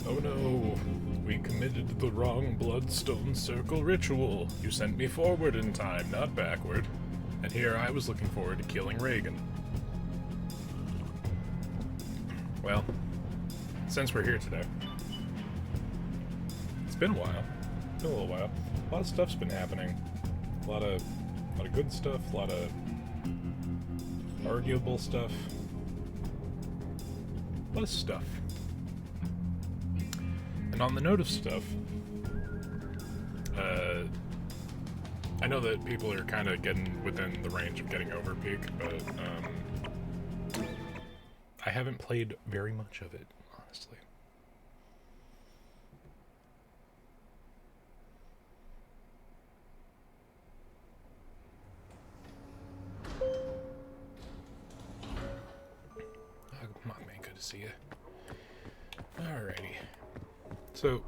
Oh no, we committed the wrong Bloodstone Circle ritual. You sent me forward in time, not backward. And here I was looking forward to killing Reagan. Well, since we're here today, it's been a while. Been a little while. A lot of stuff's been happening. A lot of good stuff, a lot of arguable stuff. A lot of stuff. And on the note of stuff, I know that people are kind of getting within the range of getting over Peak, but I haven't played very much of it, honestly. Mockman, good to see you. Alrighty. So,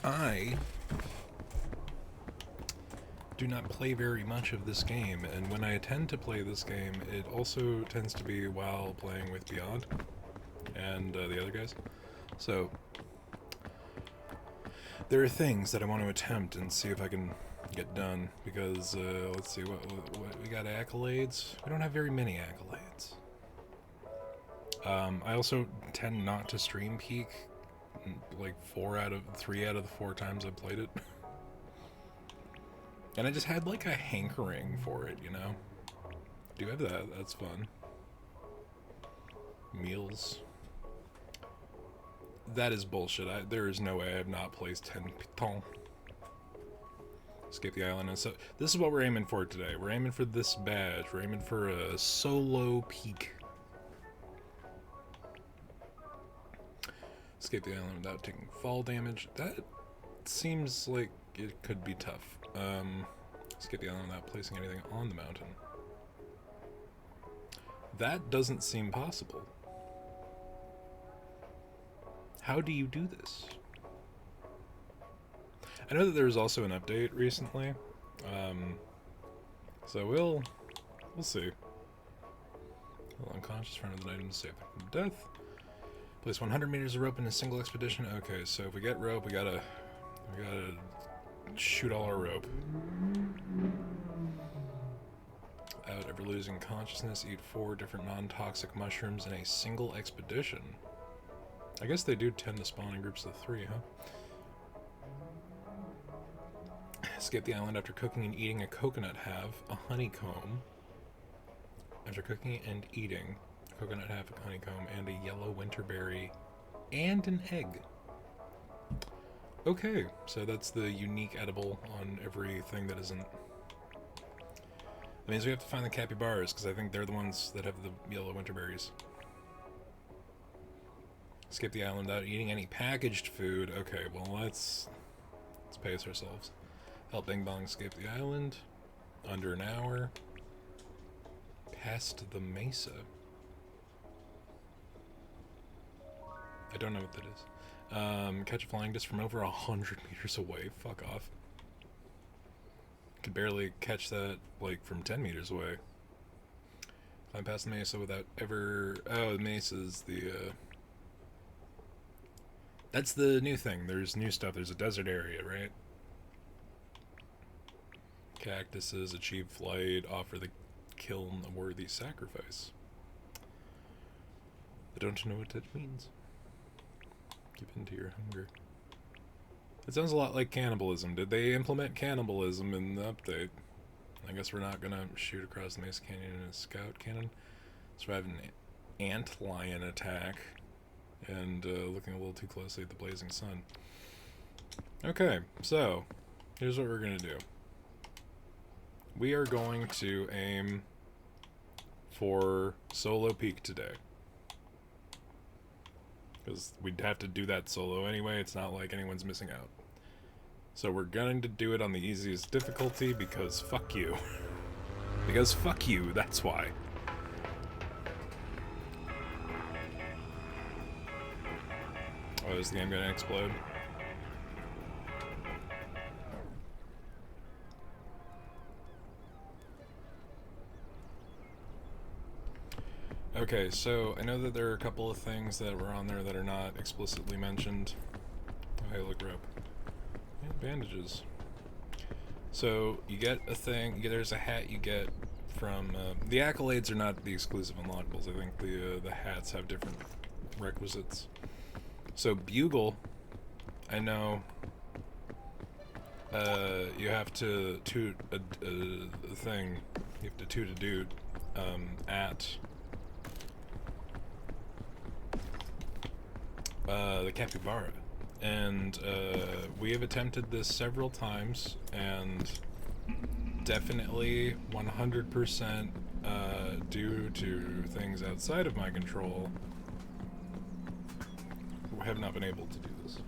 I do not play very much of this game, and when I tend to play this game, it also tends to be while playing with Beyond and the other guys. So, there are things that I want to attempt and see if I can get done, because, let's see, what we got accolades? We don't have very many accolades. I also tend not to stream Peak, like 3 out of the 4 times I played it. And I just had like a hankering for it, you know? Do have that, that's fun. Meals. That is bullshit. There is no way I have not placed 10 pitons. Escape the island. And so this is what we're aiming for today. We're aiming for this badge. We're aiming for a solo Peak. Escape the island without taking fall damage. That seems like it could be tough. Escape the island without placing anything on the mountain. That doesn't seem possible. How do you do this? I know that there was also an update recently. So we'll see. Unconscious front of the item to save them from death. Place 100 meters of rope in a single expedition. Okay, so if we get rope, we gotta shoot all our rope. Without ever losing consciousness, eat 4 different non-toxic mushrooms in a single expedition. I guess they do tend to spawn in groups of 3, huh? Escape the island after cooking and eating a coconut half, a honeycomb. After cooking and eating a coconut half, a honeycomb, and a yellow winterberry, and an egg. Okay, so that's the unique edible on everything that isn't. That means we have to find the capybaras, because I think they're the ones that have the yellow winterberries. Escape the island without eating any packaged food. Okay, well let's pace ourselves. Help Bing Bong escape the island. Under an hour. Past the mesa. I don't know what that is. Catch a flying disc from over 100 meters away. Fuck off. Could barely catch that, like, from 10 meters away. Climb past the mesa without ever... Oh, the mesa's the, That's the new thing. There's new stuff. There's a desert area, right? Cactuses, achieve flight, offer the kiln a worthy sacrifice. I don't know what that means. Give in to your hunger. It sounds a lot like cannibalism. Did they implement cannibalism in the update? I guess we're not gonna shoot across the Mesa Canyon in a scout cannon. Survive an antlion attack. And looking a little too closely at the blazing sun. Okay, so here's what we're gonna do. We are going to aim for solo Peak today. Because we'd have to do that solo anyway. It's not like anyone's missing out. So we're going to do it on the easiest difficulty because fuck you. Because fuck you, that's why. Oh, is the game gonna explode? Okay, so I know that there are a couple of things that were on there that are not explicitly mentioned. Oh, hey, look, rope. And bandages. So you get a thing. There's a hat you get from the accolades are not the exclusive unlockables. I think the hats have different requisites. So bugle, I know. You have to toot a thing. You have to toot a dude at the capybara. And we have attempted this several times, and definitely 100% due to things outside of my control, we have not been able to do this.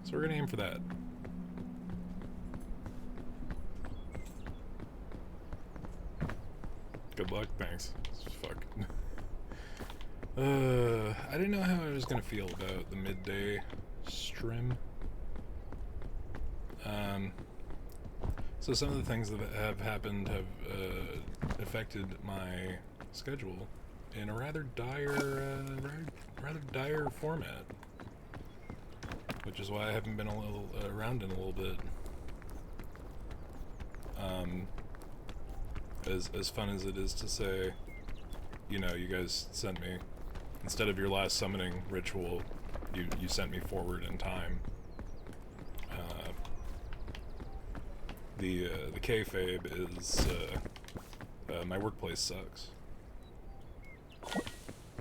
So we're gonna aim for that. Good luck, thanks. Fuck. I didn't know how I was gonna feel about the midday stream. So some of the things that have happened have affected my schedule in a rather dire format, which is why I haven't been a little around in a little bit. As fun as it is to say, you know, you guys sent me, instead of your last summoning ritual, you sent me forward in time. The kayfabe is my workplace sucks,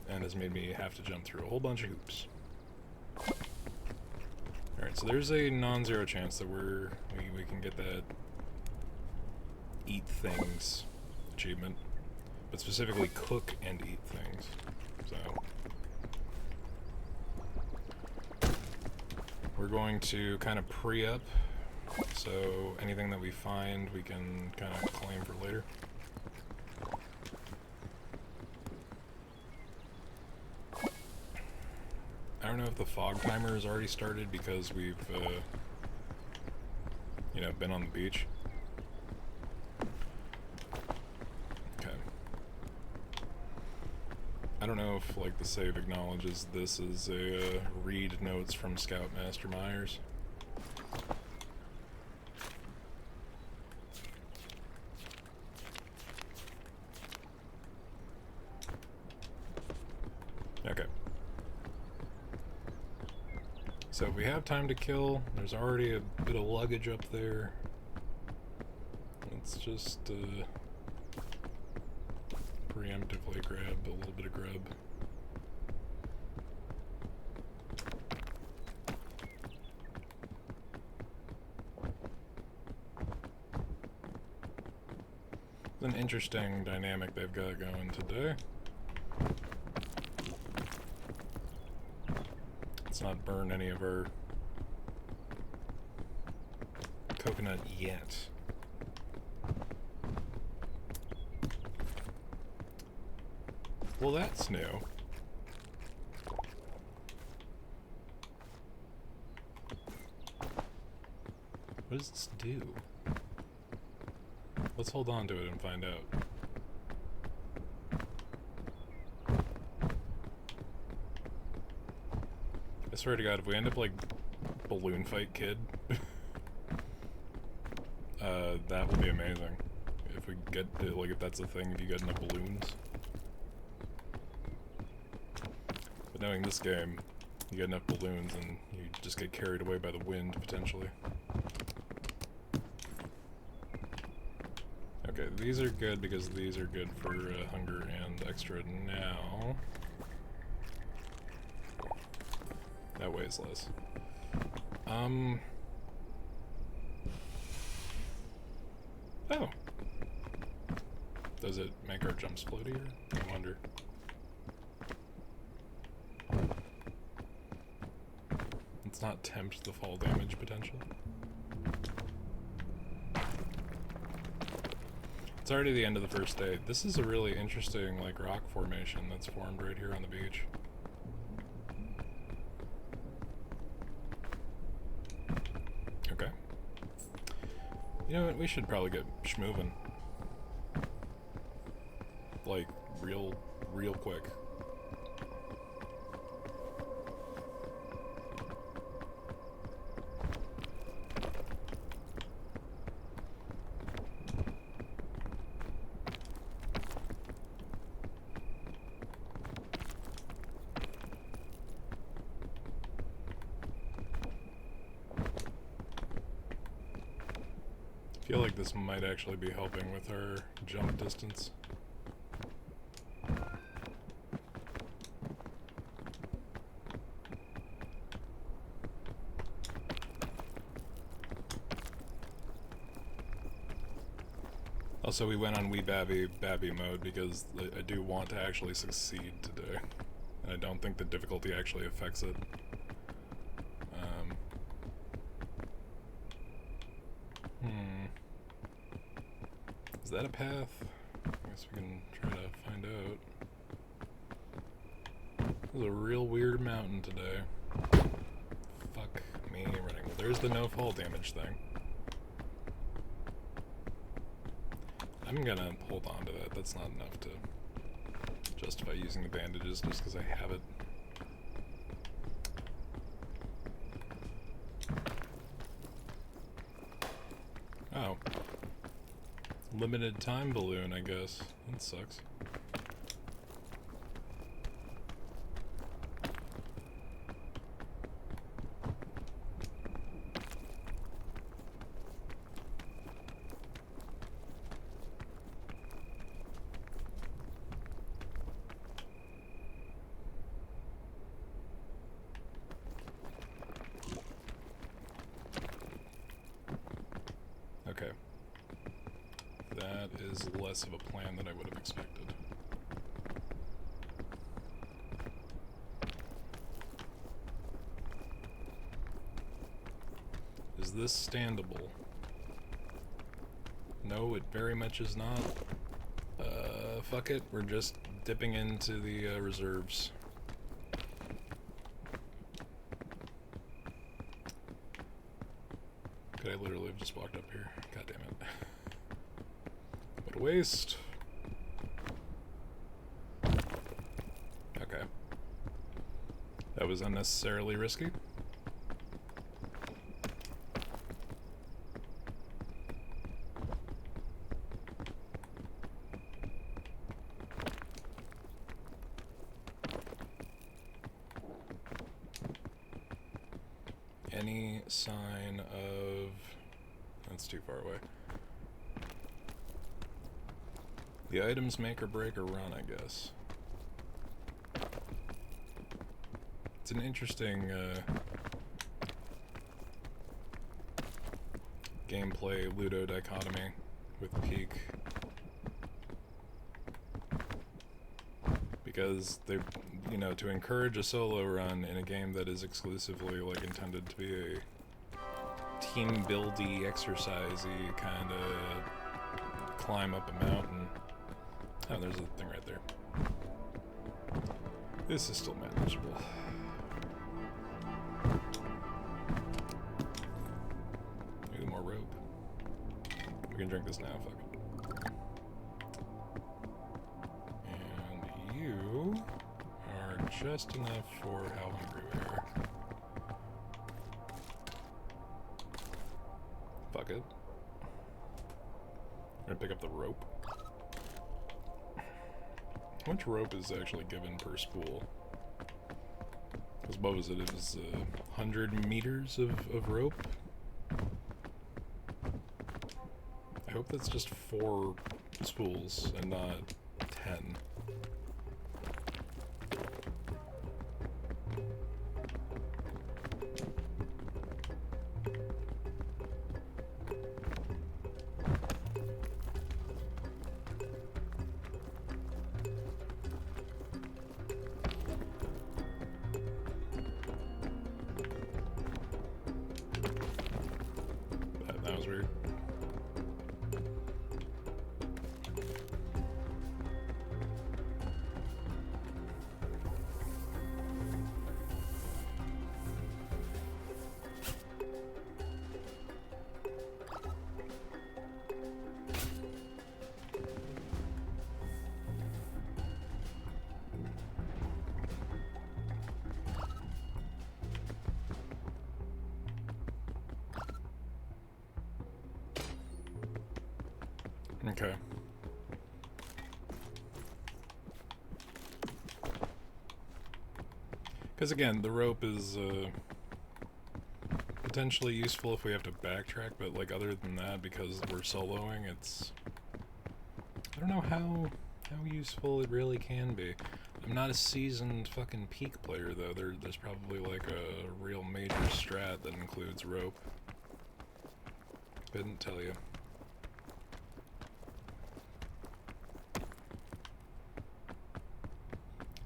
and has made me have to jump through a whole bunch of hoops. Alright, so there's a non-zero chance that we can get that eat things achievement, but specifically cook and eat things. So we're going to kind of pre-up, so anything that we find we can kind of claim for later. I don't know if the fog timer has already started because we've you know, been on the beach. Okay. I don't know if, like, the save acknowledges this is a read notes from Scoutmaster Myers. Okay. So if we have time to kill, there's already a bit of luggage up there. Let's just preemptively grab a little bit of grub. It's an interesting dynamic they've got going today. Let's not burn any of our coconut yet. Well, that's new. What does this do? Let's hold on to it and find out. I swear to God, if we end up like Balloon Fight Kid, that will be amazing. If we get, like, if that's a thing, if you get enough balloons. But knowing this game, you get enough balloons and you just get carried away by the wind, potentially. Okay, these are good because these are good for hunger and extra now. That weighs less. Oh. Does it make our jumps floatier? I wonder. Let's not tempt the fall damage potential. It's already the end of the first day. This is a really interesting, like, rock formation that's formed right here on the beach. Okay. You know what? We should probably get schmovin'. like, real quick. I feel like this might actually be helping with our jump distance. Also, we went on Wee Babby mode because I do want to actually succeed today. And I don't think the difficulty actually affects it. Is that a path? I guess we can try to find out. This is a real weird mountain today. Fuck me running. Well, there's the no fall damage thing. I'm gonna hold on to that. That's not enough to justify using the bandages just because I have it. Oh. Limited time balloon, I guess. That sucks. Okay. That is less of a plan than I would have expected. Is this standable? No, it very much is not. Fuck it, we're just dipping into the reserves. Could I literally have just walked up here? God damn it. What a waste. Okay. That was unnecessarily risky. Any sign of... That's too far away. The items make or break a run, I guess. It's an interesting gameplay Ludo dichotomy with Peak. Because they, you know, to encourage a solo run in a game that is exclusively like intended to be a team buildy, exercisey kind of climb up a mountain. Oh, there's a thing right there. This is still manageable. Maybe more rope. We can drink this now, fuck it. You are just enough for how hungry we are. Fuck it. We're gonna pick up the rope. How much rope is actually given per spool? Because what was it? It was 100 meters of rope? I hope that's just 4 spools and not 10. That was weird. Okay. Because again, the rope is potentially useful if we have to backtrack, but like other than that, because we're soloing, it's... I don't know how useful it really can be. I'm not a seasoned fucking peak player though. There's probably like a real major strat that includes rope. Couldn't tell you.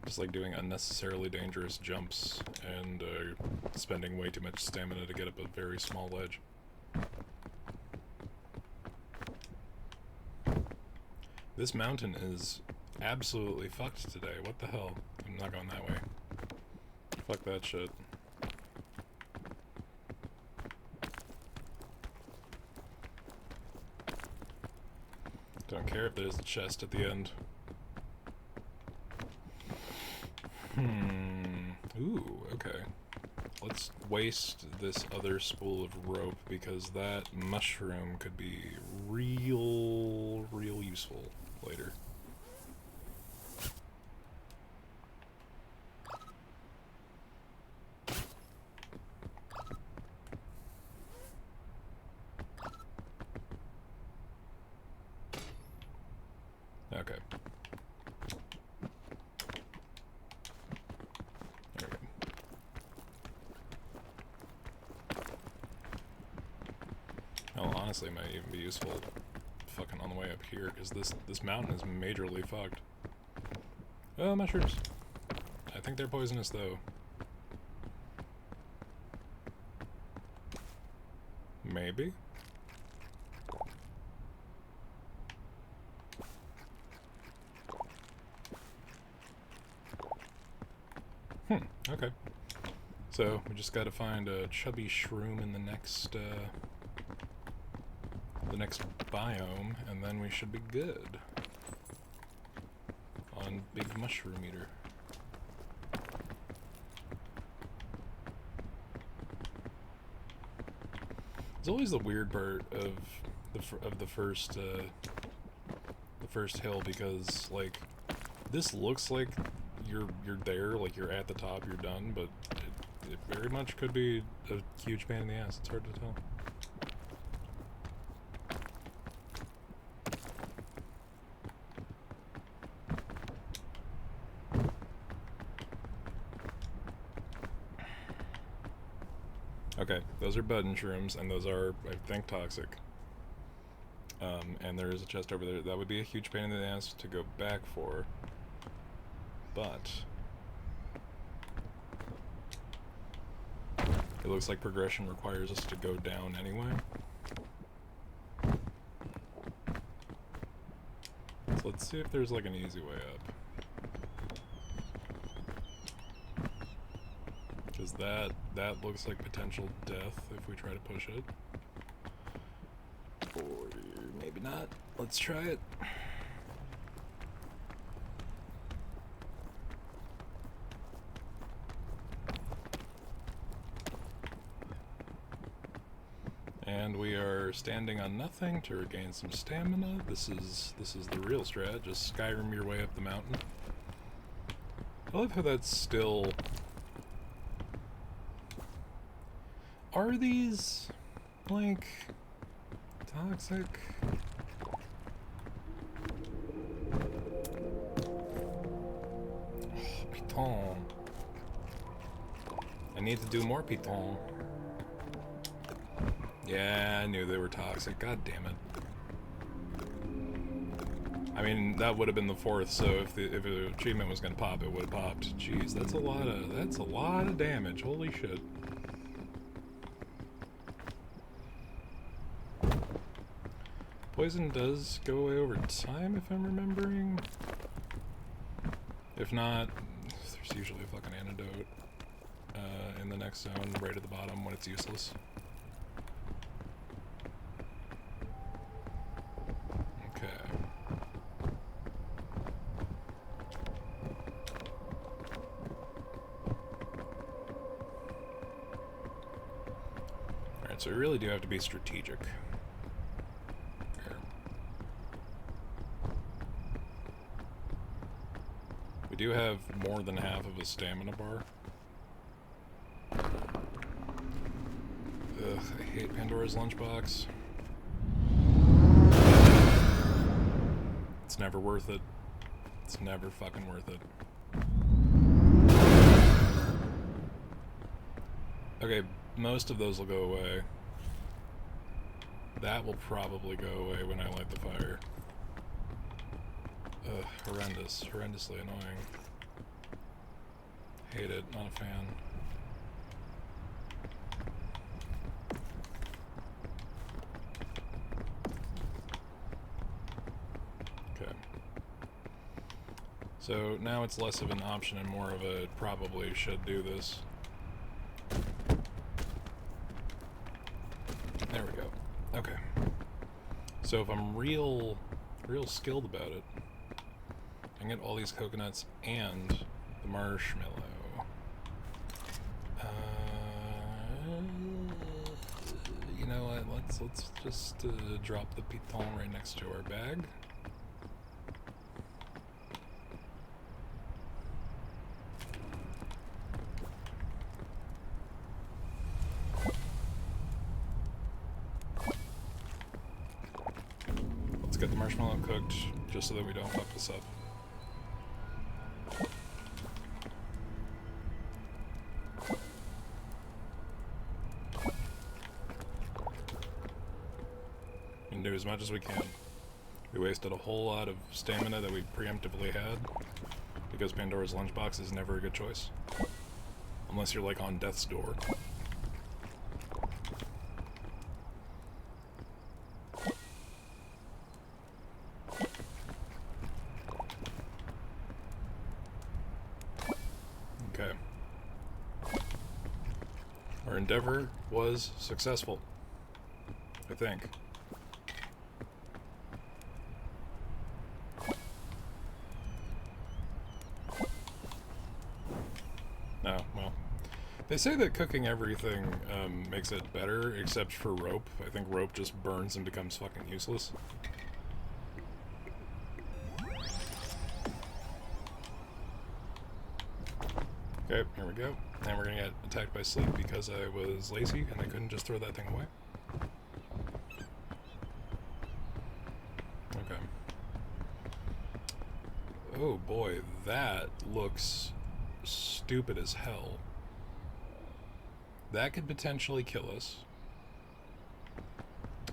Just like doing unnecessarily dangerous jumps and spending way too much stamina to get up a very small ledge. This mountain is absolutely fucked today. What the hell? I'm not going that way. Fuck that shit. Don't care if there's a chest at the end. Ooh, okay. Let's waste this other spool of rope because that mushroom could be real useful later. Okay. There we go. Oh, honestly, it might even be useful fucking on the way up here, because this mountain is majorly fucked. Oh, mushrooms. I think they're poisonous, though. Maybe? Okay. So, we just gotta find a chubby shroom in the next biome, and then we should be good. On Big Mushroom Eater. It's always the weird part of the first hill, because like this looks like you're there, like you're at the top, you're done, but it very much could be a huge pain in the ass. It's hard to tell. Okay, those are button shrooms, and those are, I think, toxic. And there is a chest over there. That would be a huge pain in the ass to go back for. But it looks like progression requires us to go down anyway. So let's see if there's like an easy way up. Because that looks like potential death if we try to push it. Or maybe not. Let's try it. And we are standing on nothing to regain some stamina. This is the real strat. Just Skyrim your way up the mountain. I love how that's still... Are these, like, toxic? Oh, Piton. I need to do more Piton. Yeah, I knew they were toxic. God damn it. I mean, that would have been the fourth, so if the achievement was gonna pop, it would have popped. Jeez, that's a lot of damage. Holy shit. Poison does go away over time, if I'm remembering. If not, there's usually a fucking antidote in the next zone, right at the bottom when it's useless. So we really do have to be strategic. Here. do have more than half of a stamina bar. Ugh, I hate Pandora's Lunchbox. It's never worth it. It's never fucking worth it. Okay, most of those will go away. That will probably go away when I light the fire. Ugh, horrendous. Horrendously annoying. Hate it. Not a fan. Okay. So now it's less of an option and more of a probably should do this. There we go. Okay. So if I'm real skilled about it, I can get all these coconuts and the marshmallow. You know what? Let's just drop the piton right next to our bag. Let's get the marshmallow cooked, just so that we don't fuck this up. And do as much as we can. We wasted a whole lot of stamina that we preemptively had, because Pandora's Lunchbox is never a good choice. Unless you're like on death's door. Okay. Our endeavor was successful, I think. Oh, well. They say that cooking everything makes it better, except for rope. I think rope just burns and becomes fucking useless. Okay, here we go. And we're gonna get attacked by sleep because I was lazy and I couldn't just throw that thing away. Okay. Oh boy, that looks stupid as hell. That could potentially kill us.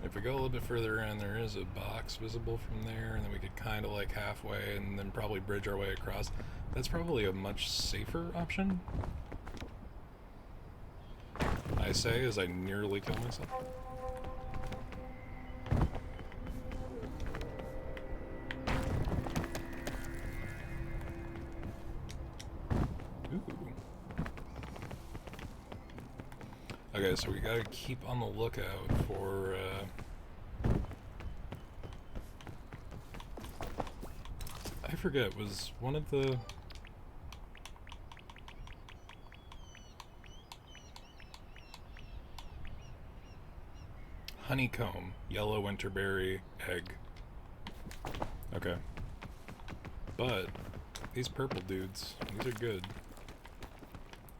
If we go a little bit further in, there is a box visible from there, and then we could kind of like halfway and then probably bridge our way across. That's probably a much safer option. I say as I nearly kill myself. Ooh. Okay, so we gotta keep on the lookout for I forget, was one of the honeycomb, yellow winterberry, egg. Okay. But these purple dudes, these are good.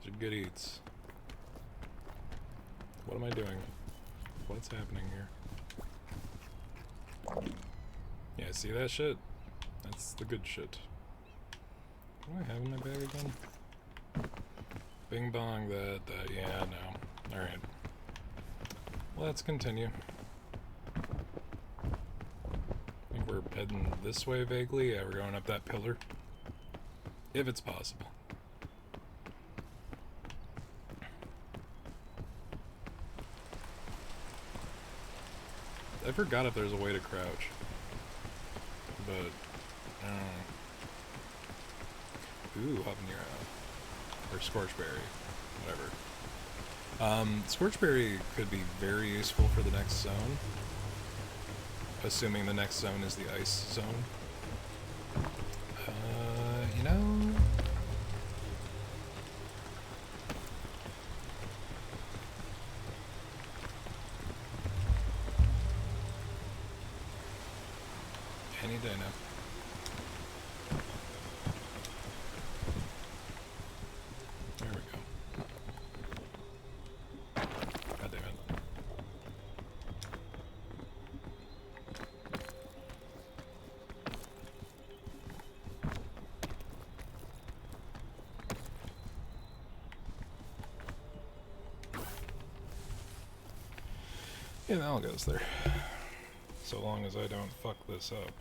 These are good eats. What am I doing? What's happening here? Yeah, see that shit? That's the good shit. What do I have in my bag again? Bing bong, that, yeah, no. Alright. Let's continue. I think we're heading this way vaguely. Yeah, we're going up that pillar. If it's possible. I forgot if there's a way to crouch. But, I don't know. Ooh, habanero. Or scorchberry. Whatever. Scorchberry could be very useful for the next zone. Assuming the next zone is the ice zone. You know... Any day now. Yeah, that all goes there. So long as I don't fuck this up.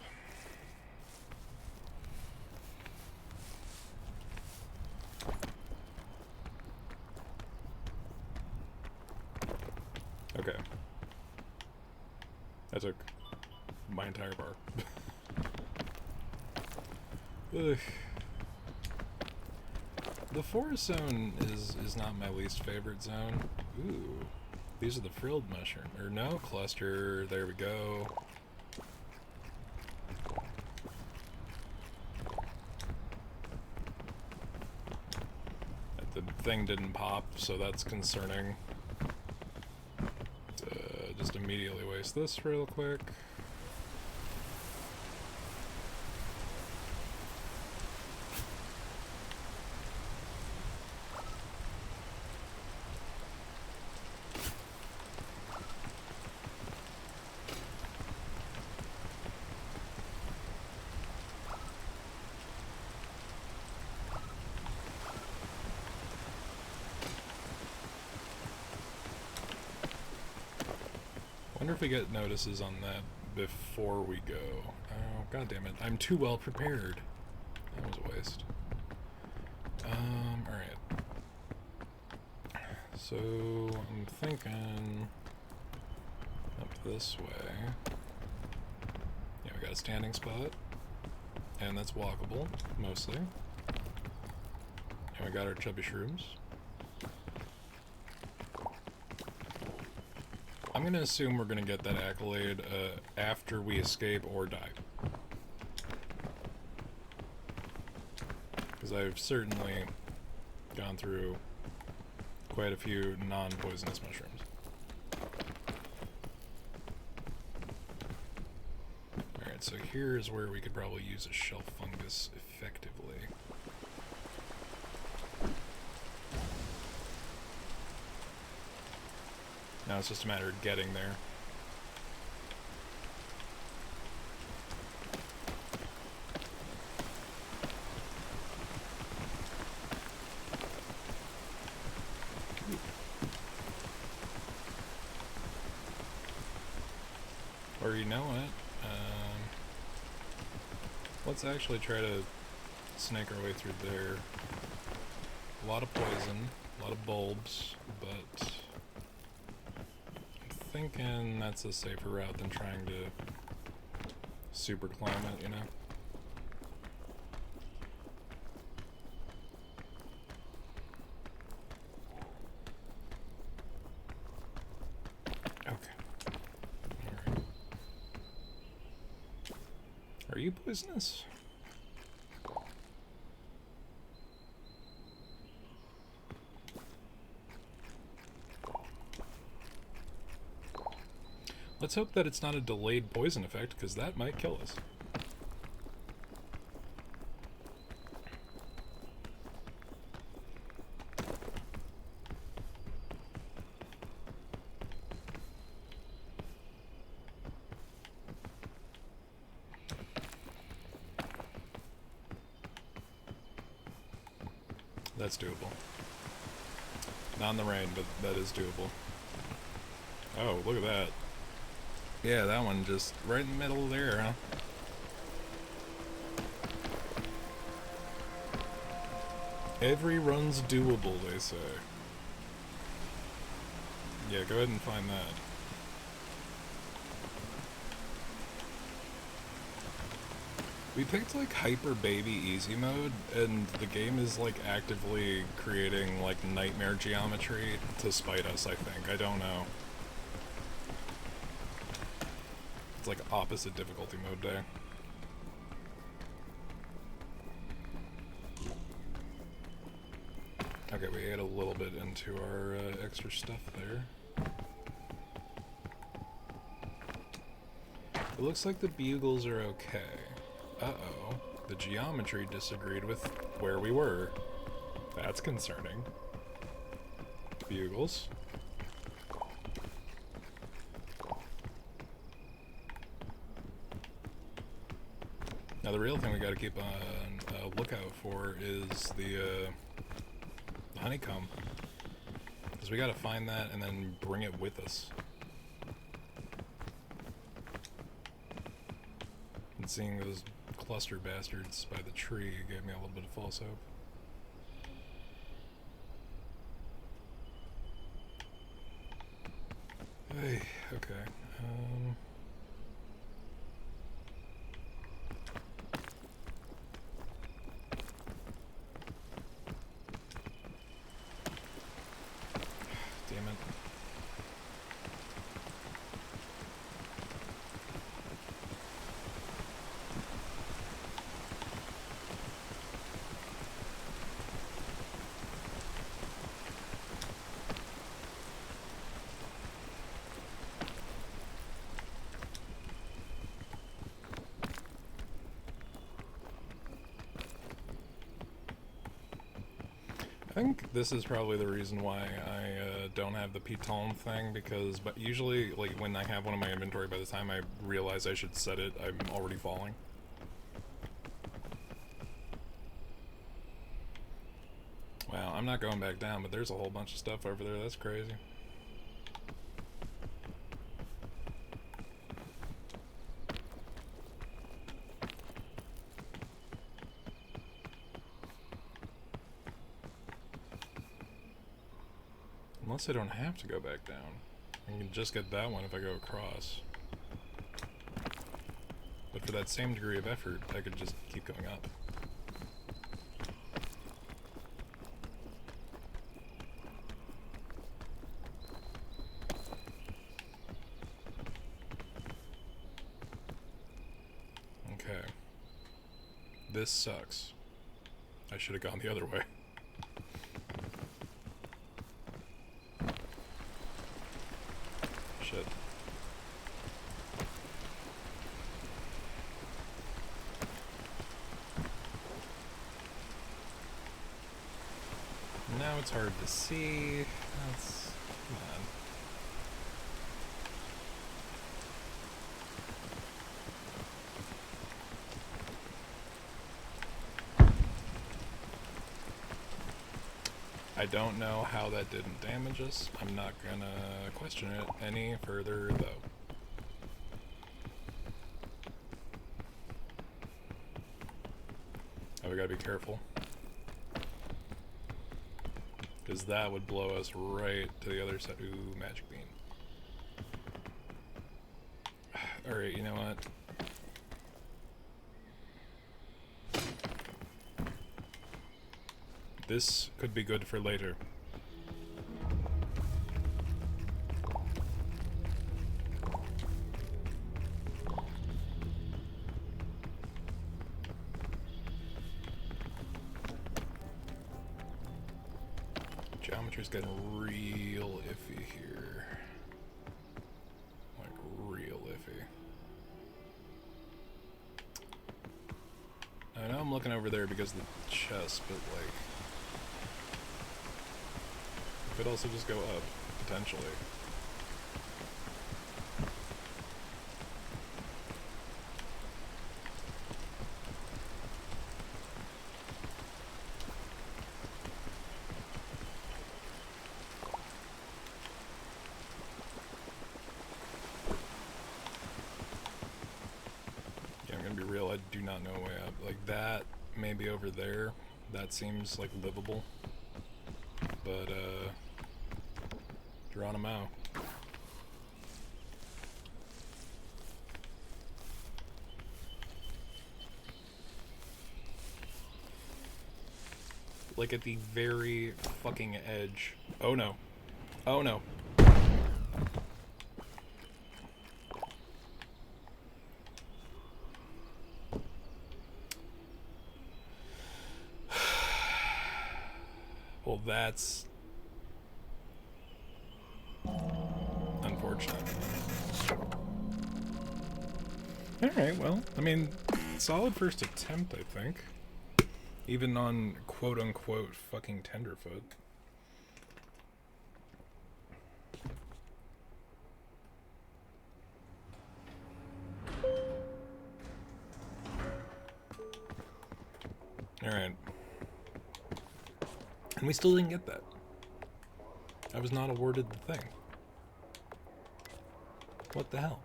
Okay. That took my entire bar. Ugh. The forest zone is not my least favorite zone. Ooh. These are the frilled mushroom. Or no, cluster. There we go. The thing didn't pop, so that's concerning. Just immediately waste this real quick. Wonder if we get notices on that before we go. Oh, god damn it. I'm too well prepared. That was a waste. Alright. So, I'm thinking up this way. Yeah, we got a standing spot. And that's walkable, mostly. And we got our chubby shrooms. I'm gonna assume we're gonna get that accolade after we escape or die. Because I've certainly gone through quite a few non-poisonous mushrooms. Alright, so here's where we could probably use a shelf fungus effectively. Now it's just a matter of getting there. Or you know what? Let's actually try to snake our way through there. A lot of poison, a lot of bulbs, but I'm thinking that's a safer route than trying to super climb it, you know? Are you poisonous? Let's hope that it's not a delayed poison effect, because that might kill us. That's doable. Not in the rain, but that is doable. Oh, look at that. Yeah, that one just right in the middle there, huh? Every run's doable, they say. Yeah, go ahead and find that. We picked like Hyper Baby Easy mode, and the game is like actively creating like nightmare geometry to spite us, I think. I don't know. It's like opposite difficulty mode day. Okay, we ate a little bit into our extra stuff there. It looks like the bugles are okay. Uh-oh. The geometry disagreed with where we were. That's concerning. Bugles. Now the real thing we gotta keep on lookout for is the honeycomb. Because we gotta find that and then bring it with us. and seeing those cluster bastards by the tree gave me a little bit of false hope. Hey, okay. Damn it. I think this is probably the reason why I don't have the piton thing, because but usually, like, when I have one in my inventory, by the time I realize I should set it, I'm already falling. Wow, I'm not going back down, but there's a whole bunch of stuff over there. That's crazy. Unless I don't have to go back down. I can just get that one if I go across. But for that same degree of effort, I could just keep going up. Okay. This sucks. I should have gone the other way. Shit. Now it's hard to see. That's... come on. I don't know how that didn't damage us. I'm not gonna question it any further, though. Oh, we gotta be careful. Because that would blow us right to the other side. Ooh, magic bean. Alright, you know what? This could be good for later. Geometry's getting real iffy here. Like, real iffy. I know I'm looking over there because of the chest, but like... could also just go up, potentially. Yeah, I'm gonna be real, I do not know a way up. Like that, maybe over there, that seems like livable. But, Geronimo. Like at the very fucking edge. Oh no. Oh no. Well, that's unfortunate. Alright, well, I mean, solid first attempt, I think. Even on quote-unquote fucking tenderfoot. Alright. And we still didn't get that. I was not awarded the thing. What the hell?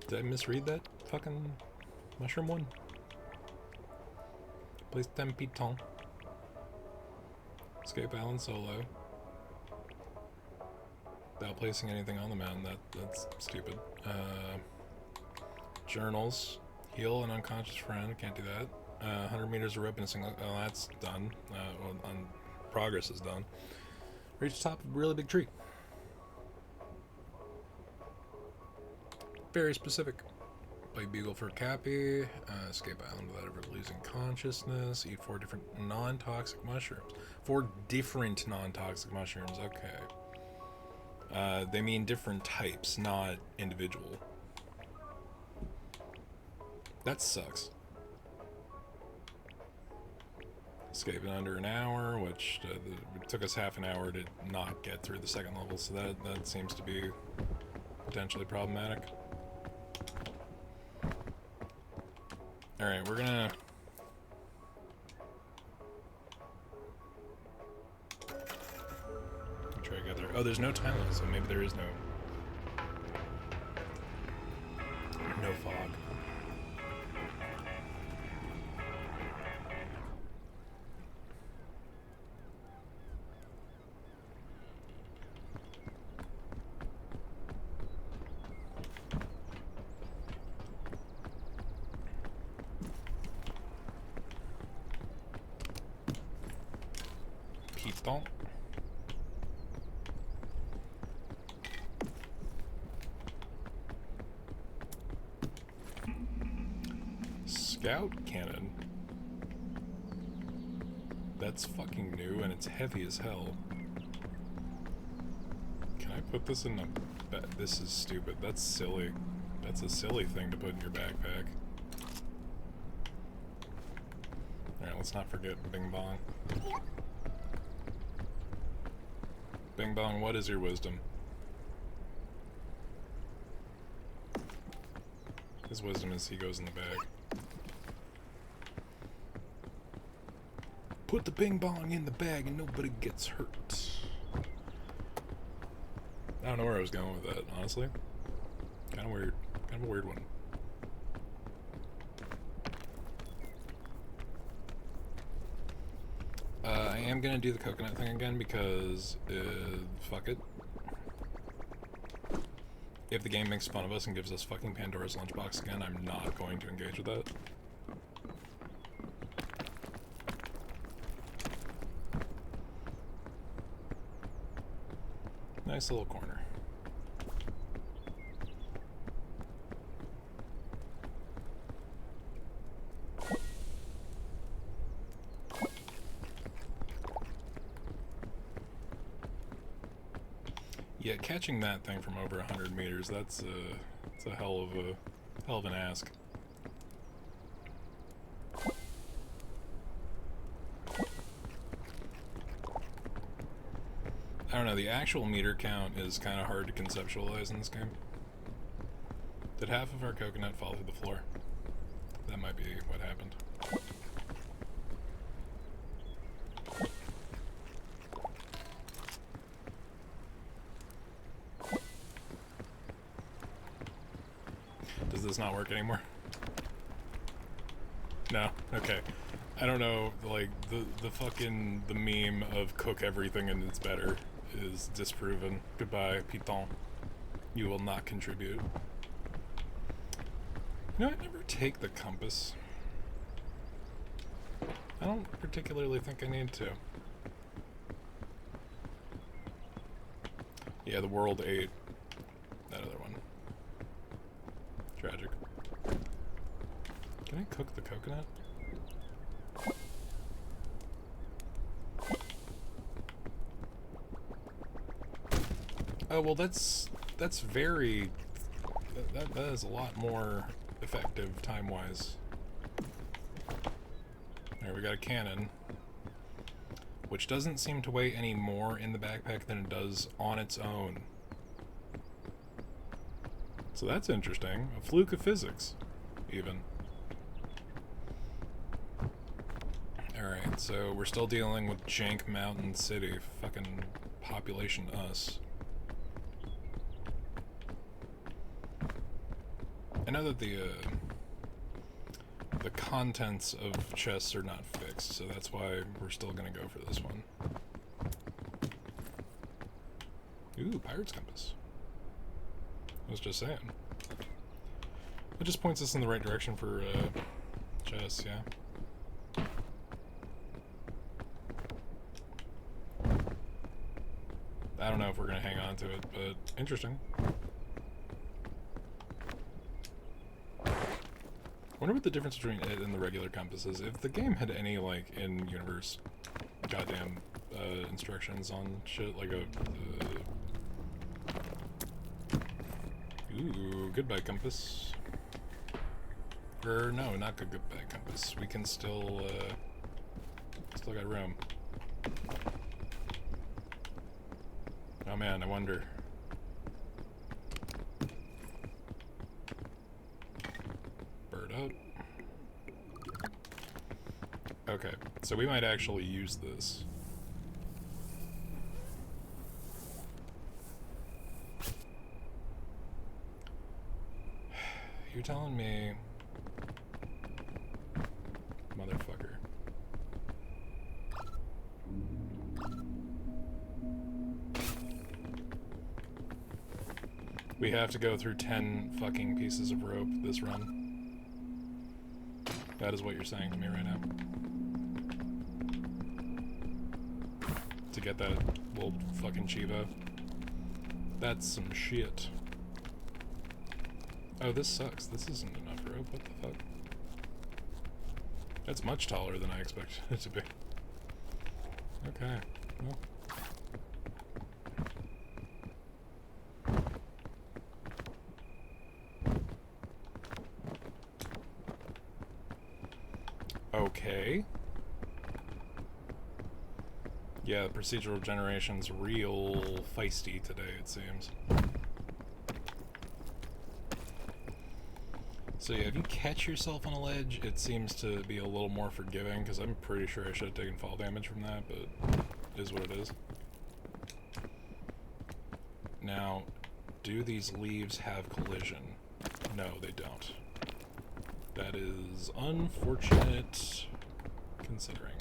Did I misread that fucking mushroom one? Place them piton. Escape island solo. Without placing anything on the mountain, that's stupid. Journals. Heal an unconscious friend, can't do that. 100 meters of rope in a single, oh, that's done. On progress is done. Reach the top of a really big tree. Very specific. Play bugle for Cappy. Escape island without ever losing consciousness. Eat 4 different non-toxic mushrooms. 4 different non-toxic mushrooms, okay. They mean different types, not individual. That sucks. Escape in under an hour, which it took us half an hour to not get through the second level, so that seems to be potentially problematic. Alright, we're gonna... try to get there. Oh, there's no time limit, so maybe there is no fog. Piton. Scout cannon. That's fucking new and it's heavy as hell. Can I put this in the bag? This is stupid. That's silly. That's a silly thing to put in your backpack. Alright, let's not forget Bing Bong. Bing Bong, what is your wisdom? His wisdom is he goes in the bag. Put the Bing Bong in the bag and nobody gets hurt. I don't know where I was going with that, honestly. Kind of weird. Kind of a weird one. I am gonna do the coconut thing again because, fuck it. If the game makes fun of us and gives us fucking Pandora's Lunchbox again, I'm not going to engage with that. Nice little corner. Yeah, catching that thing from over 100 meters, that's a hell of an ask. I don't know, the actual meter count is kind of hard to conceptualize in this game. Did half of our coconut fall through the floor? That might be what happened. Does this not work anymore? No? Okay. I don't know, like, the meme of cook everything and it's better is disproven. Goodbye, Piton. You will not contribute. You know, I never take the compass. I don't particularly think I need to. Yeah, the World 8. That other one. Tragic. Can I cook the coconut? Oh, well, that's very... That is a lot more effective time-wise. There, we got a cannon. Which doesn't seem to weigh any more in the backpack than it does on its own. So that's interesting. A fluke of physics, even. Alright, so we're still dealing with Jank Mountain City. Fucking population us. know that the contents of chests are not fixed, so that's why we're still gonna go for this one. Ooh, Pirate's Compass. I was just saying. It just points us in the right direction for chests, yeah. I don't know if we're gonna hang on to it, but interesting. I wonder what the difference between it and the regular compass is. If the game had any, like, in-universe goddamn instructions on shit, like a... Ooh, goodbye compass. Or, no, not goodbye compass. We can still got room. Oh man, I wonder. Bird up. Okay, so we might actually use this. You're telling me... Motherfucker. We have to go through 10 fucking pieces of rope this run. That is what you're saying to me right now. To get that little fucking Chivo. That's some shit. Oh, this sucks. This isn't enough rope. What the fuck? That's much taller than I expected it to be. Okay. Well. Okay. Yeah, the procedural generation's real feisty today, it seems. So yeah, if you catch yourself on a ledge, it seems to be a little more forgiving, because I'm pretty sure I should have taken fall damage from that, but it is what it is. Now, do these leaves have collision? No, they don't. That is unfortunate, considering.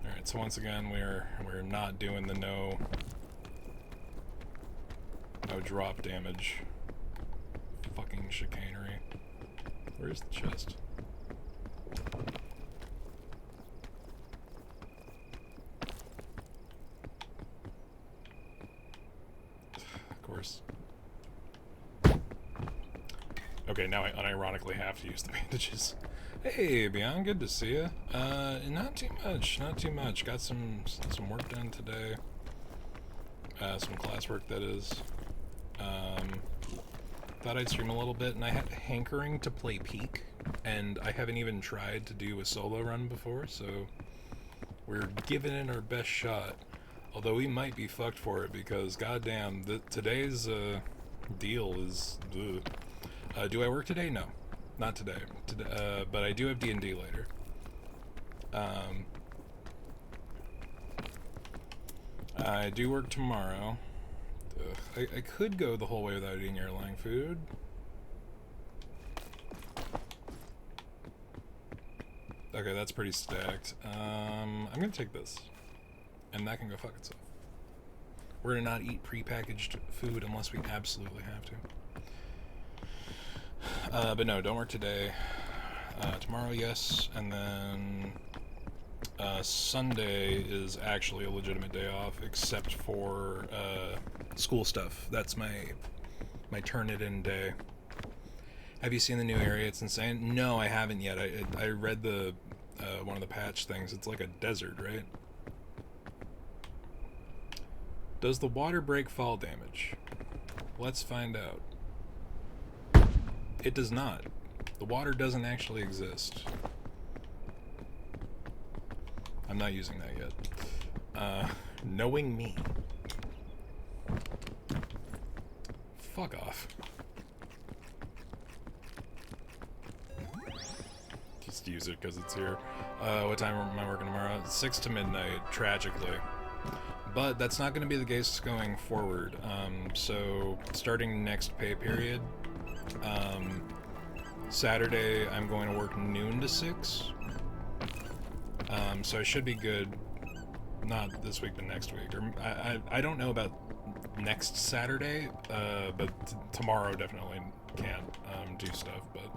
Alright, so once again, we're not doing the no drop damage. Fucking chicanery. Where's the chest? Of course. Okay, now I unironically have to use the bandages. Hey, Beyond, good to see you. Not too much. Got some work done today. Some classwork, that is. Thought I'd stream a little bit, and I had hankering to play Peak, and I haven't even tried to do a solo run before, so we're giving it our best shot. Although we might be fucked for it, because goddamn, today's deal is... do I work today? No. Not today. But I do have D&D later. I do work tomorrow. I could go the whole way without eating airline food. Okay, that's pretty stacked. I'm gonna take this. And that can go fuck itself. We're gonna not eat prepackaged food unless we absolutely have to. But no, don't work today. Tomorrow, yes, and then Sunday is actually a legitimate day off, except for school stuff. That's my Turnitin day. Have you seen the new area? It's insane. No, I haven't yet. I read the one of the patch things. It's like a desert, right? Does the water break fall damage? Let's find out. It does not. The water doesn't actually exist. I'm not using that yet. Knowing me. Fuck off. Just use it because it's here. What time am I working tomorrow? 6 to midnight, tragically. But that's not going to be the case going forward. So starting next pay period, Saturday, I'm going to work noon to 6. So I should be good. Not this week, but next week. Or I don't know about next Saturday, but tomorrow definitely can't do stuff. But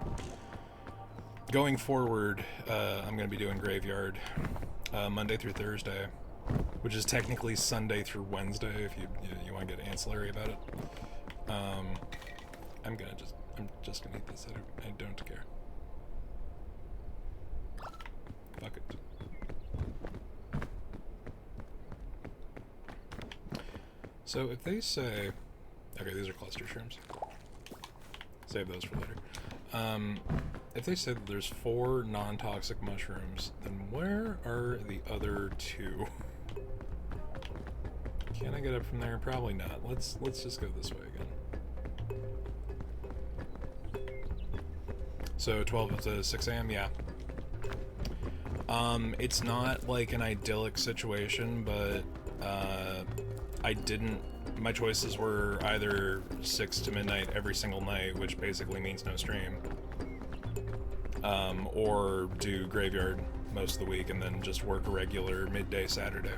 going forward, I'm going to be doing graveyard Monday through Thursday, which is technically Sunday through Wednesday if you want to get ancillary about it. I'm just gonna eat this. I don't care. Fuck it. So if they say, okay, these are cluster shrooms. Save those for later. If they say that there's 4 non-toxic mushrooms, then where are the other 2? Can I get up from there? Probably not. Let's just go this way again. So 12 to 6 a.m. Yeah. It's not like an idyllic situation, but my choices were either 6 to midnight every single night, which basically means no stream, or do graveyard most of the week and then just work a regular midday Saturday.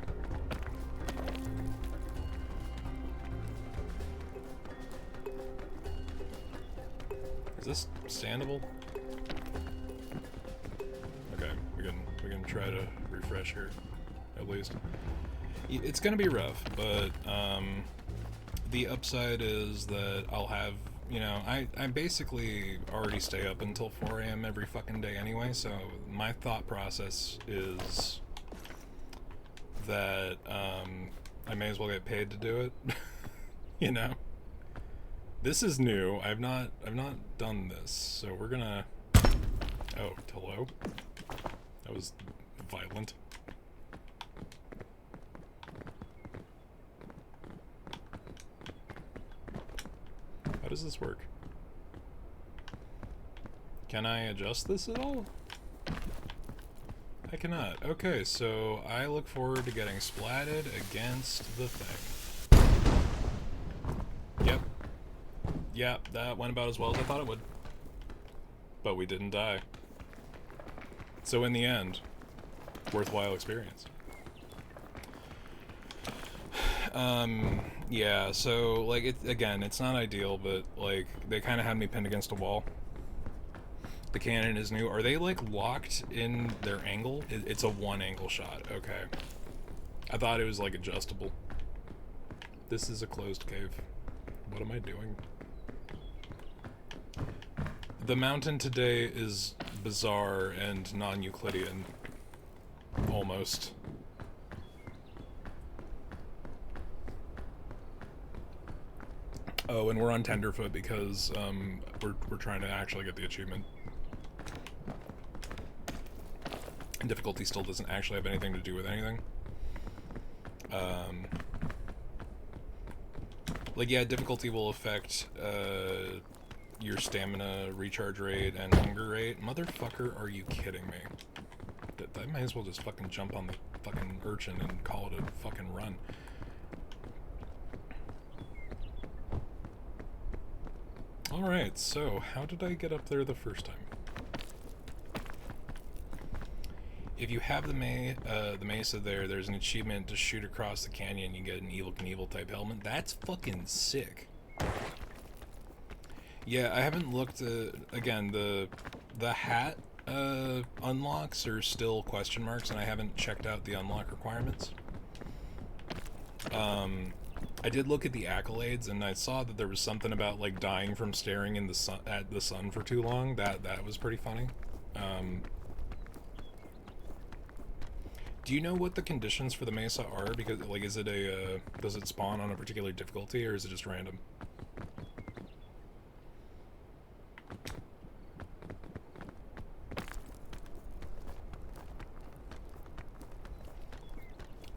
Is this standable? Okay, we can try to refresh here, at least. It's gonna be rough, but the upside is that I'll have, I basically already stay up until 4 a.m. every fucking day anyway, so my thought process is that I may as well get paid to do it. This is new. I've not done this, so we're gonna... Oh, hello? That was violent. How does this work? Can I adjust this at all? I cannot. Okay, so I look forward to getting splatted against the thing. Yep. Yep, that went about as well as I thought it would. But we didn't die. So in the end, worthwhile experience. Yeah, so, like, it's not ideal, but, like, they kind of had me pinned against a wall. The cannon is new. Are they, like, locked in their angle? It's a one-angle shot. Okay. I thought it was, like, adjustable. This is a closed cave. What am I doing? The mountain today is bizarre and non-Euclidean. Almost. Oh, and we're on Tenderfoot because we're trying to actually get the achievement. And difficulty still doesn't actually have anything to do with anything. Like, yeah, difficulty will affect your stamina recharge rate and hunger rate. Motherfucker, are you kidding me? I might as well just fucking jump on the fucking urchin and call it a fucking run. Alright, so how did I get up there the first time? If you have the mesa there, there's an achievement to shoot across the canyon. You get an Evel Knievel type helmet. That's fucking sick. Yeah, I haven't looked at, again, the hat unlocks are still question marks, and I haven't checked out the unlock requirements. I did look at the accolades, and I saw that there was something about, like, dying from staring in the sun at the sun for too long. That was pretty funny. Do you know what the conditions for the mesa are? Because, like, is it does it spawn on a particular difficulty, or is it just random?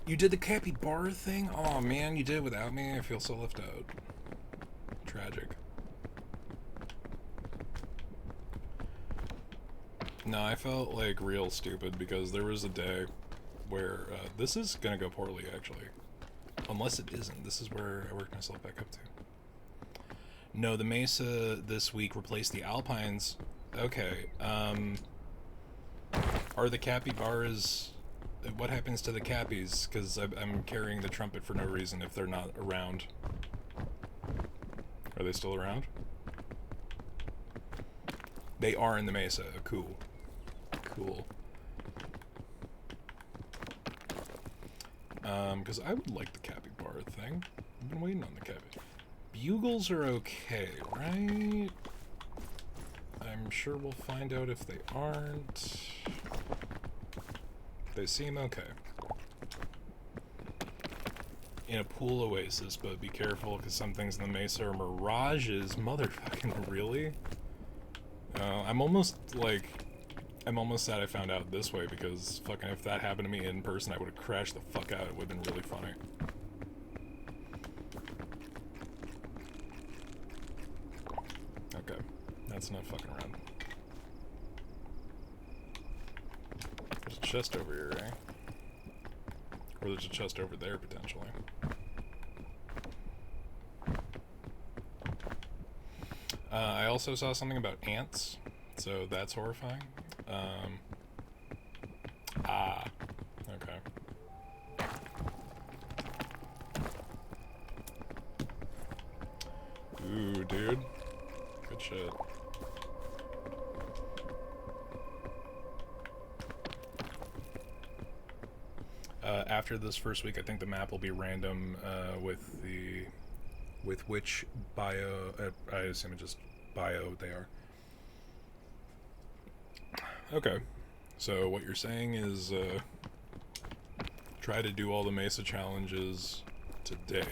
You did the capybara thing? Oh man, you did it without me? I feel so left out. Tragic. No, I felt like real stupid because there was a day where this is gonna go poorly actually. Unless it isn't. This is where I worked myself back up to. No, the Mesa this week replaced the Alpines. Okay. Are the capybaras... What happens to the cappies? Because I'm carrying the trumpet for no reason if they're not around. Are they still around? They are in the Mesa. Cool. Cool. Because I would like the capybara thing. I've been waiting on the capybara. Bugles are okay, right? I'm sure we'll find out if they aren't. They seem okay. In a pool oasis, but be careful because some things in the Mesa are mirages. Motherfucking really? I'm almost sad I found out this way because fucking if that happened to me in person, I would have crashed the fuck out. It would have been really funny. Okay, that's not fucking around. There's a chest over here, eh? Or there's a chest over there, potentially. I also saw something about ants, so that's horrifying. Okay. Ooh, dude. Good shit. After this first week, I think the map will be random with which bio, I assume it's just bio they are. Okay, so what you're saying is try to do all the Mesa challenges today.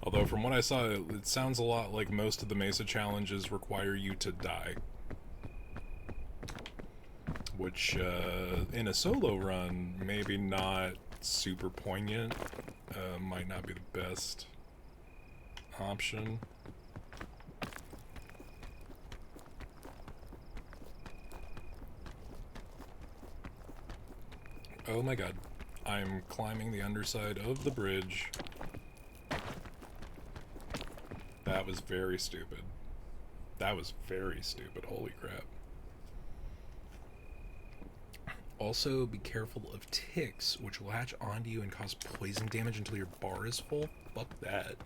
Although from what I saw, it sounds a lot like most of the Mesa challenges require you to die. Which, in a solo run, maybe not super poignant, might not be the best option. Oh my god, I'm climbing the underside of the bridge. That was very stupid. That was very stupid, holy crap. Also, be careful of ticks, which will latch onto you and cause poison damage until your bar is full. Fuck that.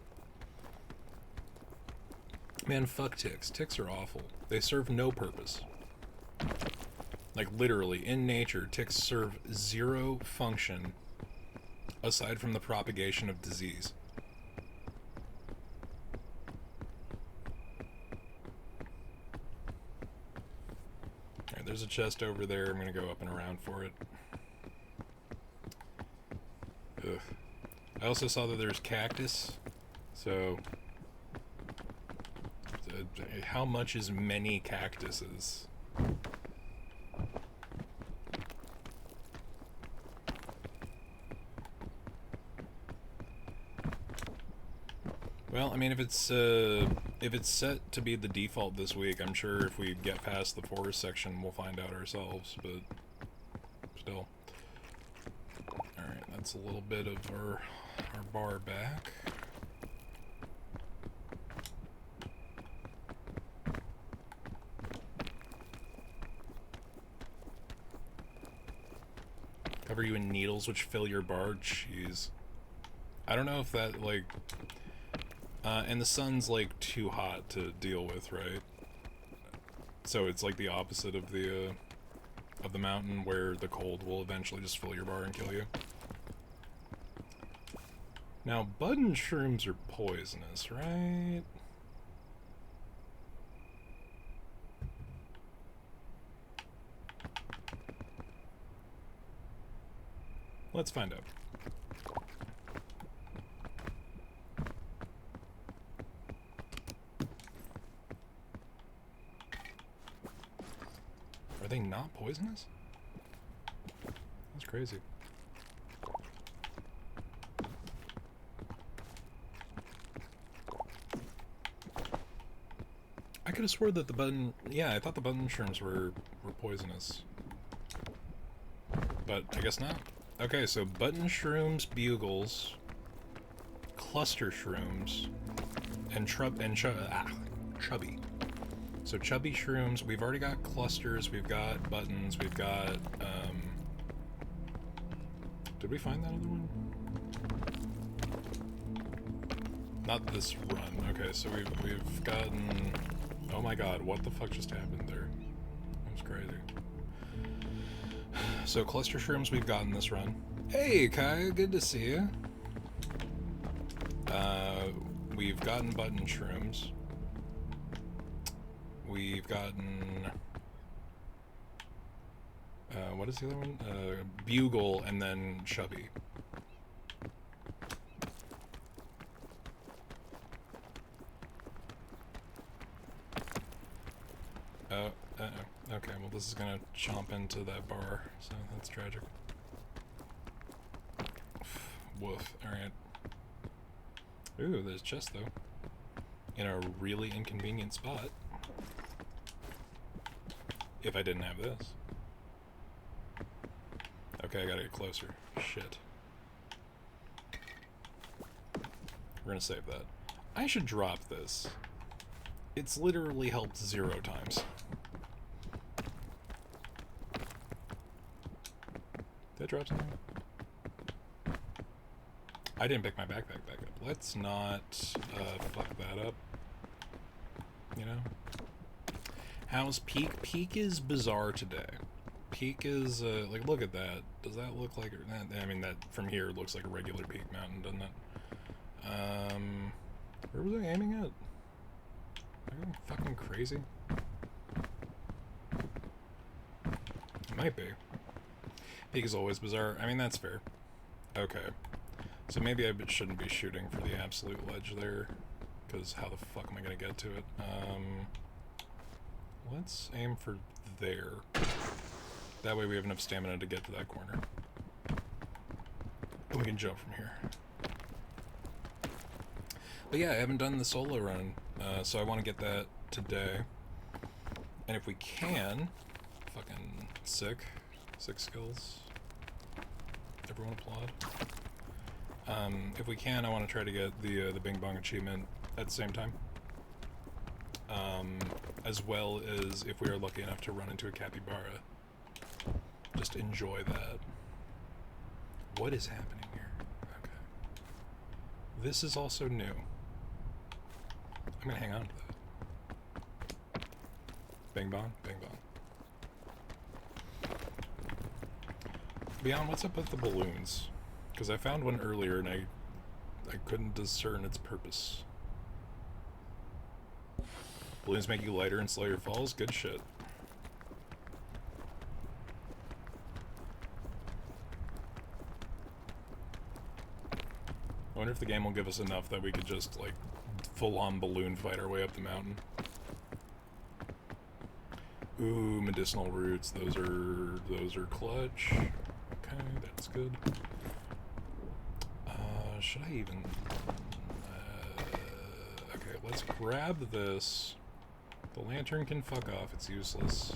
Man, fuck ticks. Ticks are awful. They serve no purpose. Like, literally, in nature, ticks serve zero function aside from the propagation of disease. There's a chest over there. I'm gonna go up and around for it. Ugh. I also saw that there's cactus. So, how much is many cactuses? Well, I mean, if it's set to be the default this week, I'm sure if we get past the forest section, we'll find out ourselves, but still. Alright, that's a little bit of our bar back. Cover you in needles which fill your bar? Jeez. I don't know if that, like... and the sun's, like, too hot to deal with, right? So it's, like, the opposite of the mountain where the cold will eventually just fill your bar and kill you. Now, bud and shrooms are poisonous, right? Let's find out. Are they not poisonous? That's crazy. I could have swore that the button... Yeah, I thought the button shrooms were poisonous. But I guess not. Okay, so button shrooms, bugles, cluster shrooms, and chubby. So chubby shrooms, we've already got clusters, we've got buttons, we've got, did we find that other one? Not this run. Okay, so we've gotten, oh my god, what the fuck just happened there? That was crazy. So cluster shrooms we've gotten this run. Hey Kai, good to see you. We've gotten button shrooms. We've gotten... what is the other one? Bugle and then chubby. Okay, well this is gonna chomp into that bar, so that's tragic. Woof, alright. Ooh, there's chest though. In a really inconvenient spot. If I didn't have this. Okay, I gotta get closer. Shit. We're gonna save that. I should drop this. It's literally helped 0 times. Did I drop something? I didn't pick my backpack back up. Let's not fuck that up. You know? How's Peak? Peak is bizarre today. Peak is, like, look at that. Does that look like... I mean, that from here looks like a regular Peak mountain, doesn't it? Where was I aiming at? Am I going fucking crazy? It might be. Peak is always bizarre. I mean, that's fair. Okay. So maybe I shouldn't be shooting for the absolute ledge there, because how the fuck am I going to get to it? Let's aim for there. That way we have enough stamina to get to that corner. And we can jump from here. But yeah, I haven't done the solo run, so I want to get that today. And if we can... Fucking sick. 6 skills. Everyone applaud. If we can, I want to try to get the Bing Bong achievement at the same time. As well as if we are lucky enough to run into a capybara. Just enjoy that. What is happening here? Okay. This is also new. I'm gonna hang on to that. Bing Bong? Bing Bong. Beyond, what's up with the balloons? Because I found one earlier and I couldn't discern its purpose. Balloons make you lighter and slow your falls? Good shit. I wonder if the game will give us enough that we could just, like, full-on balloon fight our way up the mountain. Ooh, medicinal roots. Those are clutch. Okay, that's good. Should I even... okay, let's grab this. The lantern can fuck off, it's useless.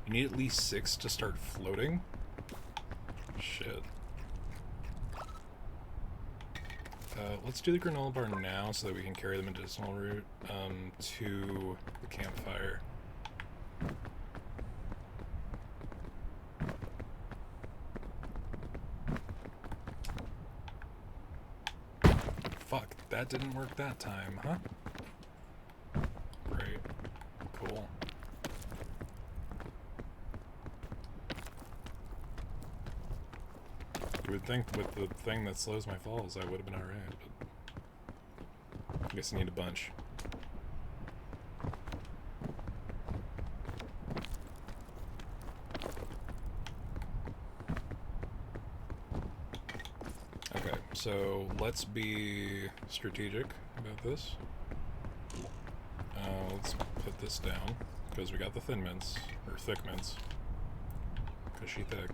You need at least 6 to start floating? Shit. Let's do the granola bar now so that we can carry the medicinal root to the campfire. Fuck, that didn't work that time, huh? Great. Cool. You would think with the thing that slows my falls I would have been alright, but I guess I need a bunch. Okay, so let's be strategic about this. Let's put this down, because we got the thin mints, or thick mints, because she thick.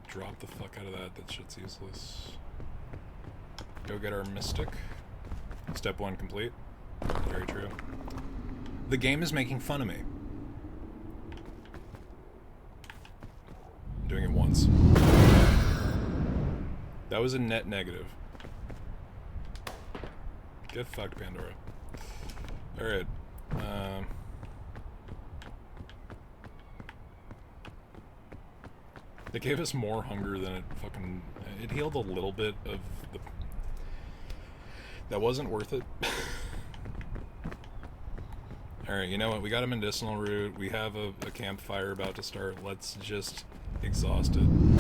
Drop the fuck out of that, that shit's useless. Go get our mystic. Step 1 complete. Very true. The game is making fun of me. I'm doing it once. That was a net negative. Get fucked, Pandora. Alright. They gave us more hunger than it fucking... It healed a little bit of the... That wasn't worth it. Alright, you know what? We got a medicinal root. We have a campfire about to start. Let's just exhaust it.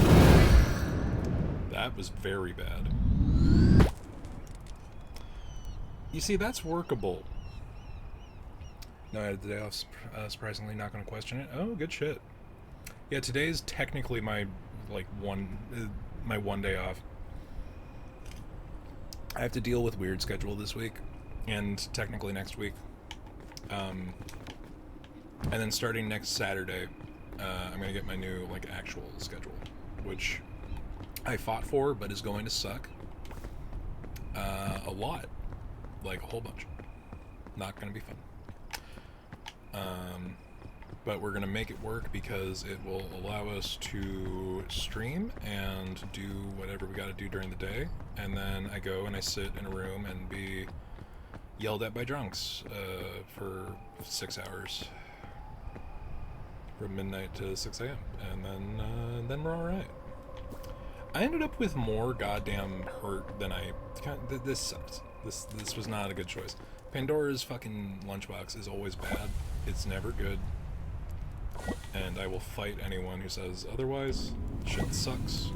That was very bad. You see, that's workable. No, I had the day off. Surprisingly, not going to question it. Oh, good shit. Yeah, today's technically my my one day off. I have to deal with weird schedule this week, and technically next week. And then starting next Saturday, I'm gonna get my new actual schedule, which I fought for, but is going to suck. A lot, like a whole bunch. Not gonna be fun. But we're gonna make it work because it will allow us to stream and do whatever we gotta do during the day, and then I go and I sit in a room and be yelled at by drunks for 6 hours, from midnight to 6 a.m. and then we're all right. I ended up with more goddamn hurt than I. This sucks. This was not a good choice. Pandora's fucking lunchbox is always bad. It's never good. And I will fight anyone who says otherwise. Shit sucks.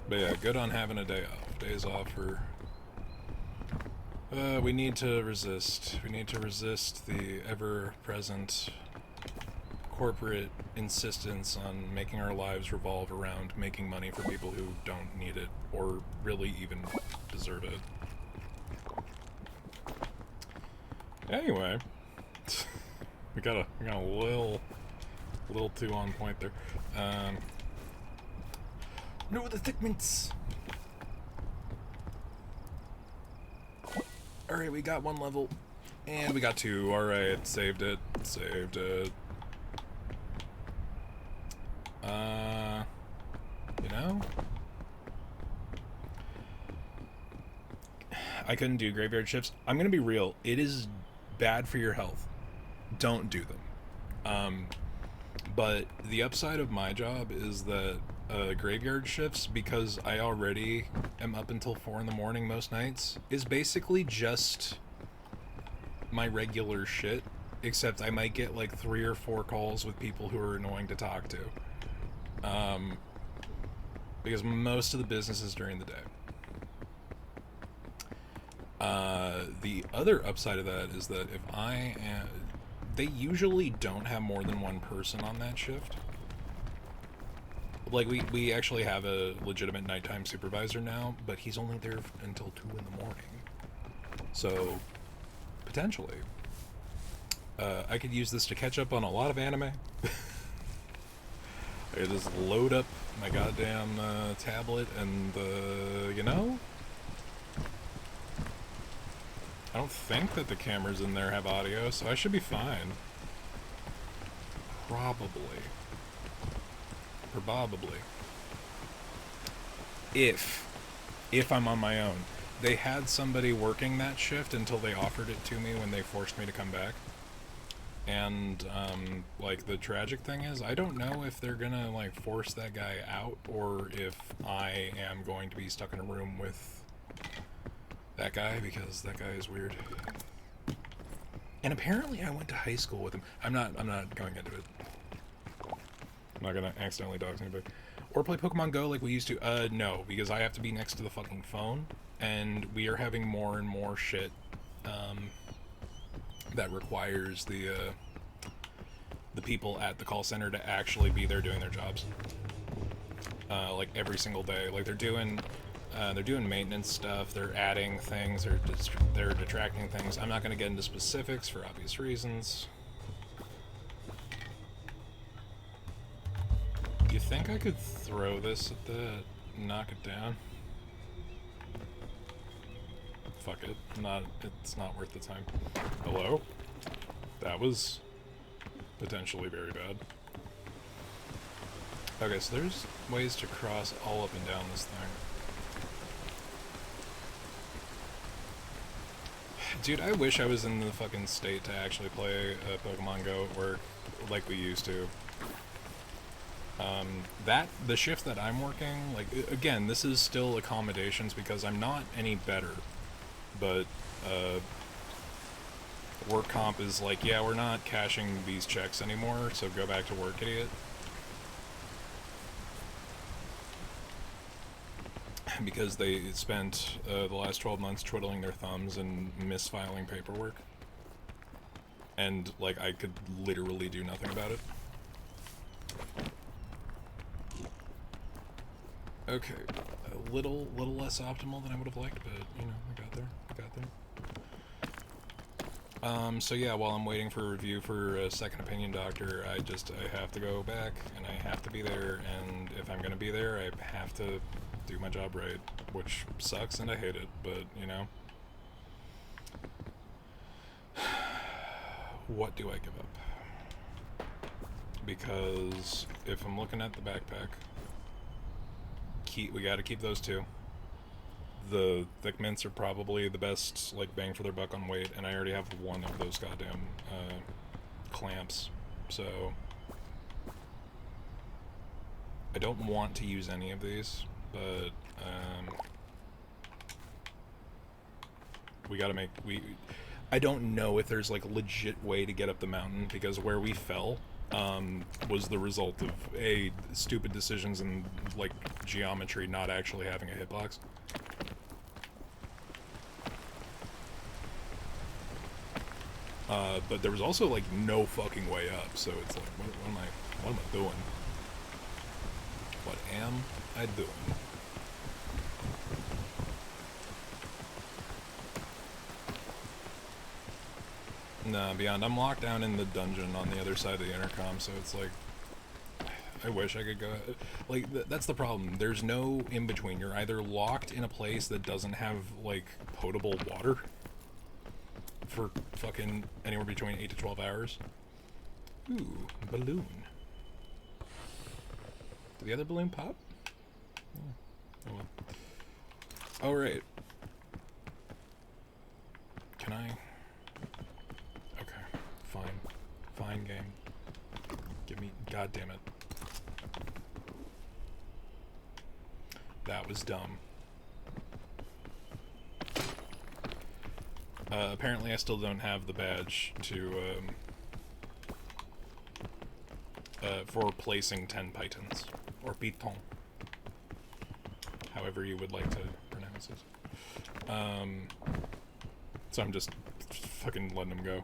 But yeah, good on having a day off. Days off are... we need to resist. We need to resist the ever-present corporate insistence on making our lives revolve around making money for people who don't need it or really even deserve it. Anyway, we got a little too on point there. No, the thick mints. Alright, we got 1 level. And we got 2. Alright, saved it. Saved it. You know? I couldn't do graveyard shifts. I'm gonna be real. It is bad for your health. Don't do them. But the upside of my job is that graveyard shifts, because I already am up until 4 in the morning most nights, is basically just my regular shit, except I might get 3 or 4 calls with people who are annoying to talk to. Because most of the business is during the day. The other upside of that is that if I am... They usually don't have more than 1 person on that shift. We actually have a legitimate nighttime supervisor now, but he's only there until 2 in the morning. So, potentially, I could use this to catch up on a lot of anime. I could just load up my goddamn tablet and, you know? I don't think that the cameras in there have audio, so I should be fine. Probably. If I'm on my own. They had somebody working that shift until they offered it to me when they forced me to come back. And, the tragic thing is, I don't know if they're gonna, force that guy out, or if I am going to be stuck in a room with that guy, because that guy is weird. And apparently I went to high school with him. I'm not going into it. I'm not gonna accidentally dox anybody. Or play Pokemon Go like we used to. No, because I have to be next to the fucking phone, and we are having more and more shit, that requires the people at the call center to actually be there doing their jobs. Every single day. They're doing maintenance stuff, they're adding things, they're detracting things. I'm not gonna get into specifics for obvious reasons. You think I could throw this at the... knock it down? fuck it. It's not worth the time. Hello? That was potentially very bad. Okay, so there's ways to cross all up and down this thing. Dude, I wish I was in the fucking state to actually play Pokemon Go at work like we used to. The shift that I'm working, like, again, this is still accommodations because I'm not any better, but, work comp is like, yeah, we're not cashing these checks anymore, so go back to work, idiot. Because they spent the last 12 months twiddling their thumbs and misfiling paperwork. And, like, I could literally do nothing about it. Okay, a little less optimal than I would have liked, but, you know, I got there. So yeah, while I'm waiting for a review for a second opinion doctor, I have to go back, and I have to be there, and if I'm gonna be there, I have to do my job right, which sucks and I hate it, but, you know. What do I give up? Because if I'm looking at the backpack, we gotta keep those two. The thick mints are probably the best, like, bang for their buck on weight, and I already have one of those goddamn clamps, so I don't want to use any of these, but we gotta I don't know if there's, like, a legit way to get up the mountain, because where we fell was the result of stupid decisions and, like, geometry not actually having a hitbox. But there was also, like, no fucking way up, so it's like, what am I doing? What am I doing? Nah, beyond. I'm locked down in the dungeon on the other side of the intercom, so it's like, I wish I could go. Like, that's the problem. There's no in between. You're either locked in a place that doesn't have, like, potable water for fucking anywhere between 8 to 12 hours. Ooh, balloon. Did the other balloon pop? Oh well. Oh, right. Can I? Okay, fine. Fine, game. Give me... God damn it. That was dumb. Apparently I still don't have the badge to, for placing 10 pitons. Or piton. However you would like to pronounce it. So I'm just fucking letting them go.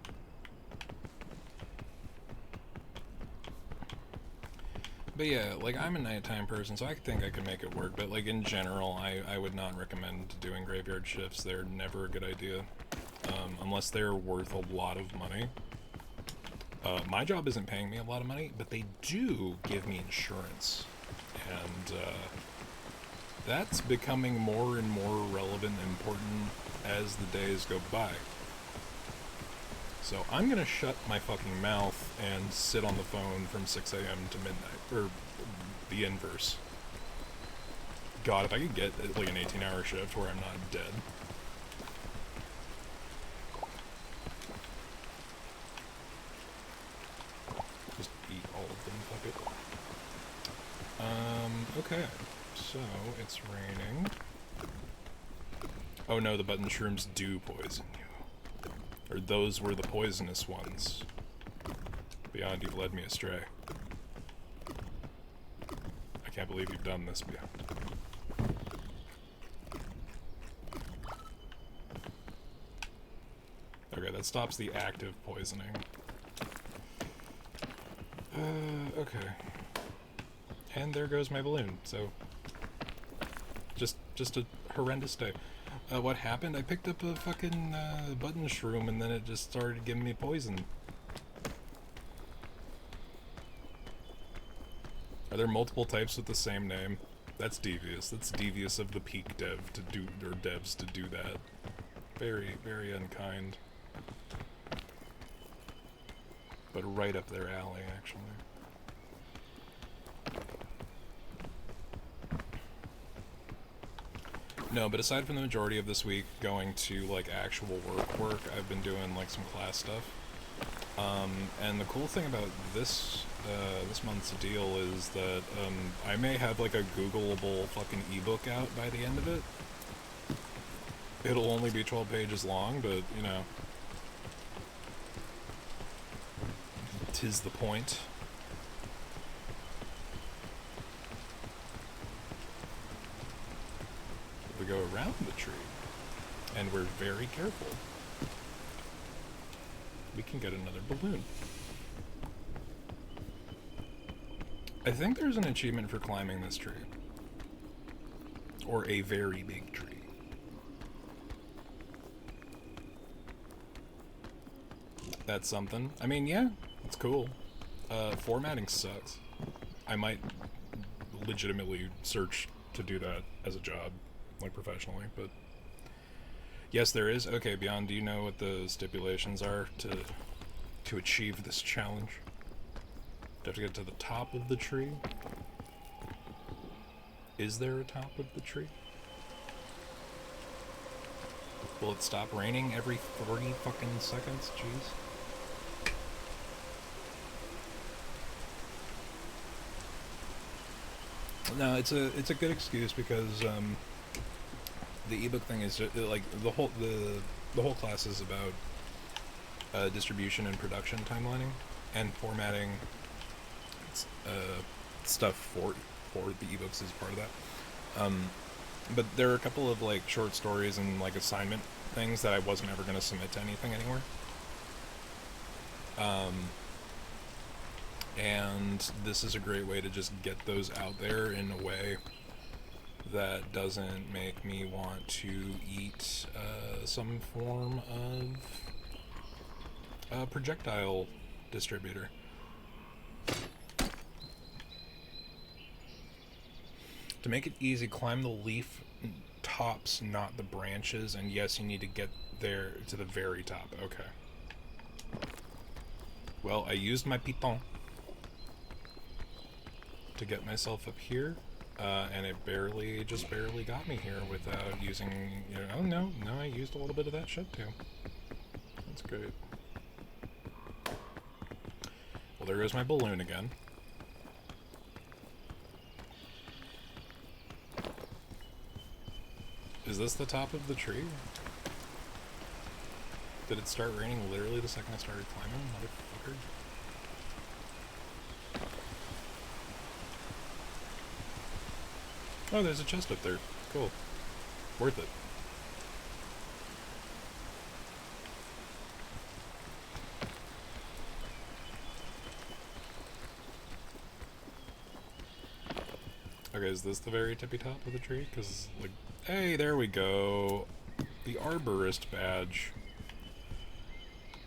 But yeah, like, I'm a nighttime person, so I think I could make it work, but, like, in general, I would not recommend doing graveyard shifts. They're never a good idea. Unless they're worth a lot of money. My job isn't paying me a lot of money, but they do give me insurance. And, that's becoming more and more relevant and important as the days go by. So I'm gonna shut my fucking mouth and sit on the phone from 6 a.m. to midnight. Or the inverse. God, if I could get, like, an 18-hour shift where I'm not dead. Just eat all of them, fuck it. Okay. So, it's raining. Oh no, the button shrooms do poison you. Or those were the poisonous ones. Beyond, you've led me astray. I can't believe you've done this, Beyond. Okay, that stops the active poisoning. Okay. And there goes my balloon, so... Just a horrendous day. What happened? I picked up a fucking button shroom and then it just started giving me poison. Are there multiple types with the same name? That's devious. That's devious of the Peak dev to do, or devs to do that. Very, very unkind. But right up their alley, actually. No, but aside from the majority of this week going to, like, actual work, I've been doing, like, some class stuff. And the cool thing about this month's deal is that, I may have, like, a Googleable fucking ebook out by the end of it. It'll only be 12 pages long, but, you know, 'tis the point. We go around the tree, and we're very careful. We can get another balloon. I think there's an achievement for climbing this tree. Or a very big tree. That's something. I mean, yeah, it's cool. Formatting sucks. I might legitimately search to do that as a job, like professionally, but yes, there is. Okay, Beyond, do you know what the stipulations are to achieve this challenge? Do you have to get to the top of the tree? Is there a top of the tree? Will it stop raining every 40 fucking seconds? Jeez. No, it's a good excuse because the ebook thing is just, like the whole class is about distribution and production timelining and formatting stuff for the ebooks is part of that. But there are a couple of like short stories and like assignment things that I wasn't ever going to submit to anything anywhere. And this is a great way to just get those out there in a way that doesn't make me want to eat some form of projectile distributor. To make it easy, climb the leaf tops, not the branches, and yes, you need to get there to the very top. Okay. Well, I used my piton to get myself up here, and it just barely got me here without using, you know, oh no, I used a little bit of that shit too. That's great. Well, there goes my balloon again. Is this the top of the tree? Did it start raining literally the second I started climbing, motherfucker? Oh, there's a chest up there. Cool. Worth it. Okay, is this the very tippy top of the tree? Because, like, hey, there we go. The arborist badge.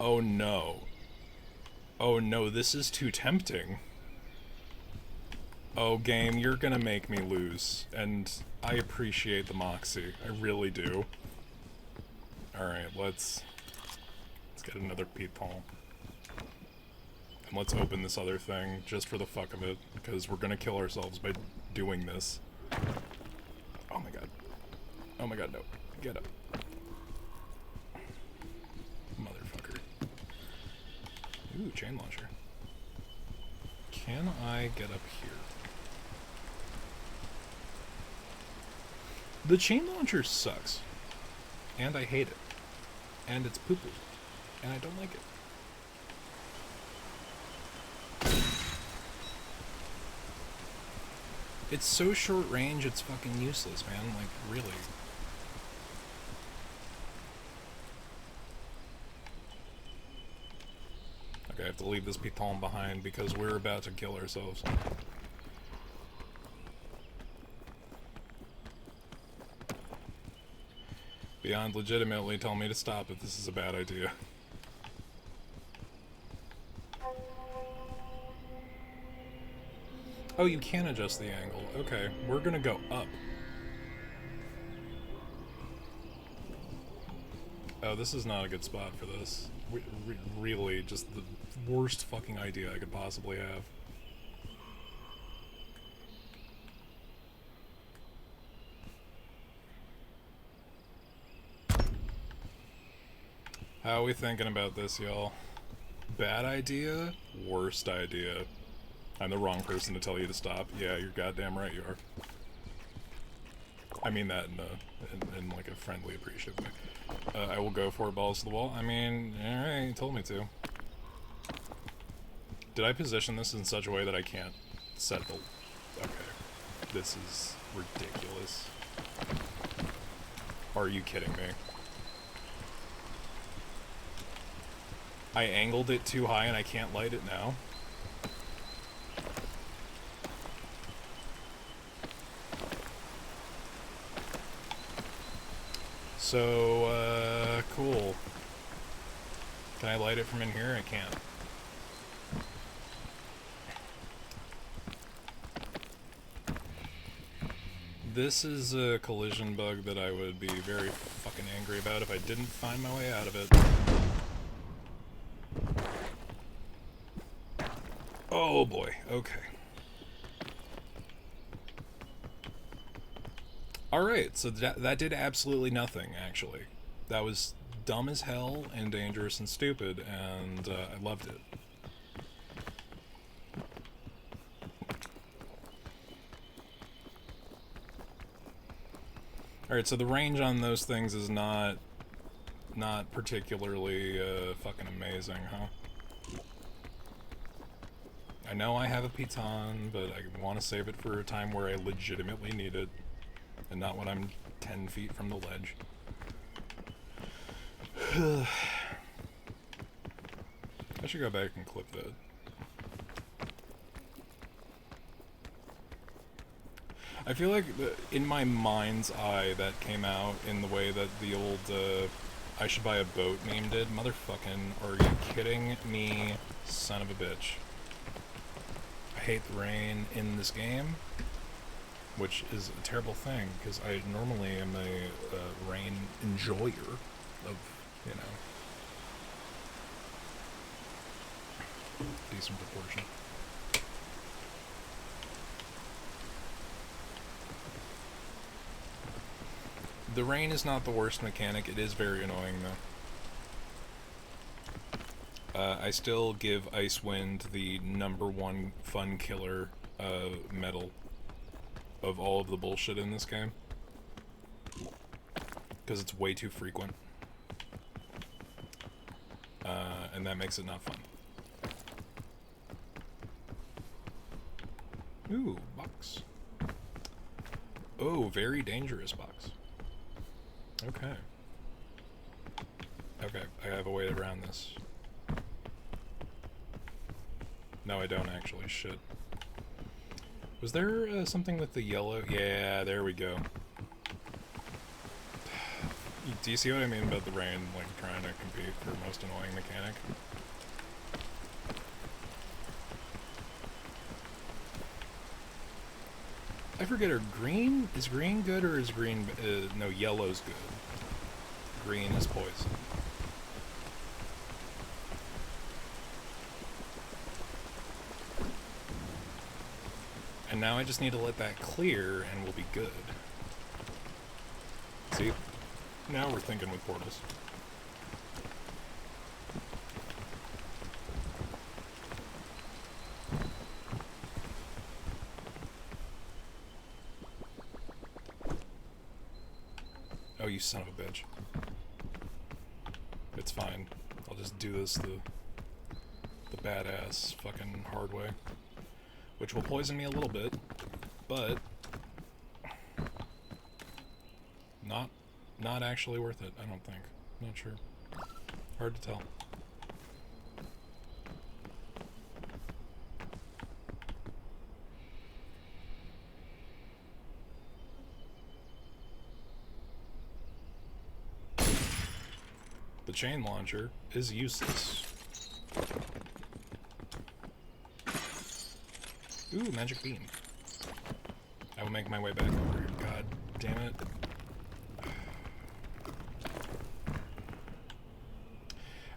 Oh no. Oh no, this is too tempting. Oh, game, you're gonna make me lose. And I appreciate the moxie. I really do. Alright, let's get another piton. And let's open this other thing, just for the fuck of it. Because we're gonna kill ourselves by doing this. Oh my god. Oh my god, no. Get up. Motherfucker. Ooh, chain launcher. Can I get up here? The chain launcher sucks. And I hate it. And it's poo-poo. And I don't like it. It's so short range, it's fucking useless, man. Like, really. Okay, I have to leave this piton behind because we're about to kill ourselves. Beyond legitimately tell me to stop if this is a bad idea. Oh, you can adjust the angle. Okay, we're gonna go up. Oh, this is not a good spot for this. Really, just the worst fucking idea I could possibly have. How are we thinking about this, y'all? Bad idea? Worst idea. I'm the wrong person to tell you to stop. Yeah, you're goddamn right you are. I mean that in like a friendly, appreciative way. I will go for it, balls to the wall. I mean, alright, you told me to. Did I position this in such a way that I can't set the... Okay. This is ridiculous. Are you kidding me? I angled it too high and I can't light it now. So, cool. Can I light it from in here? I can't. This is a collision bug that I would be very fucking angry about if I didn't find my way out of it. Oh boy, okay. Alright, so that did absolutely nothing, actually. That was dumb as hell and dangerous and stupid, and I loved it. Alright, so the range on those things is not particularly fucking amazing, huh? I know I have a piton, but I want to save it for a time where I legitimately need it, and not when I'm 10 feet from the ledge. I should go back and clip that. I feel like in my mind's eye that came out in the way that the old I should buy a boat meme did. Motherfucking, are you kidding me, son of a bitch. I hate the rain in this game, which is a terrible thing, because I normally am a rain enjoyer of, you know, decent proportion. The rain is not the worst mechanic, it is very annoying though. I still give Icewind the #1 fun killer medal of all of the bullshit in this game. Because it's way too frequent. And that makes it not fun. Ooh, box. Oh, very dangerous box. Okay. Okay, I have a way around this. No, I don't actually. Shit. Was there something with the yellow? Yeah, there we go. Do you see what I mean about the rain, like, trying to compete for most annoying mechanic? I forget, is green good or is green, no, yellow's good. Green is poison. And now I just need to let that clear and we'll be good. See? Now we're thinking with portals. Oh, you son of a bitch. It's fine. I'll just do this the badass fucking hard way. Which will poison me a little bit, but not actually worth it, I don't think. Not sure. Hard to tell. The chain launcher is useless. Ooh, magic beam. I will make my way back over here. God damn it.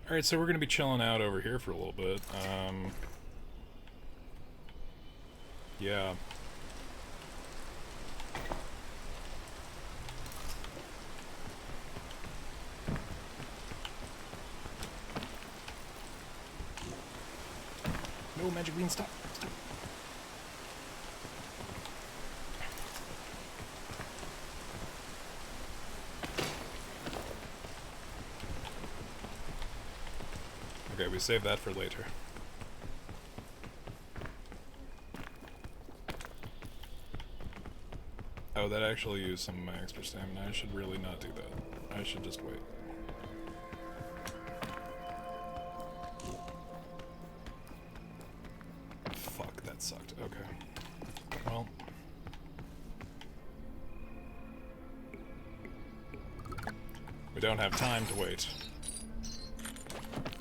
Alright, so we're gonna be chilling out over here for a little bit. Yeah. No, Magic Bean, stop. Stop. Okay, we save that for later. Oh, that actually used some of my extra stamina. I should really not do that. I should just wait. Fuck, that sucked. Okay. Well. We don't have time to wait.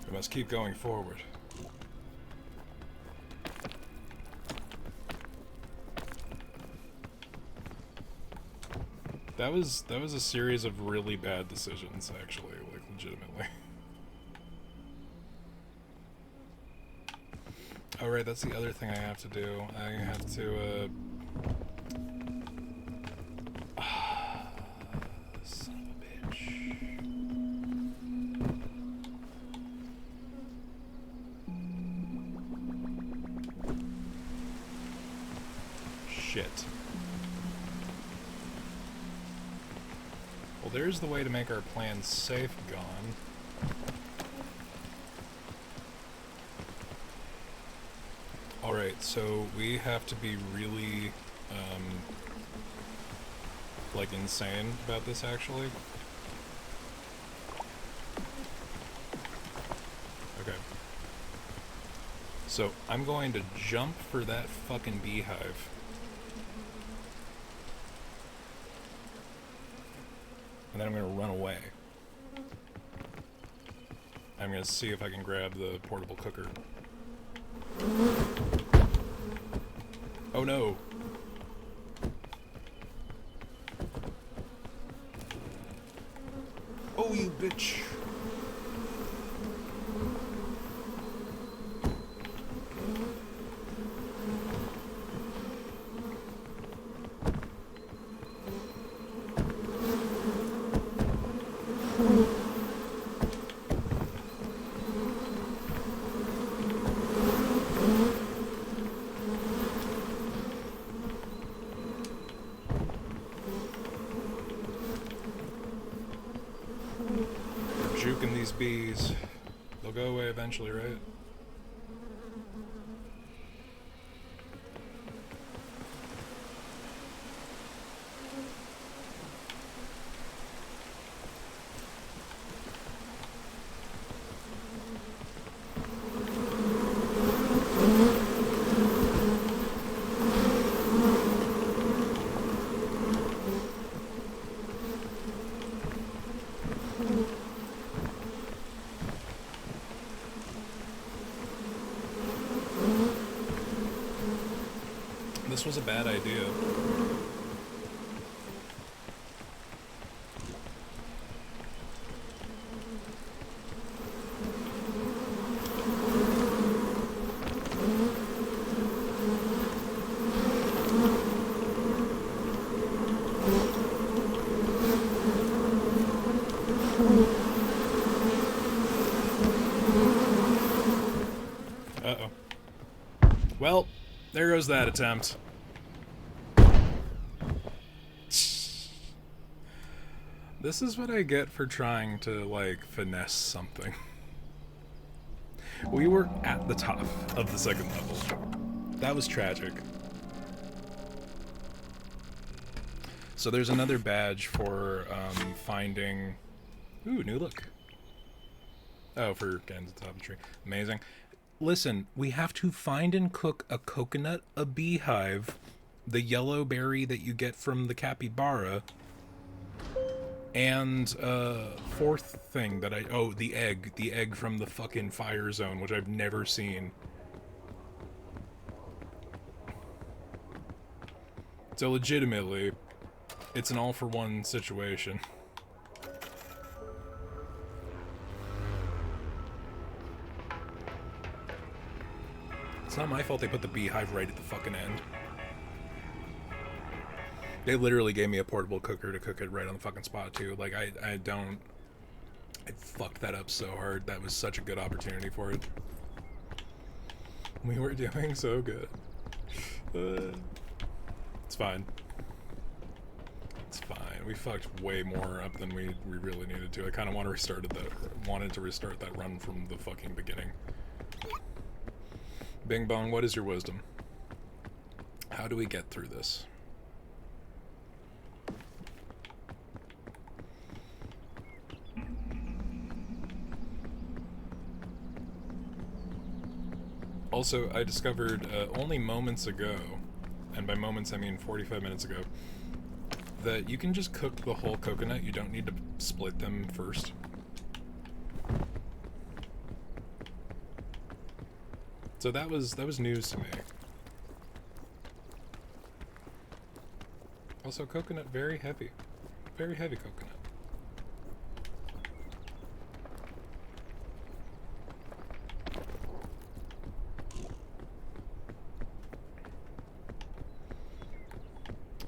We must keep going forward. That was a series of really bad decisions, actually, like legitimately. Oh right, that's the other thing I have to do. I have to son of a bitch. Shit. Well, there's the way to make our plan safe gone. Alright, so we have to be really, like, insane about this, actually. Okay. So, I'm going to jump for that fucking beehive. And then I'm going to run away. I'm going to see if I can grab the portable cooker. Oh no! Oh, you bitch! Juking these bees. They'll go away eventually, right? This was a bad idea. Uh-oh. Well, there goes that attempt. This is what I get for trying to, like, finesse something. We were at the top of the second level. That was tragic. So there's another badge for, finding... Ooh, new look. Oh, for getting to the top of the tree. Amazing. Listen, we have to find and cook a coconut, a beehive, the yellow berry that you get from the capybara, and fourth thing that the egg from the fucking fire zone, which I've never seen. So legitimately, it's an all-for-one situation. It's not my fault they put the beehive right at the fucking end. They literally gave me a portable cooker to cook it right on the fucking spot, too. Like, I fucked that up so hard. That was such a good opportunity for it. We were doing so good. It's fine. It's fine. We fucked way more up than we really needed to. I kind of wanted to restart that run from the fucking beginning. Bing Bong, what is your wisdom? How do we get through this? Also, I discovered only moments ago, and by moments I mean 45 minutes ago, that you can just cook the whole coconut. You don't need to split them first. So that was news to me. Also, coconut, very heavy. Very heavy coconut.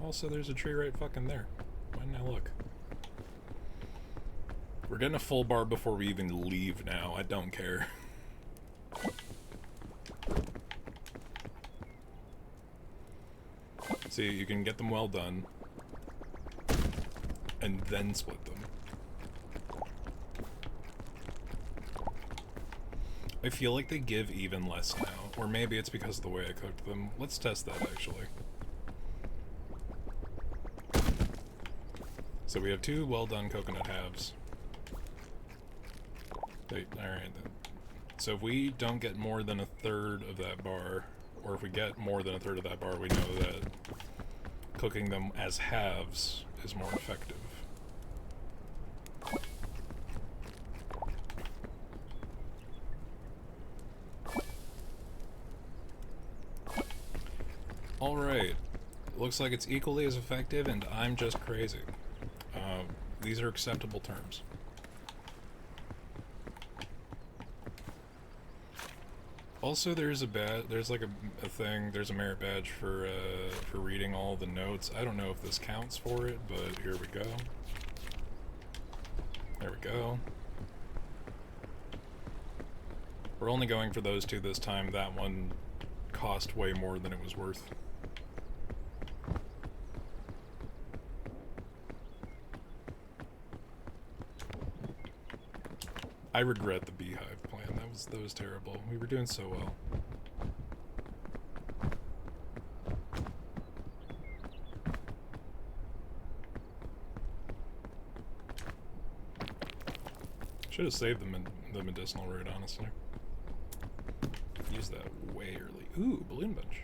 Also, there's a tree right fucking there. Why didn't I look? We're getting a full bar before we even leave now. I don't care. See, you can get them well done. And then split them. I feel like they give even less now. Or maybe it's because of the way I cooked them. Let's test that, actually. So we have 2 well-done coconut halves. Alright then. So if we don't get more than 1/3 of that bar, or if we get more than 1/3 of that bar, we know that cooking them as halves is more effective. Alright. Looks like it's equally as effective, and I'm just crazy. These are acceptable terms. Also, there's a thing. There's a merit badge for reading all the notes. I don't know if this counts for it, but here we go. There we go. We're only going for those 2 this time. That one cost way more than it was worth. I regret the beehive plan. That was terrible. We were doing so well. Should have saved the medicinal root, honestly. Use that way early. Ooh, balloon bunch.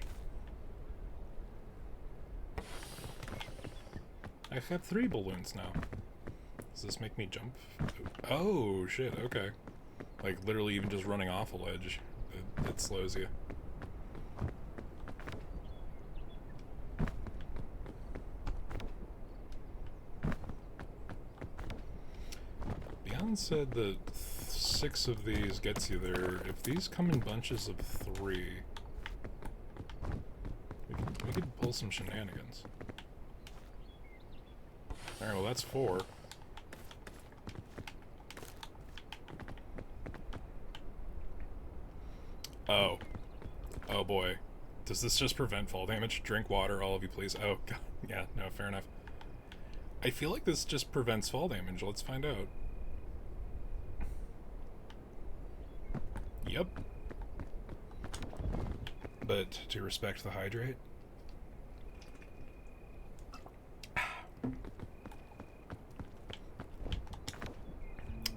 I have 3 balloons now. Does this make me jump? Oh, shit, okay. Like, literally even just running off a ledge, it slows you. Beyond said that 6 of these gets you there. If these come in bunches of 3, we could pull some shenanigans. Alright, well that's 4. Oh. Oh boy. Does this just prevent fall damage? Drink water, all of you please. Oh god. Yeah, no, fair enough. I feel like this just prevents fall damage. Let's find out. Yep. But to respect the hydrate.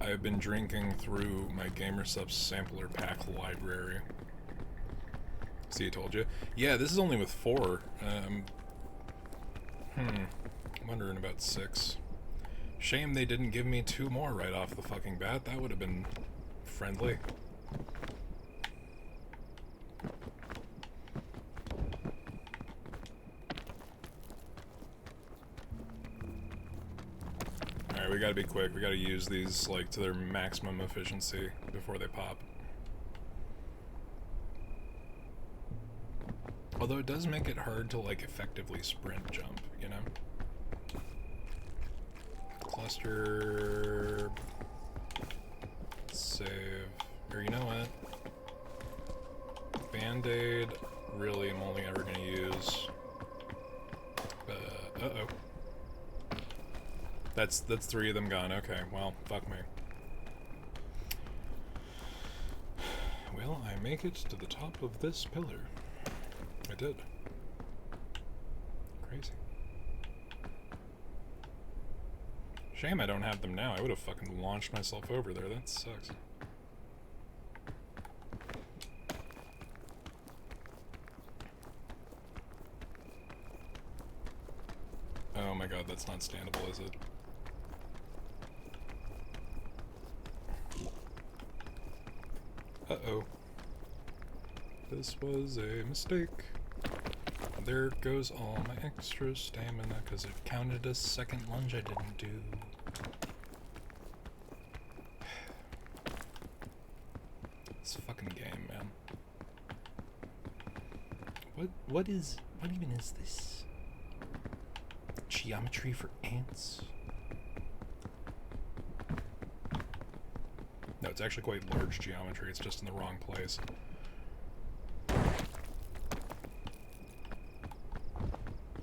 I've been drinking through my GamerSupps sampler pack library. See, I told you. Yeah, this is only with 4. I'm wondering about 6. Shame they didn't give me 2 more right off the fucking bat. That would have been friendly. Alright, we gotta be quick. We gotta use these, like, to their maximum efficiency before they pop. Although it does make it hard to, like, effectively sprint jump, you know? Cluster... Save... Or you know what? Band-Aid, really I'm only ever gonna use... uh-oh. That's 3 of them gone, okay, well, fuck me. Will I make it to the top of this pillar? I did. Crazy. Shame I don't have them now. I would have fucking launched myself over there. That sucks. Oh my god, that's not standable, is it? Uh-oh. This was a mistake. There goes all my extra stamina, because it counted as second lunge I didn't do. This fucking game, man. What even is this? Geometry for ants? No, it's actually quite large geometry, it's just in the wrong place.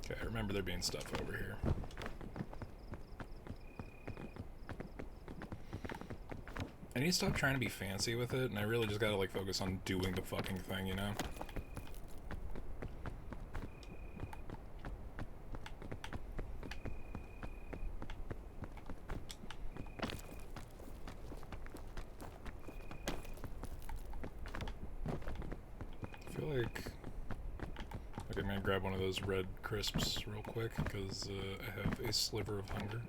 Okay, I remember there being stuff over here. I need to stop trying to be fancy with it, and I really just gotta, like, focus on doing the fucking thing, you know? I feel like... Okay, I'm gonna grab one of those red crisps real quick, because I have a sliver of hunger.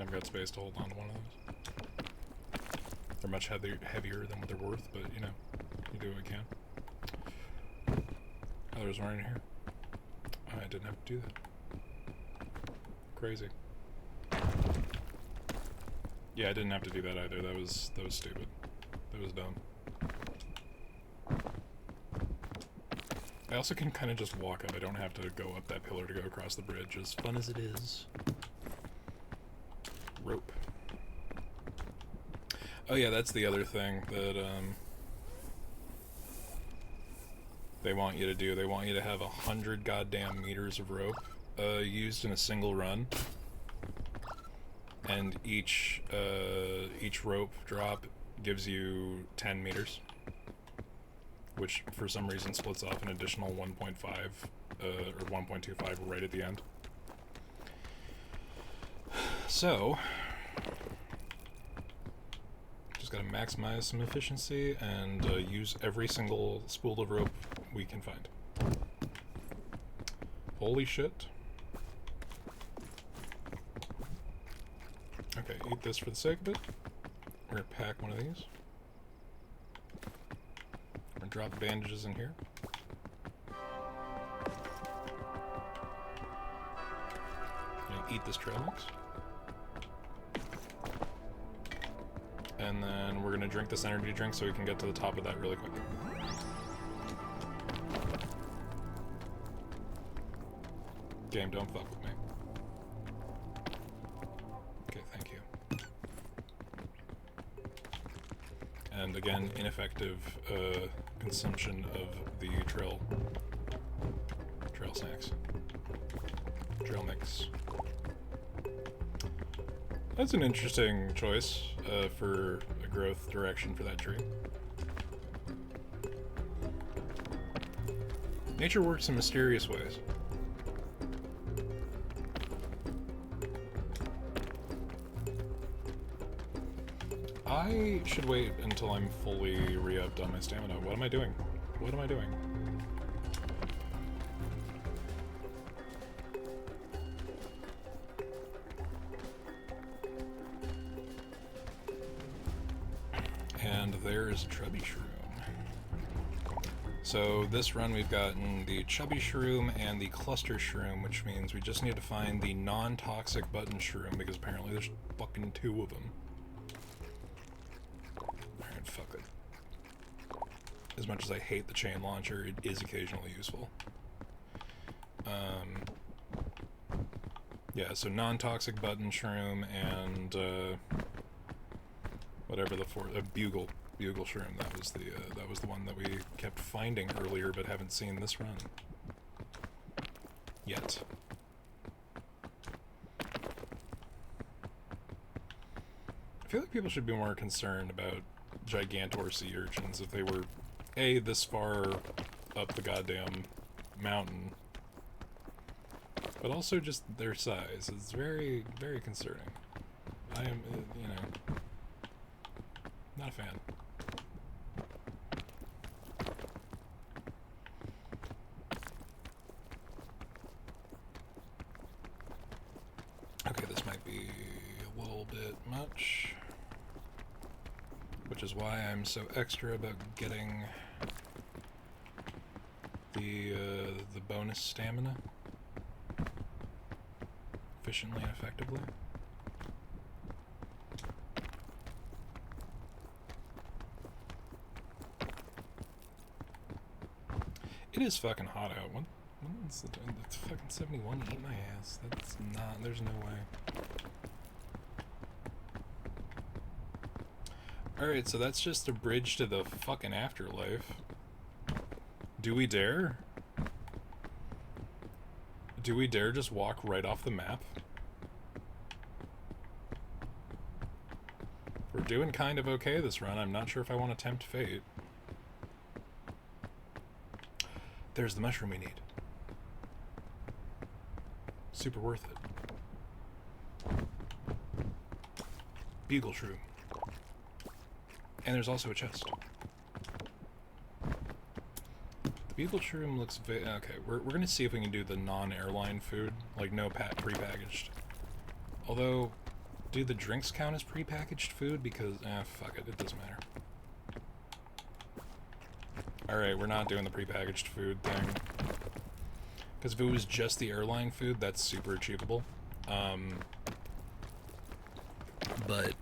I've got space to hold on to one of those. They're much heavier than what they're worth, but, you know, you do what you can. Oh, there's one in here. I didn't have to do that. Crazy. Yeah, I didn't have to do that either. That was stupid. That was dumb. I also can kind of just walk up. I don't have to go up that pillar to go across the bridge, as fun as it is. Rope. Oh yeah, that's the other thing that they want you to do. They want you to have 100 goddamn meters of rope used in a single run, and each rope drop gives you 10 meters, which for some reason splits off an additional 1.5 or 1.25 right at the end. So, just gotta maximize some efficiency and use every single spool of rope we can find. Holy shit. Okay, eat this for the sake of it. We're gonna pack one of these. We're gonna drop bandages in here. Gonna eat this trail mix. And then we're gonna drink this energy drink so we can get to the top of that really quick. Game, don't fuck with me. Okay, thank you. And again, ineffective consumption of the trail snacks. Trail mix. That's an interesting choice for a growth direction for that tree. Nature works in mysterious ways. I should wait until I'm fully re-upped on my stamina. What am I doing? What am I doing? And there is a Chubby Shroom. So this run we've gotten the Chubby Shroom and the Cluster Shroom, which means we just need to find the non-toxic Button Shroom, because apparently there's fucking 2 of them. Alright, fuck it. as much as I hate the chain launcher, it is occasionally useful. Yeah, so non-toxic button shroom and whatever the fourth, bugle shroom. That was the one that we kept finding earlier, but haven't seen this run yet. I feel like people should be more concerned about Gigantor sea urchins if they were A, this far up the goddamn mountain, but also just their size. It's very, very concerning. I am, you know, not a fan. Okay, this might be a little bit much, which is why I'm so extra about getting the bonus stamina efficiently and effectively. It is fucking hot out. When's it's fucking 71? Eat my ass. That's not. There's no way. Alright, so that's just a bridge to the fucking afterlife. Do we dare? Do we dare just walk right off the map? We're doing kind of okay this run. I'm not sure if I want to tempt fate. There's the mushroom we need. Super worth it. Bugle shroom. And there's also a chest. The bugle shroom looks okay. We're gonna see if we can do the non-airline food, like no pre-packaged. Although, do the drinks count as pre-packaged food? Because fuck it, it doesn't matter. Alright, we're not doing the pre-packaged food thing. Because if it was just the airline food, that's super achievable. But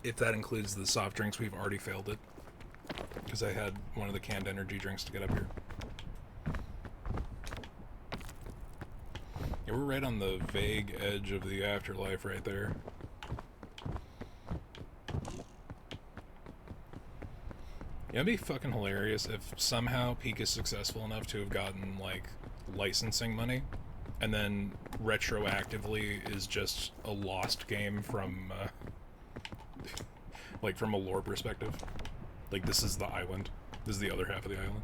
if that includes the soft drinks, we've already failed it. Because I had one of the canned energy drinks to get up here. Yeah, we're right on the vague edge of the afterlife right there. Yeah, it'd be fucking hilarious if somehow Peak is successful enough to have gotten, like, licensing money, and then retroactively is just a lost game from, like, from a lore perspective. Like, this is the island. This is the other half of the island.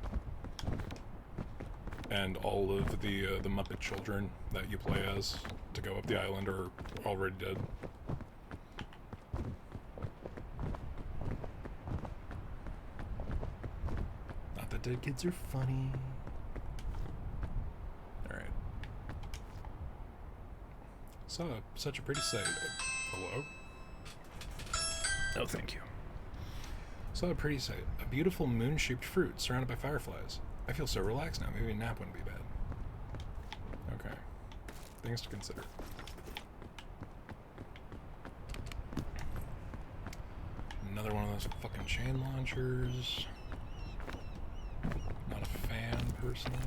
And all of the Muppet children that you play as to go up the island are already dead. Not that dead kids are funny. Alright. So, such a pretty sight. Hello? Oh, thank you. Saw a pretty sight. A beautiful moon-shaped fruit surrounded by fireflies. I feel so relaxed now. Maybe a nap wouldn't be bad. Okay. Things to consider. Another one of those fucking chain launchers. Not a fan, personally.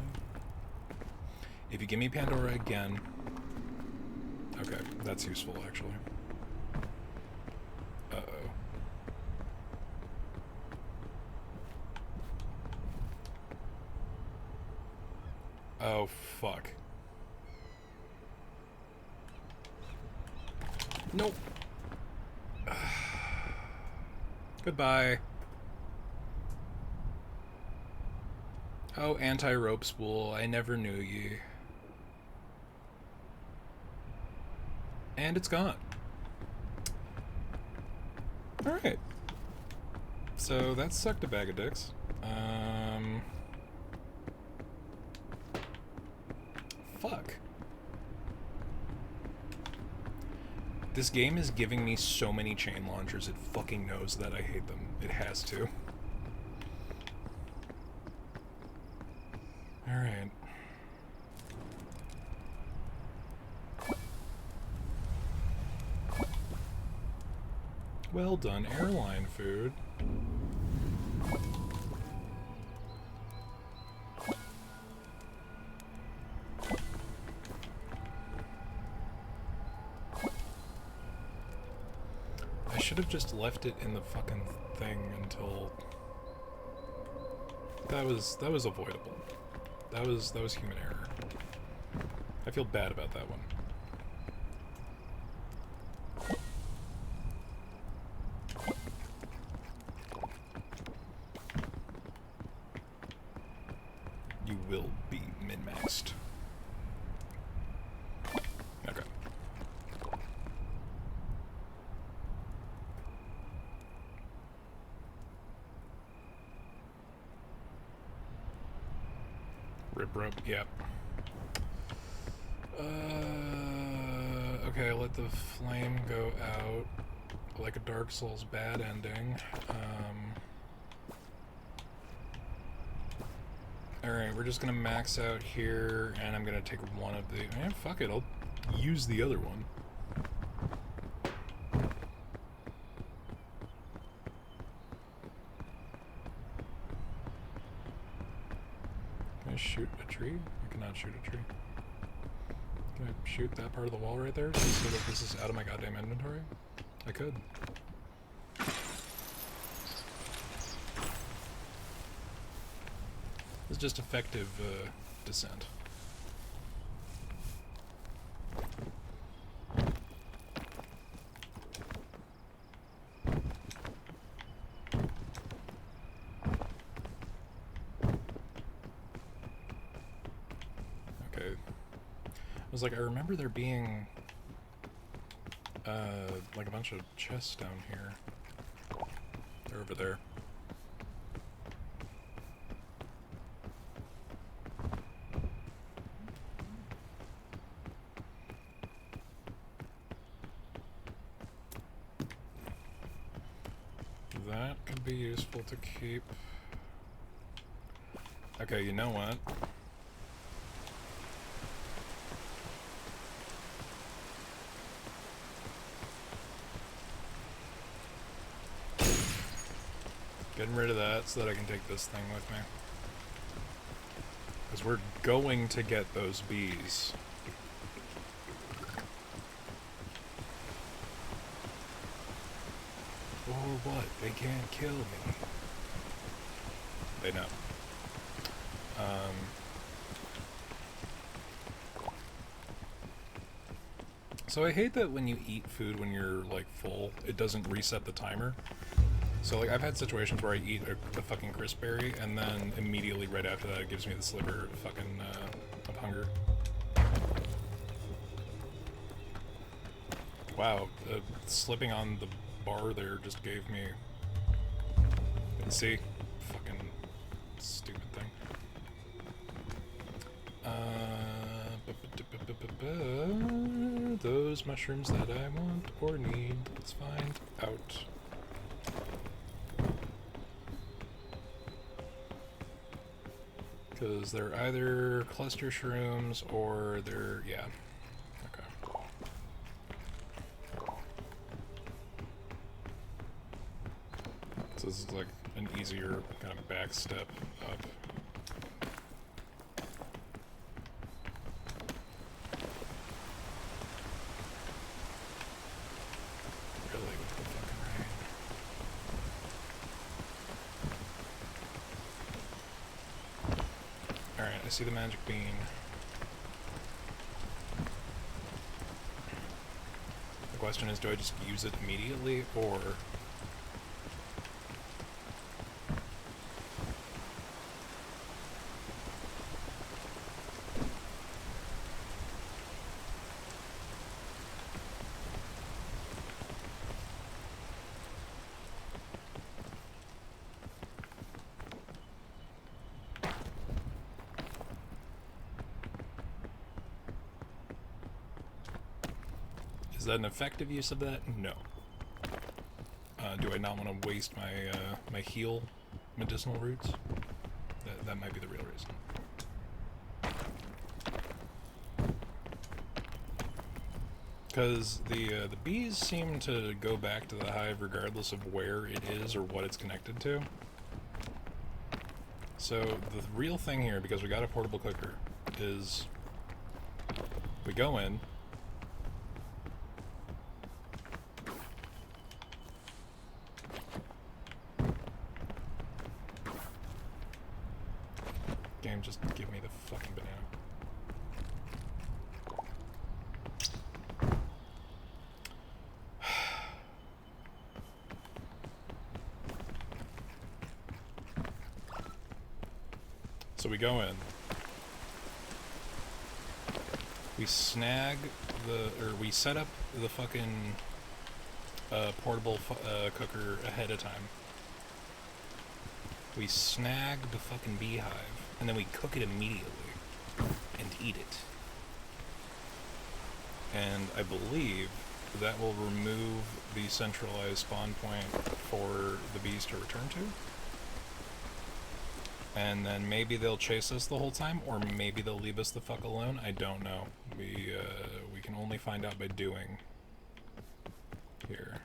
If you give me Pandora again... Okay, that's useful, actually. Uh-oh. Oh, fuck. Nope. Goodbye. Oh, anti-rope spool, I never knew ye. And it's gone. Alright. So that sucked a bag of dicks. Fuck. This game is giving me so many chain launchers, it fucking knows that I hate them. It has to. Alright. Well done, airline food. should have just left it in the fucking thing until... That was avoidable. That was human error. I feel bad about that one. You will be min-maxed. Okay. Rip rope, yep. Okay, let the flame go out like a Dark Souls bad ending. Alright, we're just gonna max out here, and I'm gonna take one of the... fuck it, I'll use the other one. Can I shoot a tree? I cannot shoot a tree. Can I shoot that part of the wall right there, just so that this is out of my goddamn inventory? I could. It's just effective descent. Okay. I was like, I remember there being like a bunch of chests down here. They're over there. That could be useful to keep. Okay, you know what? Getting rid of that so that I can take this thing with me. Because we're going to get those bees. Or what? They can't kill me. They know. So I hate that when you eat food when you're like full, it doesn't reset the timer. So like I've had situations where I eat a fucking crisp berry and then immediately right after that it gives me the sliver of fucking of hunger. Wow, slipping on the bar there just gave me... See? Fucking stupid thing. Those mushrooms that I want or need, let's find out. Because they're either cluster shrooms or they're... yeah. Okay. So this is like an easier kind of back step up. Really, with the fucking rain. Alright, I see the magic bean. The question is, do I just use it immediately, or... Is that an effective use of that? No. Do I not want to waste my my heal medicinal roots? That might be the real reason. Because the bees seem to go back to the hive regardless of where it is or what it's connected to. So the real thing here, because we got a portable cooker, is we go in. game, just give me the fucking banana. So we go in. We snag we set up the fucking portable cooker ahead of time. We snag the fucking beehive, and then we cook it immediately and eat it. And I believe that will remove the centralized spawn point for the bees to return to. And then maybe they'll chase us the whole time, or maybe they'll leave us the fuck alone. I don't know. We can only find out by doing. Here.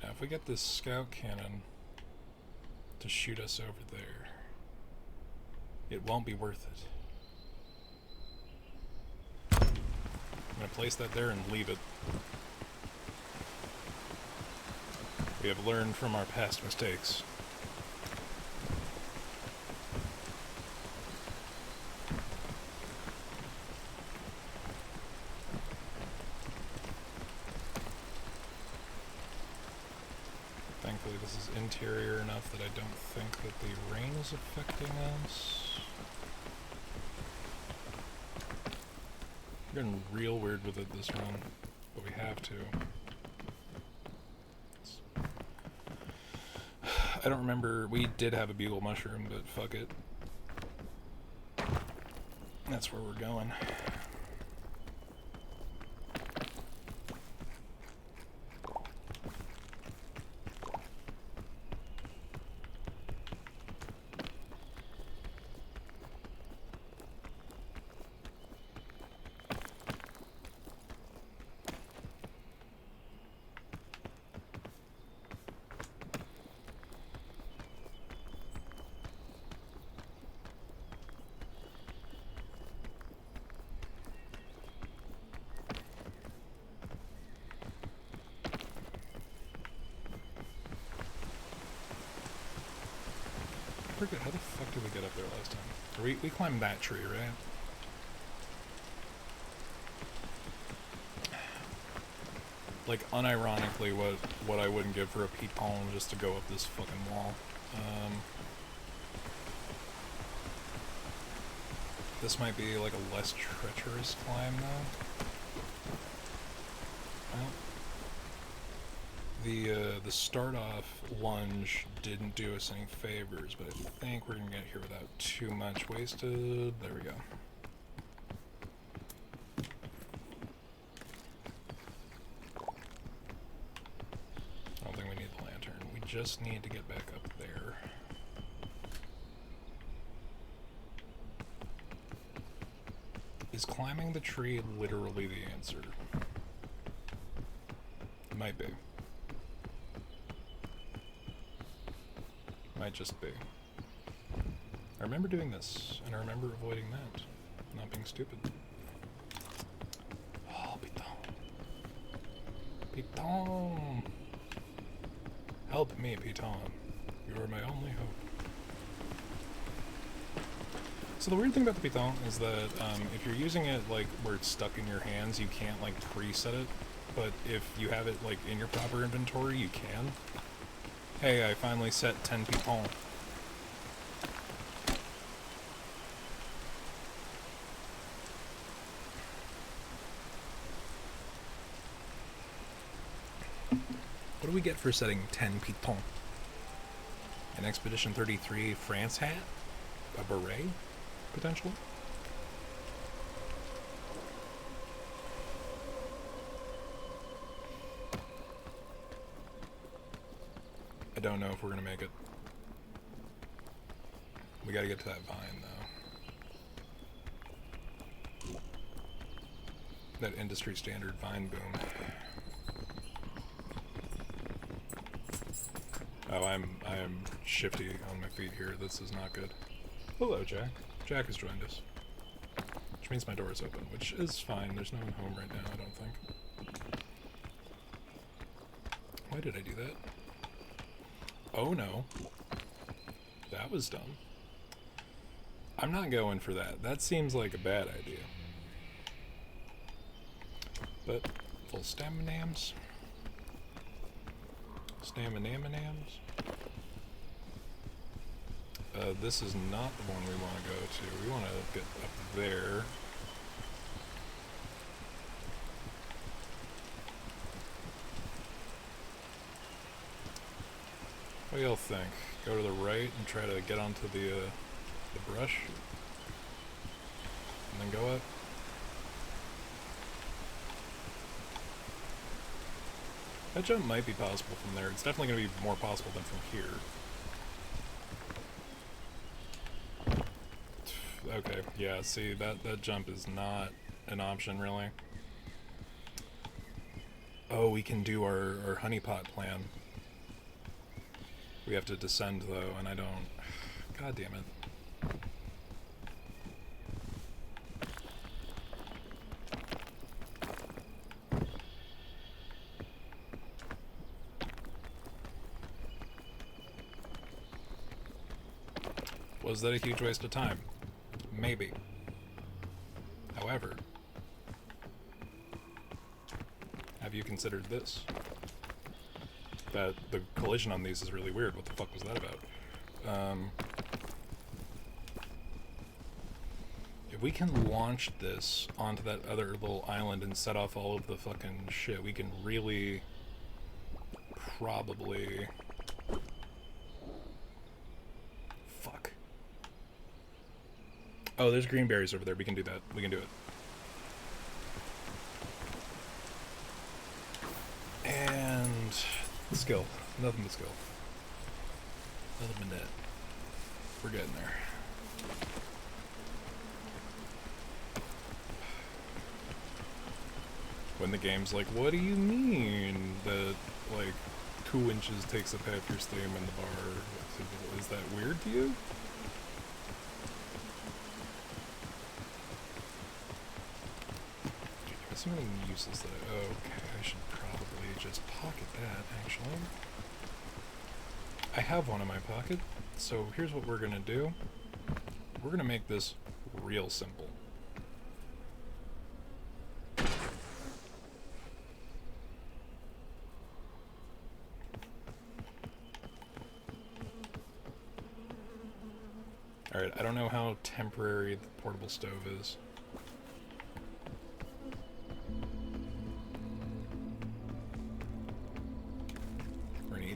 If we get this scout cannon to shoot us over there, it won't be worth it. I'm gonna place that there and leave it. We have learned from our past mistakes. Thankfully this is interior enough that I don't think that the rain is affecting us. We're getting real weird with it this run, but we have to. I don't remember, we did have a bugle mushroom, but fuck it. That's where we're going. How the fuck did we get up there last time? We climbed that tree, right? Like, unironically, what I wouldn't give for a piton just to go up this fucking wall. This might be like a less treacherous climb, though. Well, the start-off lunge didn't do us any favors, but I think we're gonna get here without too much wasted. There we go. I don't think we need the lantern. We just need to get back up there. Is climbing the tree literally the answer? It might be. Might just be. I remember doing this, and I remember avoiding that. Not being stupid. Oh, Piton. Piton! Help me, Piton. You are my only hope. So the weird thing about the Piton is that if you're using it like where it's stuck in your hands, you can't like preset it. But if you have it like in your proper inventory, you can. Hey, I finally set 10 Piton. What do we get for setting 10 Piton? An Expedition 33 France hat? A beret? Potentially? don't know if we're gonna make it. We gotta get to that vine, though. That industry standard vine boom. Oh, I am shifty on my feet here. This is not good. Hello, Jack. Jack has joined us. Which means my door is open, which is fine. There's no one home right now, I don't think. Why did I do that? Oh no. That was dumb. I'm not going for that. That seems like a bad idea. But full staminams. Staminaminams. This is not the one we want to go to. We want to get up there. What do y'all think? Go to the right and try to get onto the brush? And then go up? That jump might be possible from there. It's definitely going to be more possible than from here. Okay, yeah, see, that jump is not an option, really. Oh, we can do our honeypot plan. We have to descend, though, and I don't... God damn it. Was that a huge waste of time? Maybe. However, have you considered this? That the collision on these is really weird. What the fuck was that about? If we can launch this onto that other little island and set off all of the fucking shit, we can really probably... Fuck. Oh, there's green berries over there. We can do that. We can do it. And... skill. Nothing but skill. Nothing but net. We're getting there. When the game's like, what do you mean that, like, 2 inches takes up half your stamina bar? Is that weird to you? So many uses that okay, I should probably just pocket that, actually. I have one in my pocket, so here's what we're gonna do. We're gonna make this real simple. Alright, I don't know how temporary the portable stove is.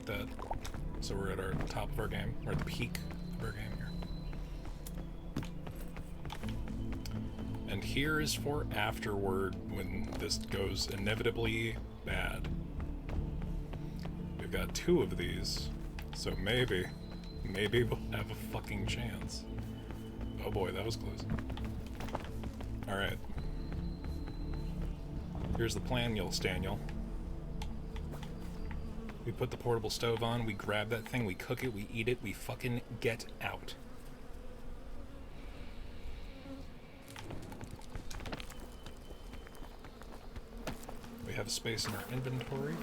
That. So we're at our top of our game. We're at the peak of our game here. And here is for afterward when this goes inevitably bad. We've got 2 of these, so maybe we'll have a fucking chance. Oh boy, that was close. Alright. Here's the plan, you'll Staniel. We put the portable stove on, we grab that thing, we cook it, we eat it, we fucking get out. We have space in our inventory.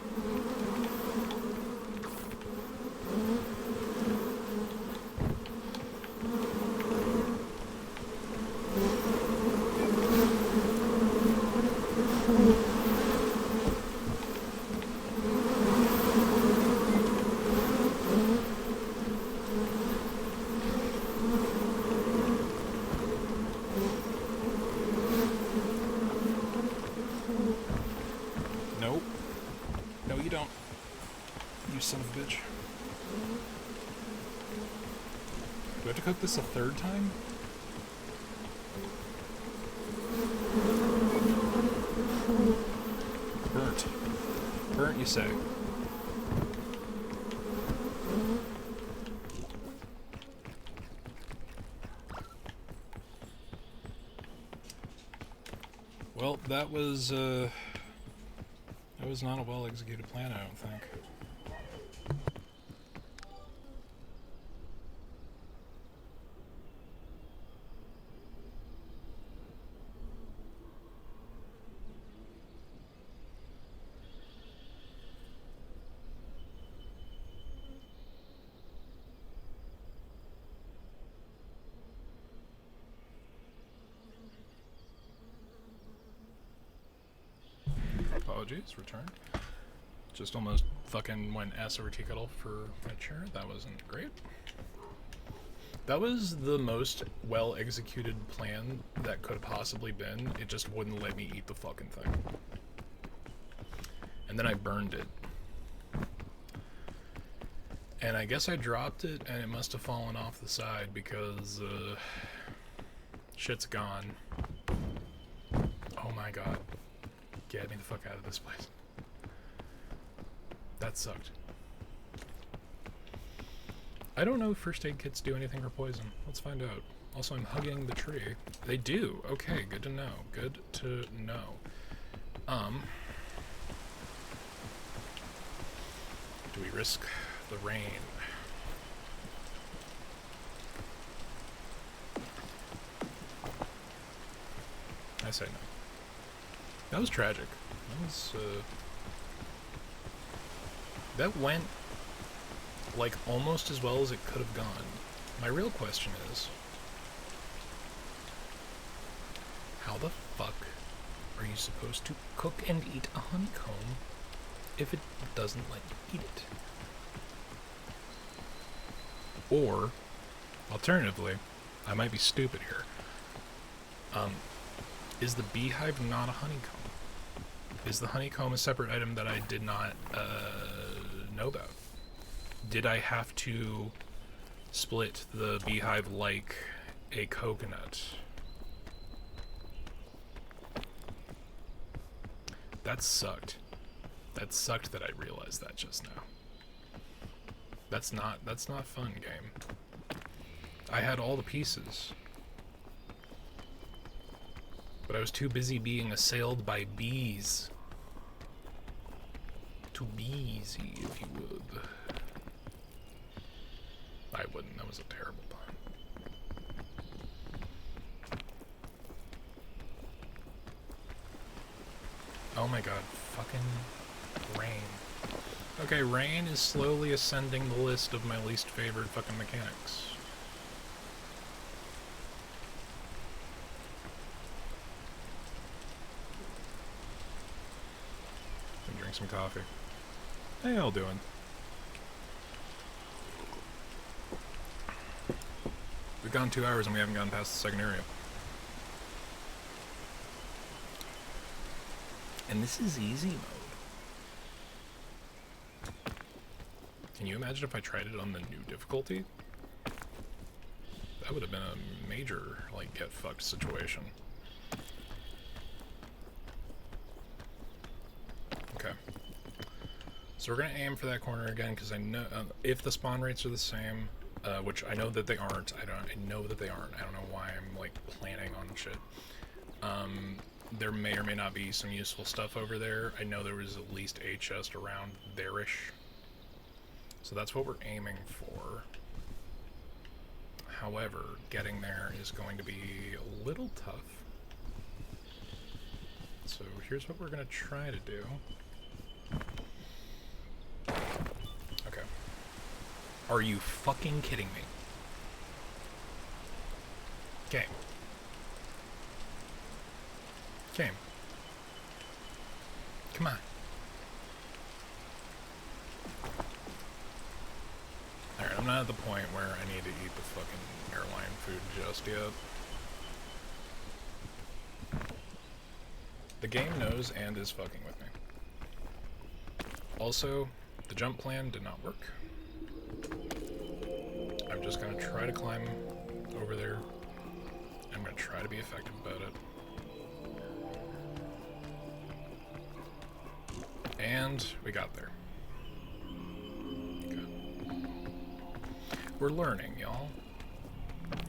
Do I have to cook this a 3rd time? Burnt. Burnt, you say? Well, that was not a well executed plan, I don't think. Apologies, return. Just almost fucking went ass over tea kettle for my chair. That wasn't great. That was the most well executed plan that could have possibly been. It just wouldn't let me eat the fucking thing. And then I burned it. And I guess I dropped it and it must have fallen off the side because shit's gone. Oh my god. Get me the fuck out of this place. That sucked. I don't know if first aid kits do anything for poison. Let's find out. Also, I'm hugging the tree. They do. Okay, good to know. Good to know. Do we risk the rain? I say no. That was tragic. That was, that went, like, almost as well as it could have gone. My real question is, how the fuck are you supposed to cook and eat a honeycomb if it doesn't let you eat it? Or, alternatively, I might be stupid here, is the beehive not a honeycomb? Is the honeycomb a separate item that I did not know about? Did I have to split the beehive like a coconut? That sucked. That sucked that I realized that just now. That's not fun, game. I had all the pieces. But I was too busy being assailed by bees. Too busy, if you would. I wouldn't. That was a terrible pun. Oh my god. Fucking rain. Okay, rain is slowly ascending the list of my least favorite fucking mechanics. Drink some coffee. How y'all doing? We've gone 2 hours and we haven't gotten past the second area. And this is easy mode. Can you imagine if I tried it on the new difficulty? That would have been a major, like, get fucked situation. Okay. So we're gonna aim for that corner again, because I know if the spawn rates are the same, which I know that they aren't. I know that they aren't. I don't know why I'm like planning on shit. There may or may not be some useful stuff over there. I know there was at least a chest around there-ish. So that's what we're aiming for. However, getting there is going to be a little tough. So here's what we're gonna try to do. Okay. Are you fucking kidding me? Game. Game. Come on. Alright, I'm not at the point where I need to eat the fucking airline food just yet. The game knows and is fucking with me. Also, the jump plan did not work. I'm just gonna try to climb over there. I'm gonna try to be effective about it. And we got there. Okay. We're learning, y'all.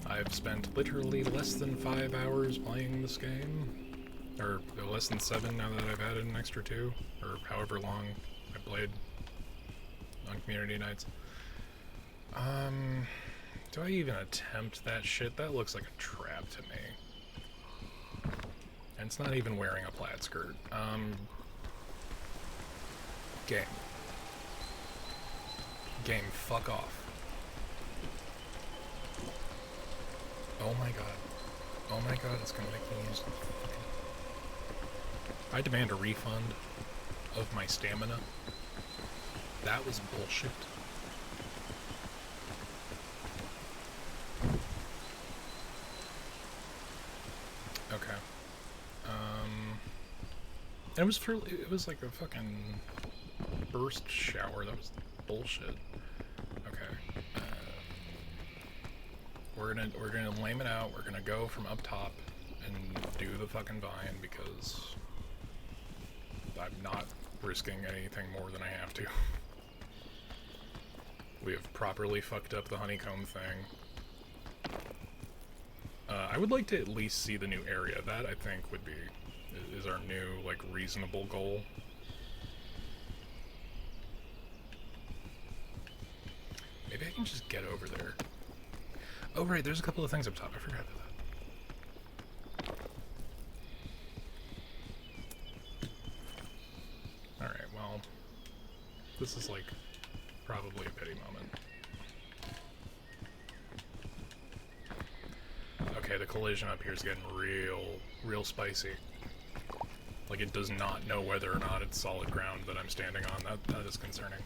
I've spent literally less than 5 hours playing this game. Or less than 7 now that I've added an extra 2, or however long I played on community nights. Do I even attempt that shit? That looks like a trap to me. And it's not even wearing a plaid skirt. Game. Game, fuck off. Oh my god. Oh my god, it's gonna make me use... I demand a refund of my stamina. That was bullshit. Okay. It was like a fucking burst shower. That was bullshit. Okay. We're gonna lame it out. We're gonna go from up top and do the fucking vine because I'm not risking anything more than I have to. We have properly fucked up the honeycomb thing. I would like to at least see the new area. That, I think, would be... is our new, like, reasonable goal. Maybe I can just get over there. Oh, right, there's a couple of things up top. I forgot about that. Alright, well... this is, like, probably a pity moment. Okay, the collision up here is getting real spicy. Like, it does not know whether or not it's solid ground that I'm standing on. That is concerning.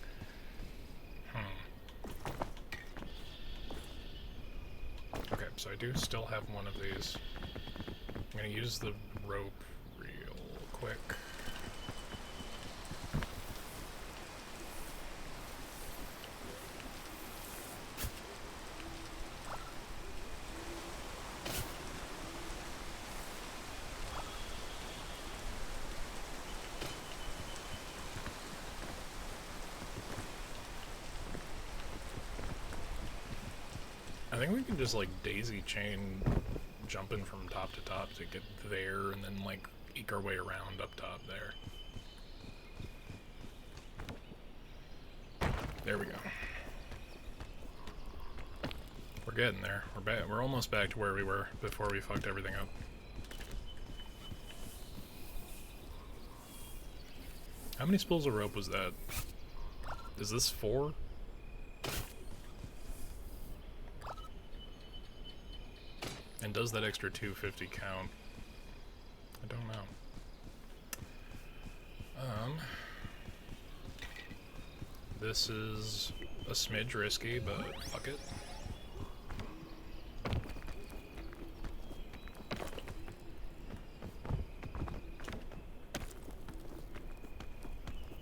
Okay, so I do still have one of these. I'm gonna use the rope real quick. I think we can just, like, daisy chain jumping from top to top to get there and then, like, eke our way around up top there. There we go. We're getting there. We're back. We're almost back to where we were before we fucked everything up. How many spools of rope was that? Is this 4? And does that extra 250 count? I don't know. This is a smidge risky, but fuck it.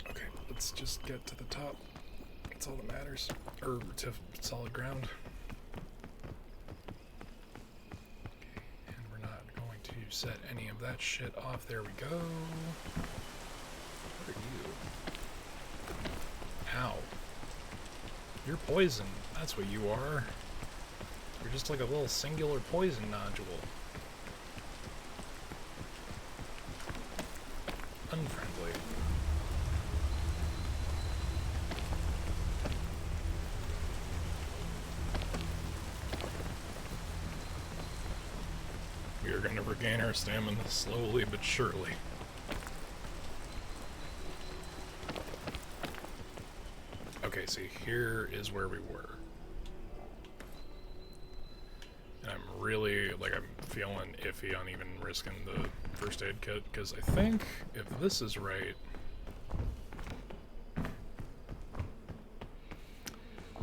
Okay, let's just get to the top. That's all that matters. Or to solid ground. Set any of that shit off. There we go. What are you? Ow. You're poison. That's what you are. You're just like a little singular poison nodule. Unfriendly. We are going to regain our stamina slowly but surely. Okay, see, here is where we were. And I'm really, like, I'm feeling iffy on even risking the first aid kit, because I think if this is right...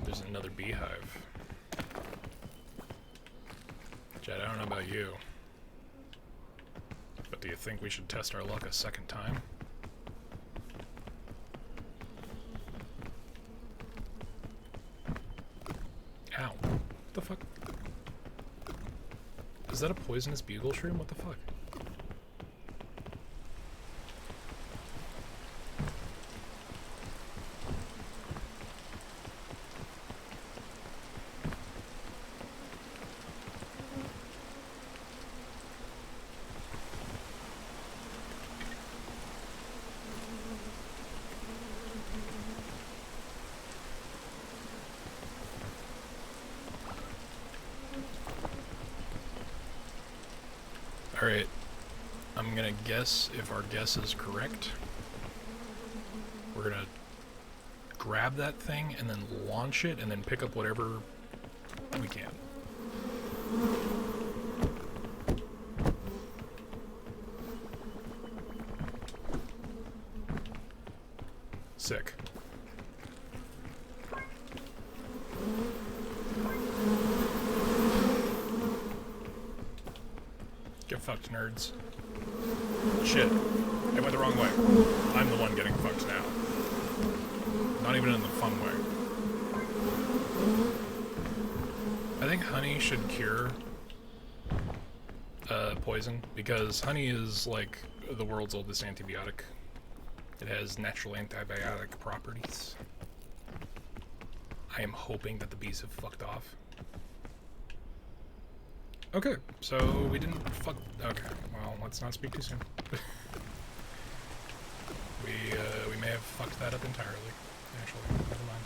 there's another beehive. Chad, I don't know about you. But do you think we should test our luck a second time? Ow. What the fuck? Is that a poisonous bugle shroom? What the fuck? Alright, I'm gonna guess if our guess is correct. We're gonna grab that thing and then launch it and then pick up whatever we can. Sick. Get fucked, nerds. Shit. It went the wrong way. I'm the one getting fucked now. Not even in the fun way. I think honey should cure poison, because honey is like the world's oldest antibiotic. It has natural antibiotic properties. I am hoping that the bees have fucked off. Okay, so we didn't fuck... Okay, well, let's not speak too soon. We may have fucked that up entirely, actually. Never mind.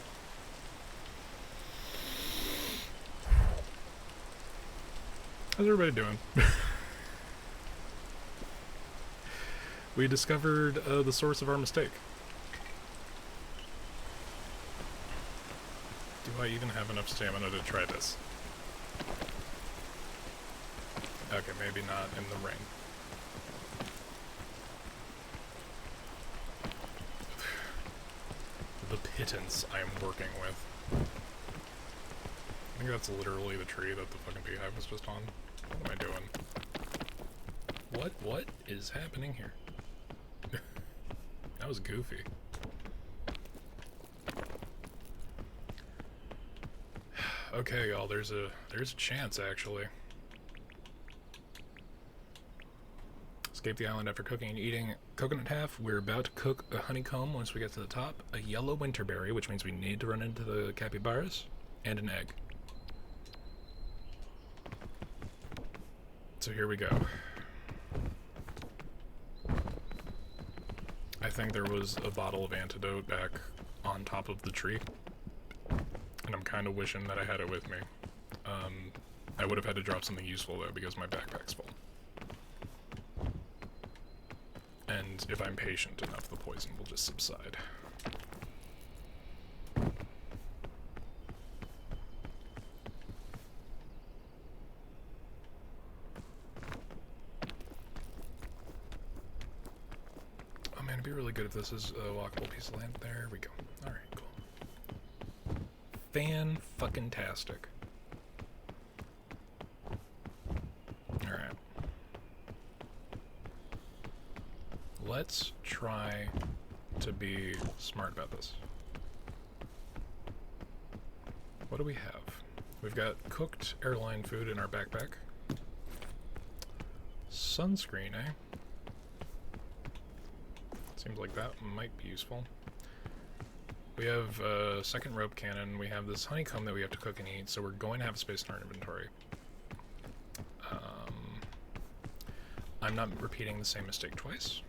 How's everybody doing? We discovered the source of our mistake. Do I even have enough stamina to try this? Okay, maybe not in the rain. The pittance I am working with. I think that's literally the tree that the fucking beehive was just on. What am I doing? What is happening here? That was goofy. Okay, y'all, there's a chance, actually. Escape the island after cooking and eating coconut half. We're about to cook a honeycomb once we get to the top, a yellow winterberry, which means we need to run into the capybaras, and an egg. So here we go. I think there was a bottle of antidote back on top of the tree, and I'm kind of wishing that I had it with me. I would have had to drop something useful though, because my backpack's full. And if I'm patient enough, the poison will just subside. Oh man, it'd be really good if this is a walkable piece of land. There we go. Alright, cool. Fan-fucking-tastic. Alright. Let's try to be smart about this. What do we have? We've got cooked airline food in our backpack. Sunscreen, eh? Seems like that might be useful. We have a second rope cannon. We have this honeycomb that we have to cook and eat, so we're going to have space in our inventory. I'm not repeating the same mistake twice.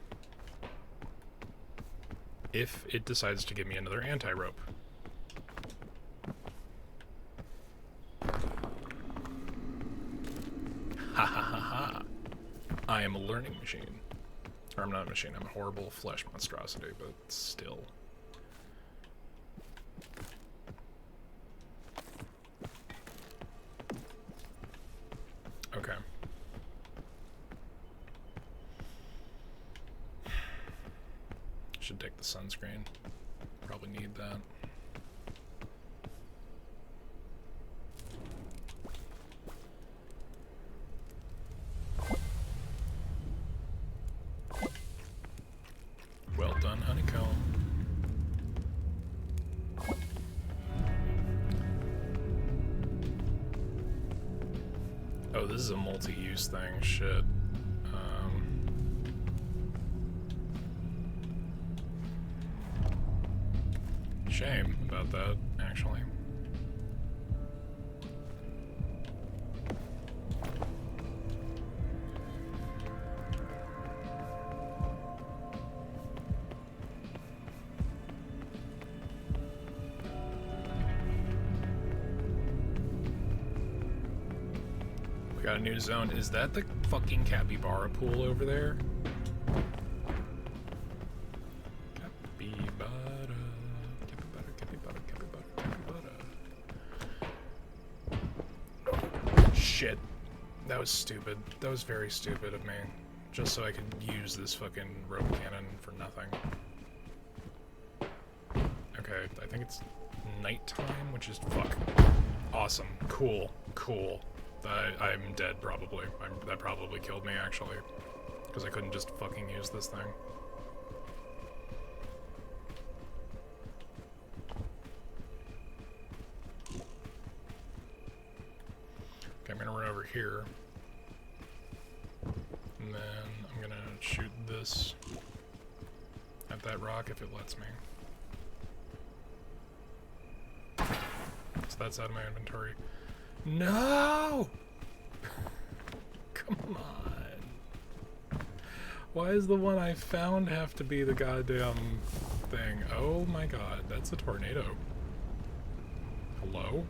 If it decides to give me another anti-rope. Ha ha ha ha. I am a learning machine. Or I'm not a machine, I'm a horrible flesh monstrosity, but still. Okay. Should take the sunscreen. Probably need that. Well done, honeycomb. Oh, this is a multi-use thing. Shit. Shame about that, actually. We Got a new zone. Is that the fucking capybara pool over there? Capybara. Capybara, capybara, capybara, capybara. Shit. That was stupid. That was very stupid of me. Just so I could use this fucking rope cannon for nothing. Okay, I think it's nighttime, which is fuck. Awesome. Cool. Cool. I'm dead, probably. That probably killed me, actually. Because I couldn't just fucking use this thing. Okay, I'm gonna run over here. And then I'm gonna shoot this at that rock if it lets me. So that's out of my inventory. No! Come on. Why does the one I found have to be the goddamn thing? Oh my god, that's a tornado. Hello?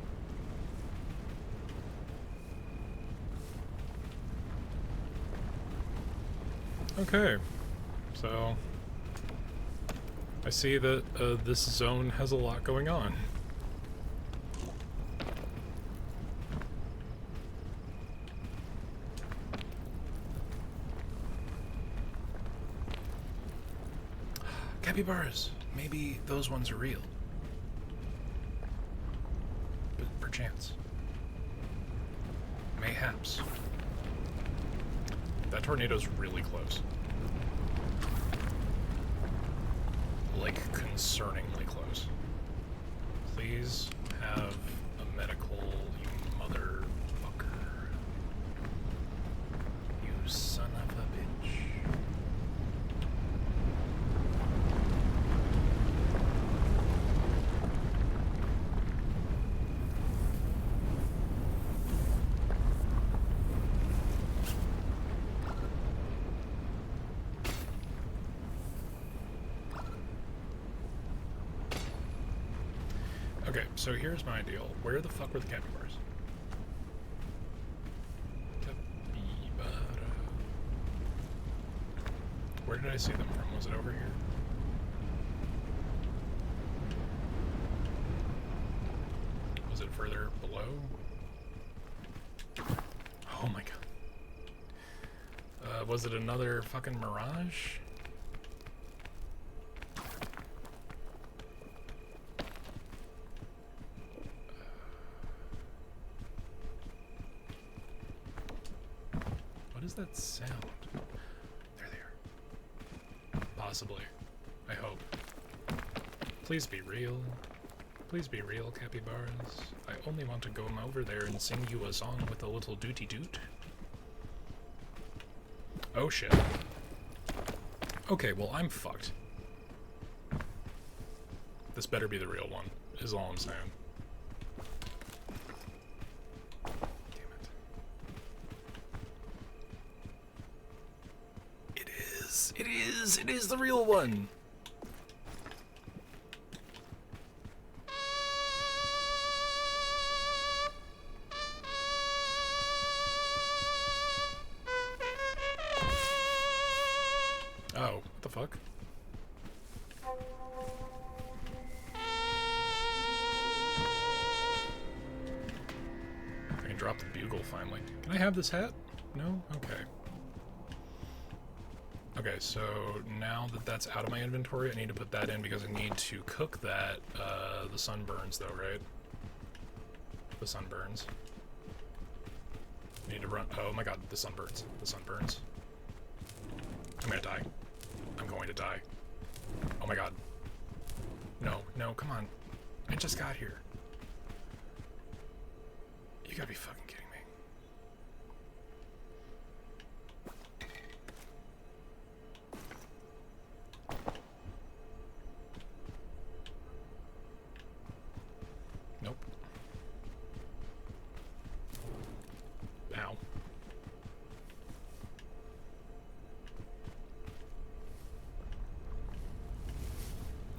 Okay, so I see that this zone has a lot going on. Capybaras. Maybe those ones are real. But perchance. Mayhaps. That tornado's really close. Like, concerningly close. Please have a medical, you motherfucker. You son of a bitch. Okay, so here's my deal. Where the fuck were the capybaras? Capybara. Where did I see them from? Was it over here? Was it further below? Oh my god. Was it another fucking mirage? What is that sound? There they are. Possibly. I hope. Please be real. Please be real, capybaras. I only want to go over there and sing you a song with a little dooty doot. Oh shit. Okay, well I'm fucked. This better be the real one, is all I'm saying. It is the real one. Oh, what the fuck? I can drop the bugle finally. Can I have this hat? No? Okay. Okay, so now that that's out of my inventory, I need to put that in because I need to cook that. The sun burns though, right? The sun burns. I need to run. Oh my god, the sun burns. The sun burns. I'm gonna die. I'm going to die. Oh my god. No, no, come on. I just got here. You gotta be fucking kidding me. Nope. Ow.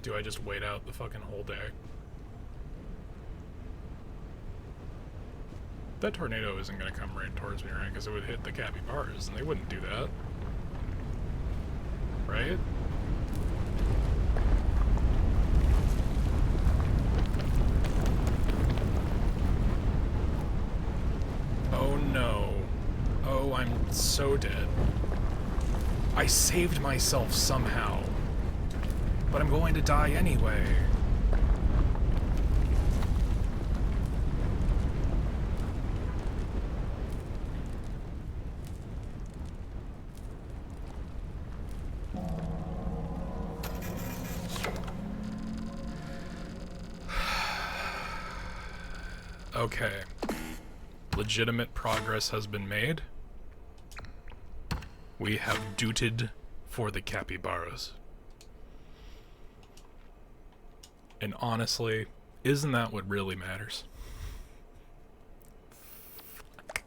Do I just wait out the fucking whole day? That tornado isn't going to come right towards me, right? Because it would hit the capybaras, and they wouldn't do that. Right? Oh no. Oh, I'm so dead. I saved myself somehow. But I'm going to die anyway. Okay. Legitimate progress has been made. We have dooted for the capybaras. And honestly, isn't that what really matters? Fuck.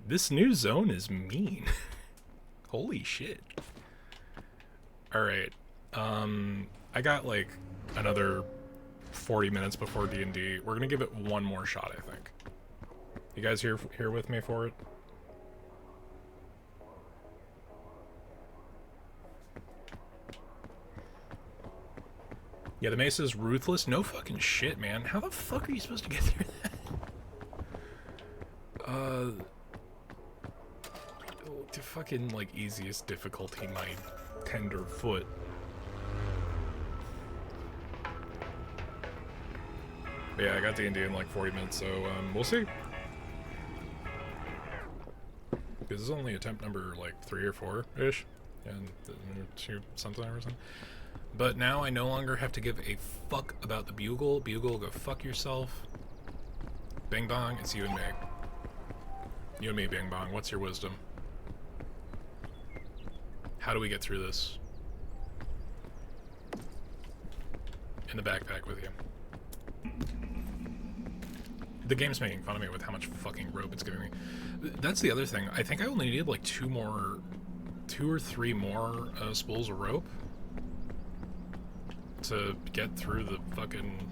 This new zone is mean. Holy shit. Alright. I got like another 40 minutes before D&D. We're gonna give it one more shot, I think. You guys here with me for it? Yeah, the Mesa is ruthless. No fucking shit, man. How the fuck are you supposed to get through that? To fucking, like, easiest difficulty, my tender foot. But yeah, I got D&D in like 40 minutes, so, we'll see. This is only attempt number, like, 3 or 4-ish. And 2 something or something. But now I no longer have to give a fuck about the bugle. Bugle, go fuck yourself. Bing bong, it's you and me. You and me, Bing bong. What's your wisdom? How do we get through this? In the backpack with you. The game's making fun of me with how much fucking rope it's giving me. That's the other thing. I think I only needed like 2 or 3 more spools of rope to get through the fucking,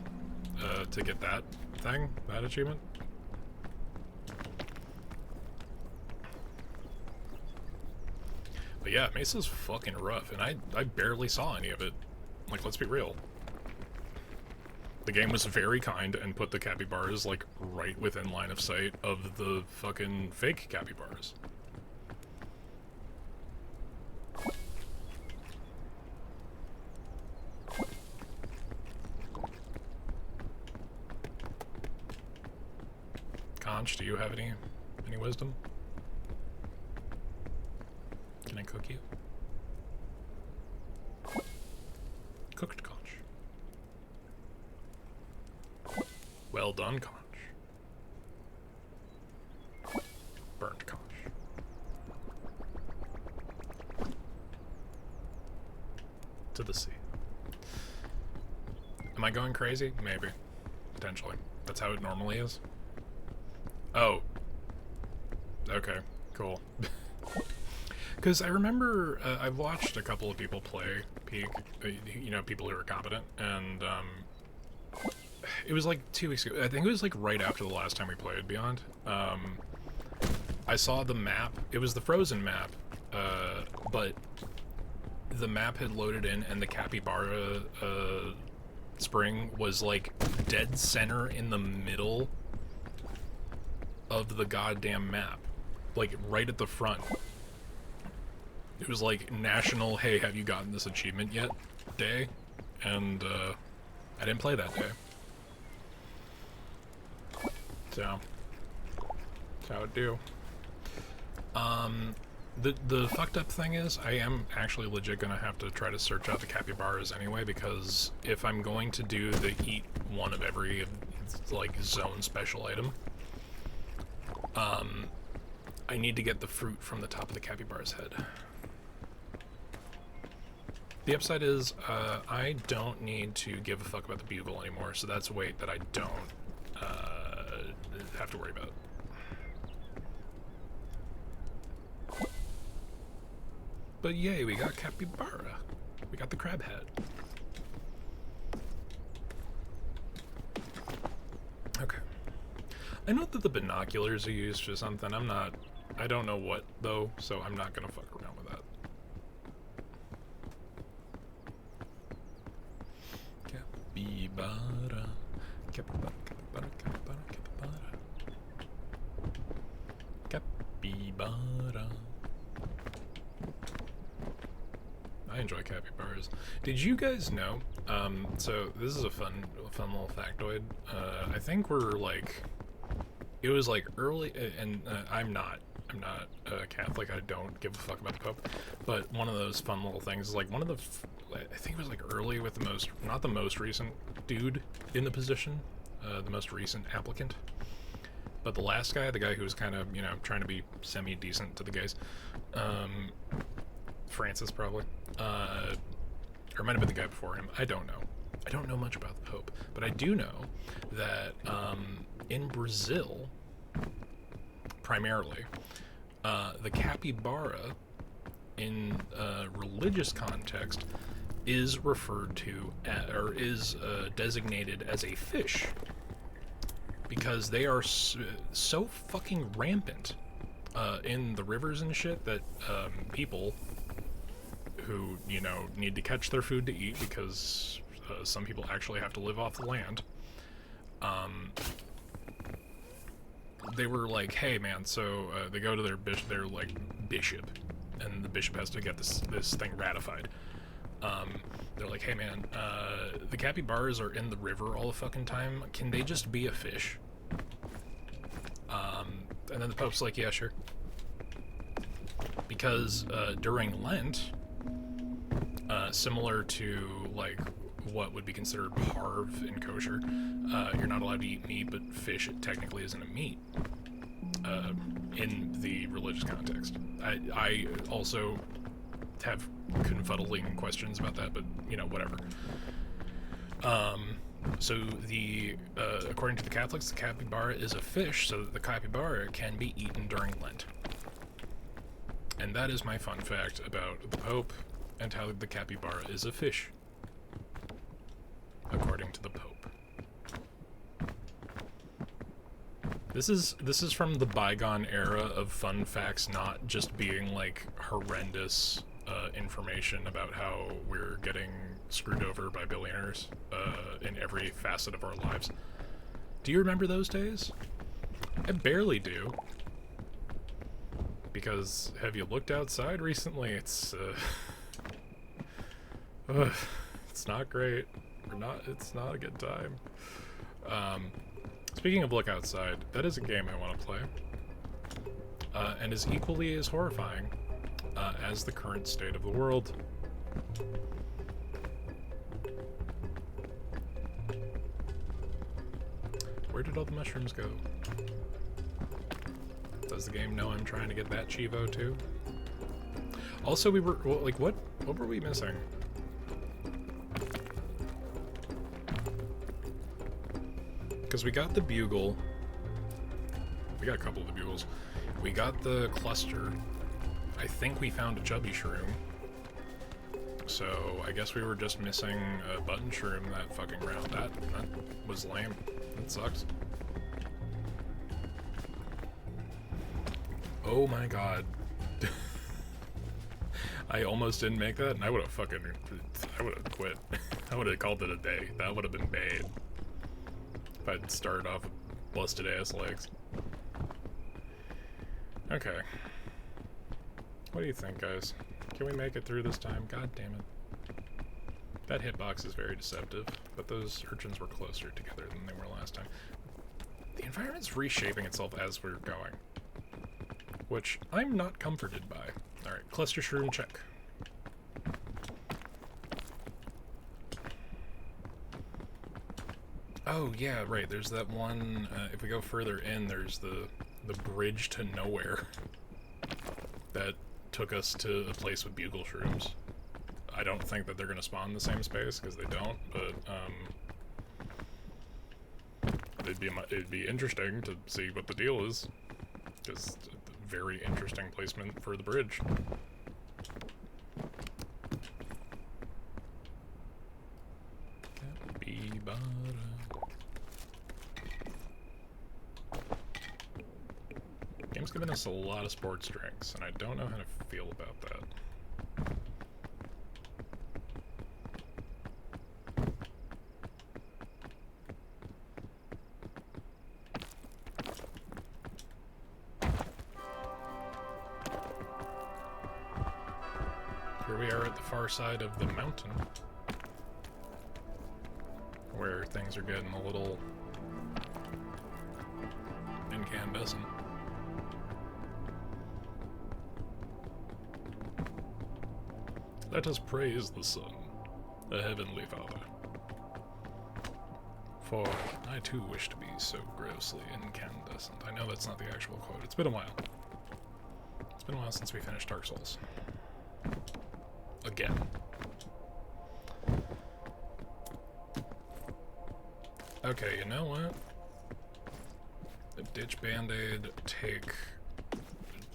to get that thing, that achievement. But yeah, Mesa's fucking rough, and I barely saw any of it. Like, let's be real. The game was very kind and put the capybaras, like, right within line of sight of the fucking fake capybaras. Conch, do you have any wisdom? Can I cook you? Cooked conch. Well done, conch. Burnt conch. To the sea. Am I going crazy? Maybe. Potentially. That's how it normally is. Oh. Okay, cool. Because I remember I've watched a couple of people play Peak, you know, people who are competent, and it was like 2 weeks ago. I think it was like right after the last time we played Beyond. I saw the map. It was the frozen map, but the map had loaded in, and the capybara spring was like dead center in the middle of the goddamn map, like right at the front. It was like national, hey, have you gotten this achievement yet day, and I didn't play that day. So that's how it do. The fucked up thing is, I am actually legit gonna have to try to search out the capybaras anyway, because if I'm going to do the eat one of every, like, zone special item, I need to get the fruit from the top of the capybara's head. The upside is, I don't need to give a fuck about the bugle anymore, so that's a weight that I don't have to worry about. But yay, we got capybara. We got the crab head. Okay. I know that the binoculars are used for something. I don't know what, though, so I'm not gonna fuck around with that. Capybara. Capybara, capybara, capybara, capybara. Capybara. I enjoy capybaras. Did you guys know? So this is a fun little factoid. I think we're like, it was like early, and I'm not Catholic. I don't give a fuck about the Pope. But one of those fun little things is like one of the, I think it was like early with the most, not the most recent dude in the position, the most recent applicant. But the last guy, the guy who was kind of, you know, trying to be semi-decent to the gays, Francis probably, or it might have been the guy before him. I don't know. I don't know much about the Pope, but I do know that in Brazil, primarily, the capybara in religious context is referred to or is designated as a fish because they are so fucking rampant in the rivers and shit that people who, you know, need to catch their food to eat because some people actually have to live off the land, they were like, hey man, so they go to their bishop, and the bishop has to get this thing ratified. They're like, hey man, the capybaras are in the river all the fucking time. Can they just be a fish? And then the Pope's like, yeah, sure. Because during Lent, similar to like what would be considered parve in kosher, you're not allowed to eat meat, but fish technically isn't a meat in the religious context. I also have confuddling questions about that, but you know, whatever. So the according to the Catholics, the capybara is a fish, so that the capybara can be eaten during Lent. And that is my fun fact about the Pope and how the capybara is a fish, according to the Pope. This is from the bygone era of fun facts not just being like horrendous information about how we're getting screwed over by billionaires in every facet of our lives. Do you remember those days? I barely do. Because have you looked outside recently? It's it's not great. It's not a good time. Speaking of look outside, that is a game I want to play. And is equally as horrifying as the current state of the world. Where did all the mushrooms go? Does the game know I'm trying to get that Chivo too? Also, we were, well, like, what were we missing? Because we got the bugle. We got a couple of the bugles. We got the cluster. I think we found a chubby shroom. So I guess we were just missing a button shroom that fucking round. That was lame. That sucks. Oh my god. I almost didn't make that, and I would have quit. I would have called it a day. That would have been bad. If I'd started off with busted ass legs. Okay. What do you think, guys? Can we make it through this time? God damn it. That hitbox is very deceptive, but those urchins were closer together than they were last time. The environment's reshaping itself as we're going, which I'm not comforted by. Alright, cluster shroom check. Oh yeah, right, there's that one, if we go further in, there's the bridge to nowhere that took us to a place with bugle shrooms. I don't think that they're going to spawn in the same space, because they don't, but it'd be interesting to see what the deal is, because very interesting placement for the bridge. Capybara. game's giving us a lot of sports drinks, and I don't know how to feel about that. Here we are at the far side of the mountain, where things are getting a little incandescent. Let us praise the sun, the heavenly Father. For I too wish to be so grossly incandescent. I know that's not the actual quote. It's been a while. It's been a while since we finished Dark Souls. Again. Okay, you know what? Ditch Band-Aid, take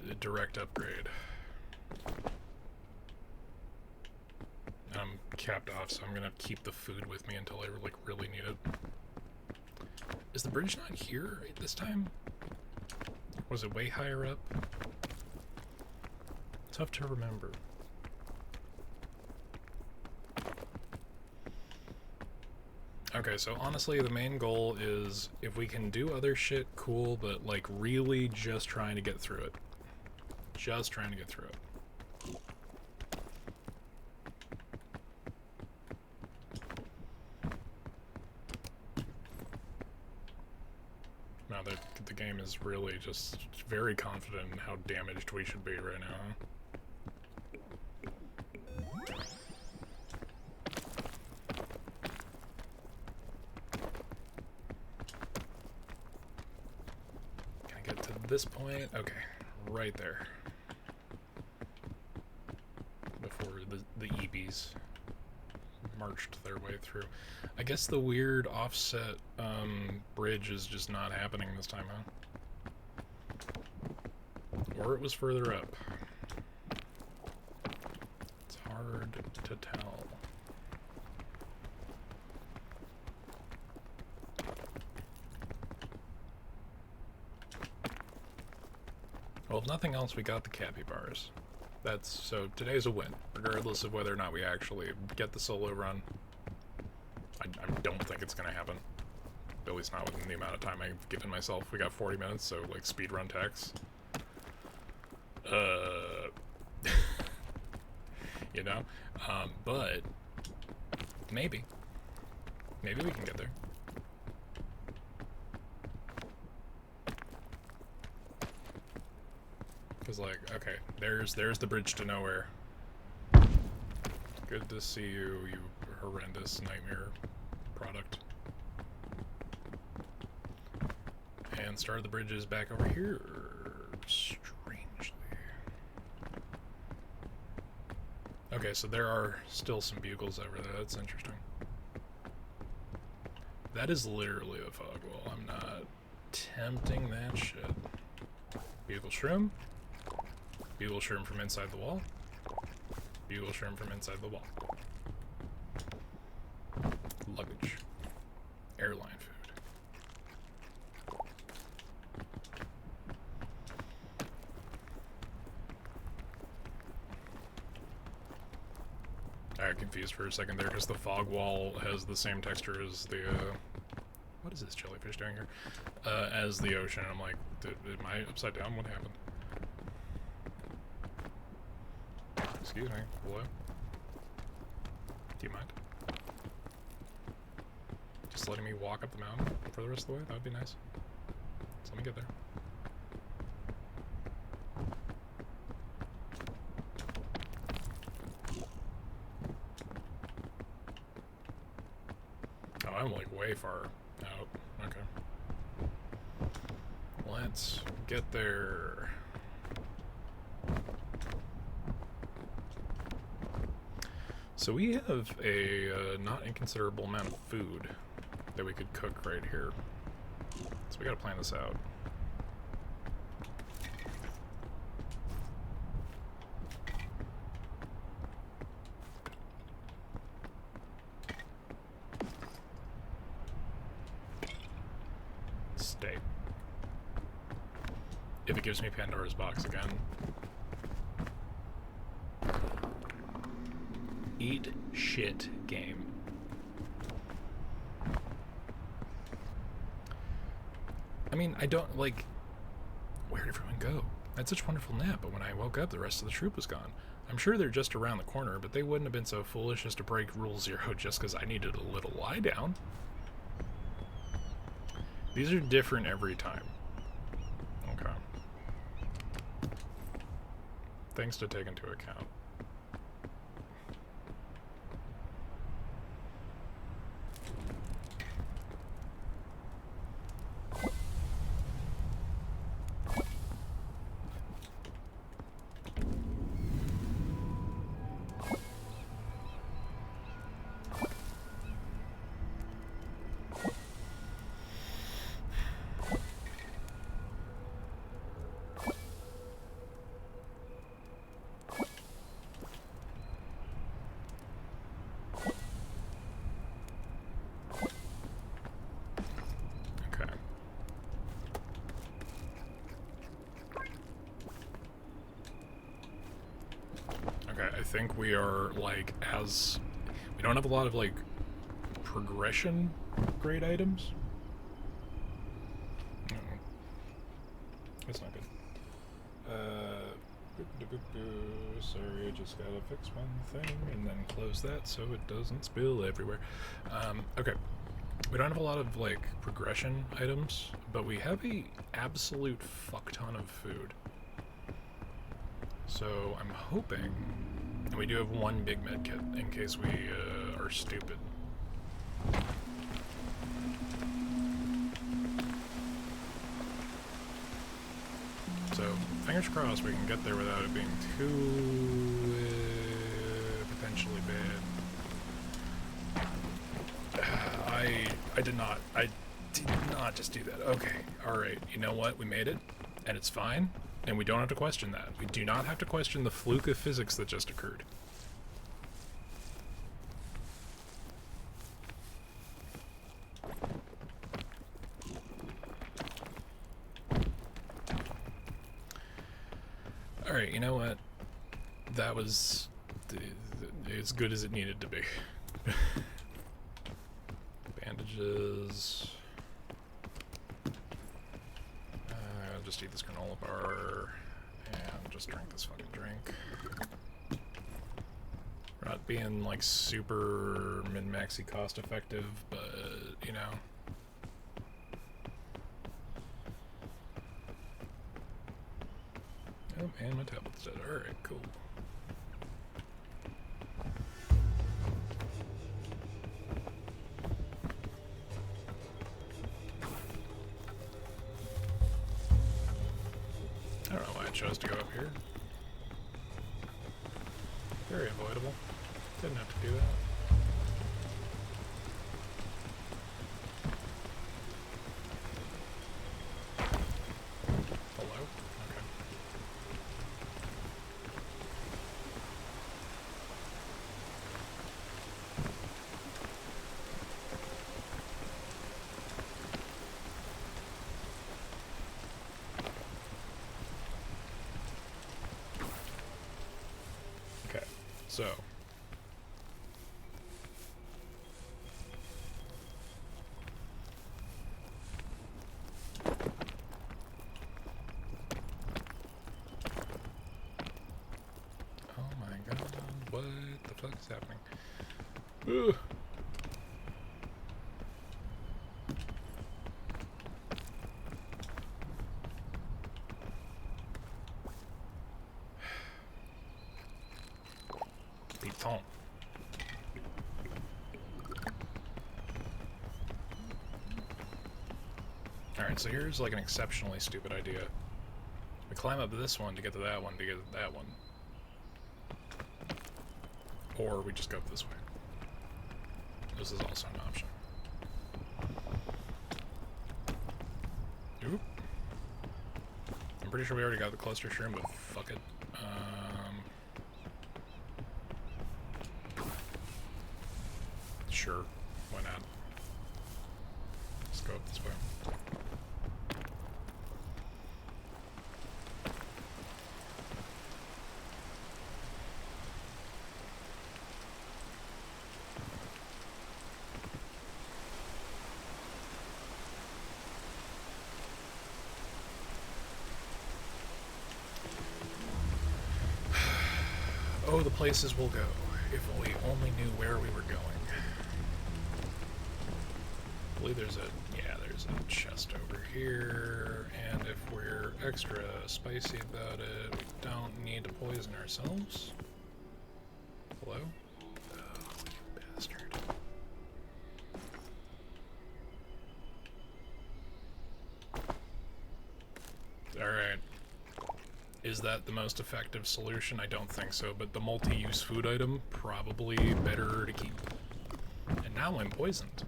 a direct upgrade. I'm capped off, so I'm gonna keep the food with me until I like really need it. Is the bridge not here right this time? Was it way higher up? Tough to remember. Okay, so honestly, the main goal is if we can do other shit, cool, but like really just trying to get through it. Just trying to get through it. Now the game is really just very confident in how damaged we should be right now, huh? This point, okay, right there. Before the EBs marched their way through. I guess the weird offset bridge is just not happening this time, huh? Or it was further up. It's hard to tell. Well, if nothing else, we got the capybaras. So today's a win, regardless of whether or not we actually get the solo run. I don't think it's gonna happen. At least not within the amount of time I've given myself. We got 40 minutes, so like speedrun tax. You know? But maybe. Maybe we can get there. Because, like, okay, there's the bridge to nowhere. Good to see you, you horrendous nightmare product. And start of the bridge is back over here. Strangely. Okay, so there are still some bugles over there. That's interesting. That is literally a fog wall. I'm not tempting that shit. Bugle shroom. Bugle shroom from inside the wall. Bugle shroom from inside the wall. Luggage. Airline food. I got confused for a second there because the fog wall has the same texture as the, what is this jellyfish doing here? As the ocean. I'm like, am I upside down? What happened? Excuse me, hello? Do you mind? Just letting me walk up the mountain for the rest of the way? That would be nice. So let me get there. Oh, I'm like way far out. Okay. Let's get there. So we have a not inconsiderable amount of food that we could cook right here. So we gotta plan this out. Steak. if it gives me Pandora's box again. Eat shit game. I mean, I don't, like, where did everyone go? I had such a wonderful nap, but when I woke up, the rest of the troop was gone. I'm sure they're just around the corner, but they wouldn't have been so foolish as to break Rule 0 just because I needed a little lie down. These are different every time. Okay. Things to take into account. I think we are, like, we don't have a lot of, like, progression grade items. No. That's not good. Sorry, I just gotta fix one thing and then close that so it doesn't spill everywhere. Okay. We don't have a lot of, like, progression items, but we have a absolute fuck ton of food. So I'm hoping... And we do have one big med kit in case we are stupid. So, fingers crossed we can get there without it being too potentially bad. I did not just do that. Okay, alright, you know what? We made it, and it's fine. And we don't have to question that. We do not have to question the fluke of physics that just occurred. Alright, you know what? That was as good as it needed to be. Bandages... I'll just eat this granola bar and just drink this fucking drink. We're not being like super min-maxy cost effective, but you know. Oh, and my tablet's dead. Alright, cool. I don't know why I chose to go up here. Very avoidable. Didn't have to do that. Hello? Okay. Okay, so... What the fuck is happening? Ugh. Piton. Alright, so here's like an exceptionally stupid idea. We climb up this one to get to that one to get to that one. Or we just go this way. This is also an option. Oop. I'm pretty sure we already got the cluster shroom, but fuck it. Sure, why not? Let's go up this way. places we'll go if we only knew where we were going. I believe there's a chest over here, and if we're extra spicy about it, we don't need to poison ourselves. Hello? Oh, you bastard. Alright. Is that the most effective solution? I don't think so, but the multi-use food item, probably better to keep. And now I'm poisoned.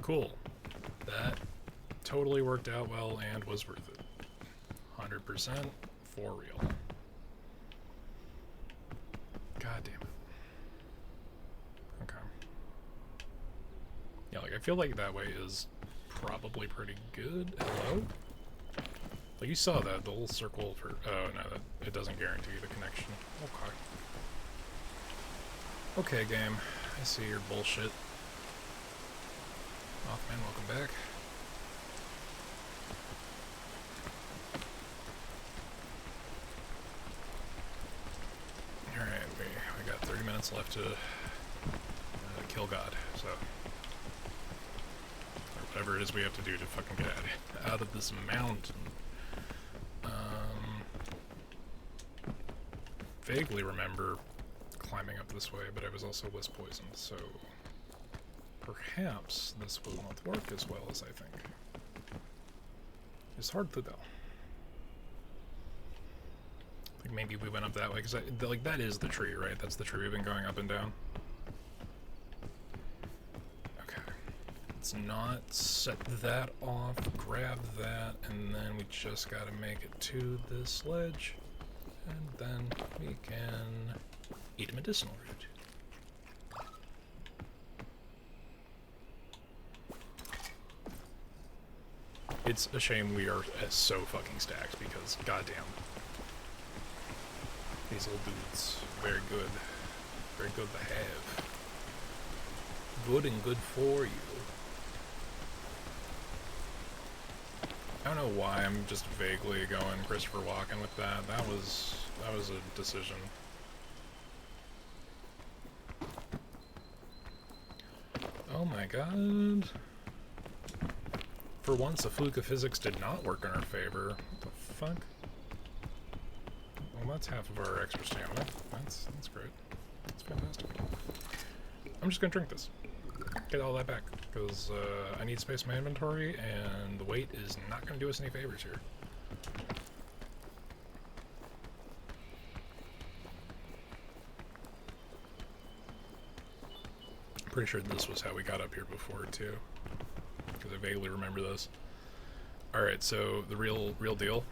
Cool. That totally worked out well and was worth it. 100% for real. God damn it. Okay. Yeah, like, I feel like that way is probably pretty good. Hello? Like, you saw that, the little circle for... Oh, no, it doesn't guarantee the connection. Okay. Okay, game. I see your bullshit. Mothman, welcome back. Alright, we got 30 minutes left to kill God, so... Or whatever it is we have to do to fucking get out of this mountain. Vaguely remember climbing up this way, but I was also was poisoned, so perhaps this will not work as well as I think. It's hard to tell. Like maybe we went up that way, because like that is the tree, right? That's the tree we've been going up and down. Okay. Let's not set that off, grab that, and then we just gotta make it to this ledge. And then we can eat a medicinal root. It's a shame we are so fucking stacked because, goddamn, these old dudes, very good to have. Good and good for you. I don't know why I'm just vaguely going Christopher Walken with that. That was a decision. Oh my god. For once, a fluke of physics did not work in our favor. What the fuck? Well, that's half of our extra stamina. That's great. That's fantastic. I'm just gonna drink this. Get all that back, because I need space in my inventory, and the weight is not going to do us any favors here. Pretty sure this was how we got up here before, too, because I vaguely remember this. Alright, so the real deal,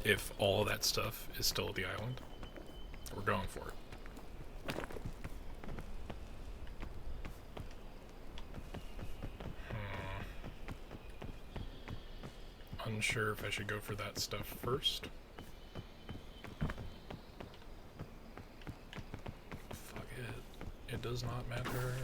if all of that stuff is still at the island, we're going for it. Unsure if I should go for that stuff first. Fuck it. It does not matter.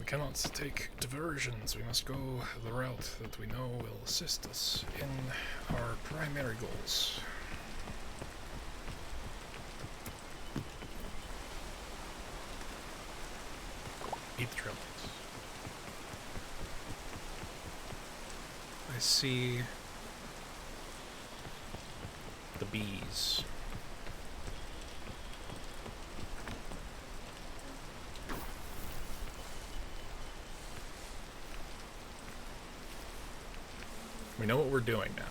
We cannot take diversions. We must go the route that we know will assist us in our primary goals. Eat the trail lights. I see the bees. We know what we're doing now.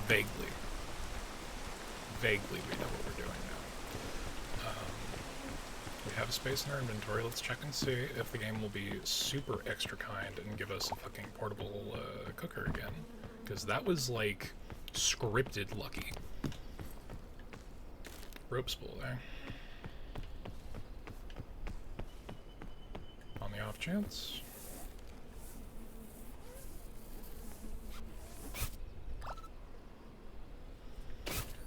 Vaguely. Vaguely we know what we're doing now. We have space in our inventory. Let's check and see if the game will be super extra kind and give us a fucking portable cooker again. Because that was, like, scripted lucky. Rope spool there. On the off chance.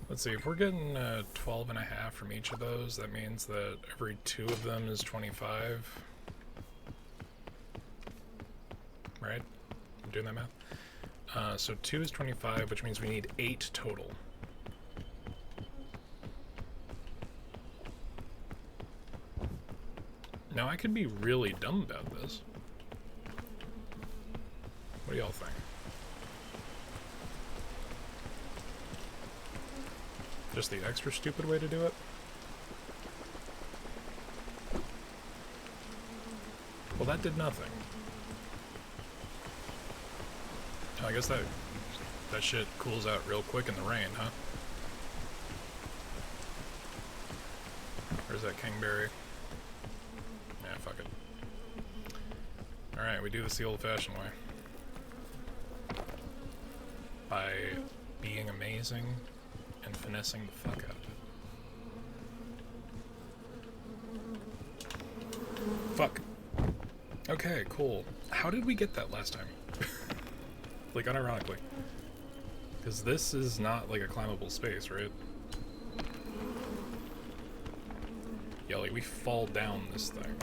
Let's see, if we're getting 12 and a half from each of those, that means that every 2 of them is 25. Right? I'm doing that math. So 2 is 25, which means we need 8 total. Now, I could be really dumb about this. What do y'all think? Just the extra stupid way to do it? Well, that did nothing. Oh, I guess that shit cools out real quick in the rain, huh? Where's that kingberry? Yeah, fuck it. Alright, we do this the old-fashioned way. By being amazing and finessing the fuck out of it. Fuck. Okay, cool. How did we get that last time? Like, unironically. Because this is not, like, a climbable space, right? Yeah, like, we fall down this thing.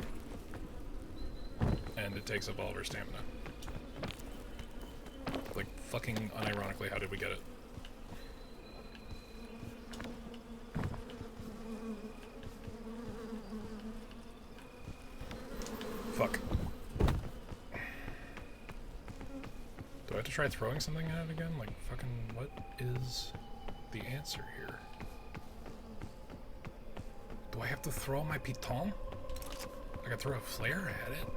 And it takes up all of our stamina. Like, fucking unironically, how did we get it? Fuck. Do I have to try throwing something at it again? Like, fucking, what is the answer here? Do I have to throw my piton? I can throw a flare at it?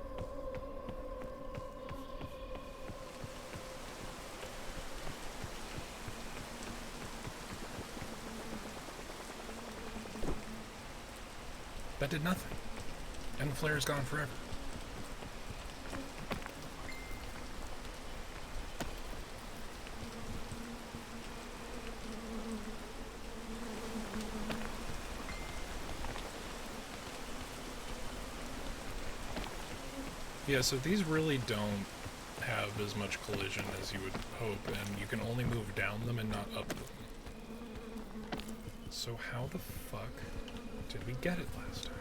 That did nothing. And the flare's gone forever. Yeah, so these really don't have as much collision as you would hope, and you can only move down them and not up them. So how the fuck did we get it last time?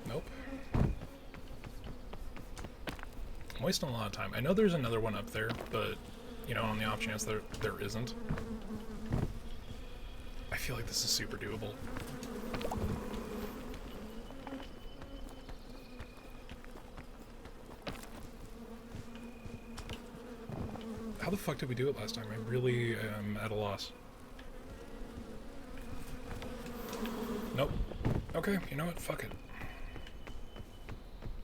Nope. I'm wasting a lot of time. I know there's another one up there, but, you know, on the off chance there isn't. I feel like this is super doable. How the fuck did we do it last time? I really am at a loss. Nope. Okay, you know what? Fuck it.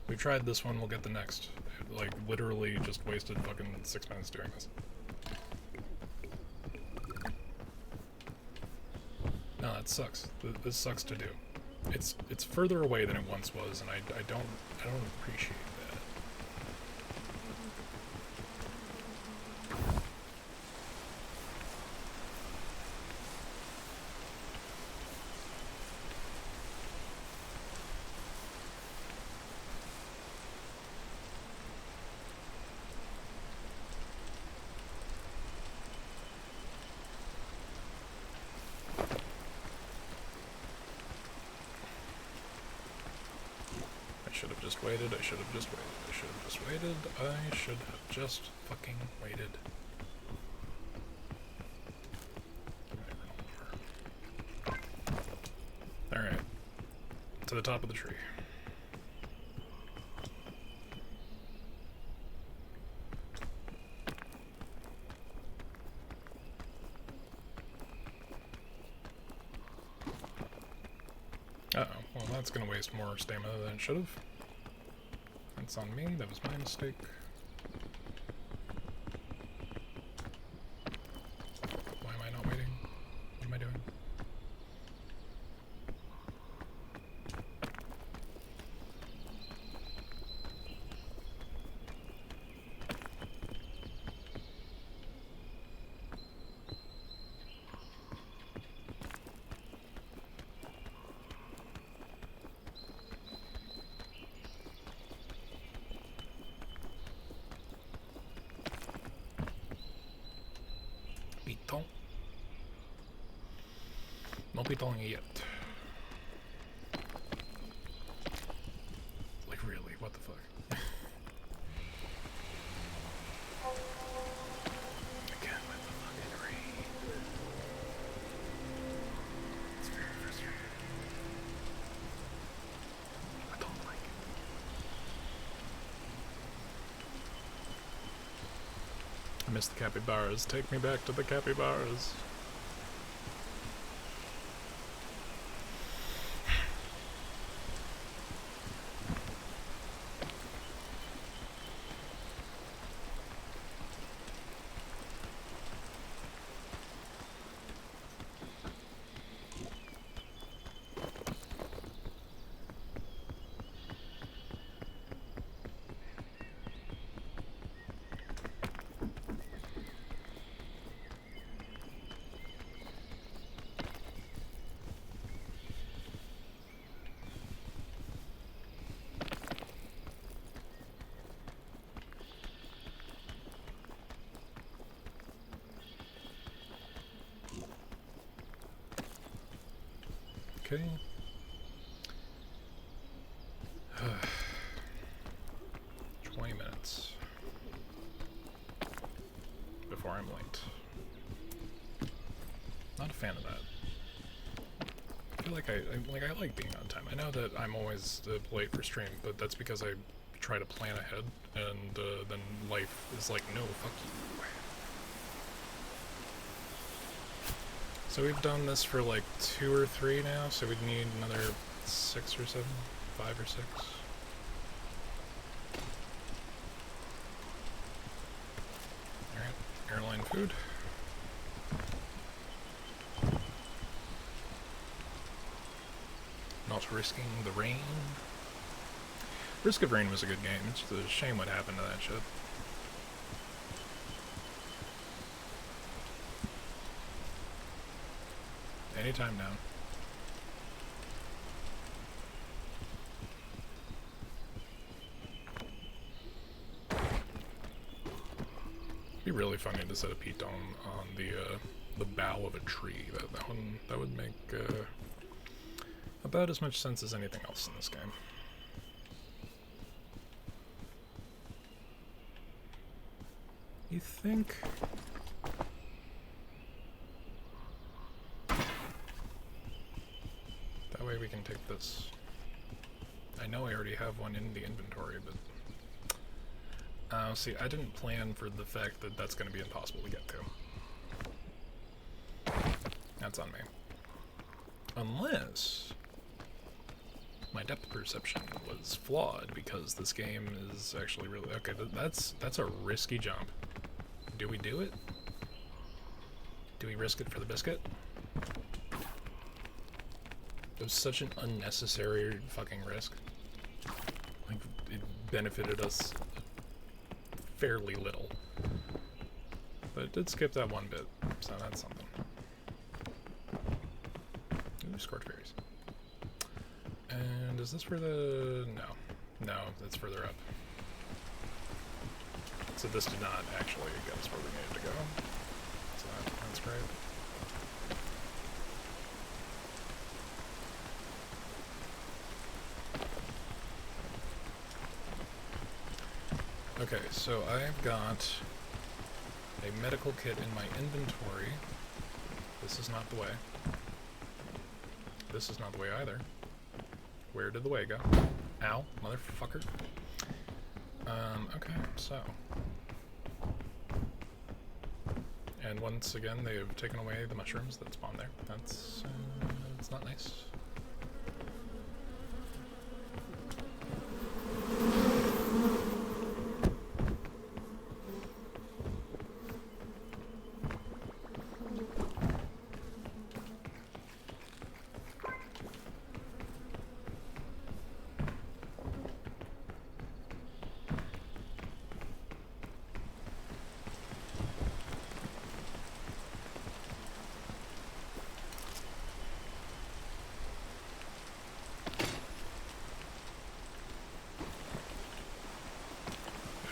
We've tried this one, we'll get the next. Like, literally just wasted fucking 6 minutes doing this. No, that sucks. This sucks to do. It's further away than it once was, and I don't appreciate that. I should have just waited, I should have just waited, I should have just waited, I should have just fucking waited. Alright. To the top of the tree. Uh-oh. Well, that's gonna waste more stamina than it should have. That's on me. That was my mistake. Why am I not waiting? What am I doing? Piton. No piton yet. Like, really? What the fuck? miss the capybaras. Take me back to the capybaras. Okay. 20 minutes before I'm late. Not a fan of that. I feel like I like being on time. I know that I'm always late for stream, but that's because I try to plan ahead, and then life is like, no, fuck you. So we've done this for like 2 or 3 now, so we'd need another 6 or 7, 5 or 6. Alright, airline food. Not risking the rain. Risk of Rain was a good game, it's a shame what happened to that shit. Anytime now. It'd be really funny to set a peat dome on the bough of a tree. That would make about as much sense as anything else in this game. You think? That way we can take this. I know I already have one in the inventory, but see, I didn't plan for the fact that that's going to be impossible to get to. That's on me. Unless my depth perception was flawed, because this game is actually really... Okay, that's a risky jump. Do we do it? Do we risk it for the biscuit? It was such an unnecessary fucking risk. Like, it benefited us fairly little. But it did skip that one bit, so that's something. Ooh, Scorch Berries. And is this for the... No, that's further up. So this did not actually get us where we needed to go. So that's great. Okay, so I've got a medical kit in my inventory. This is not the way. This is not the way either. Where did the way go? Ow, motherfucker. Okay, so. And once again, they have taken away the mushrooms that spawn there. That's not nice.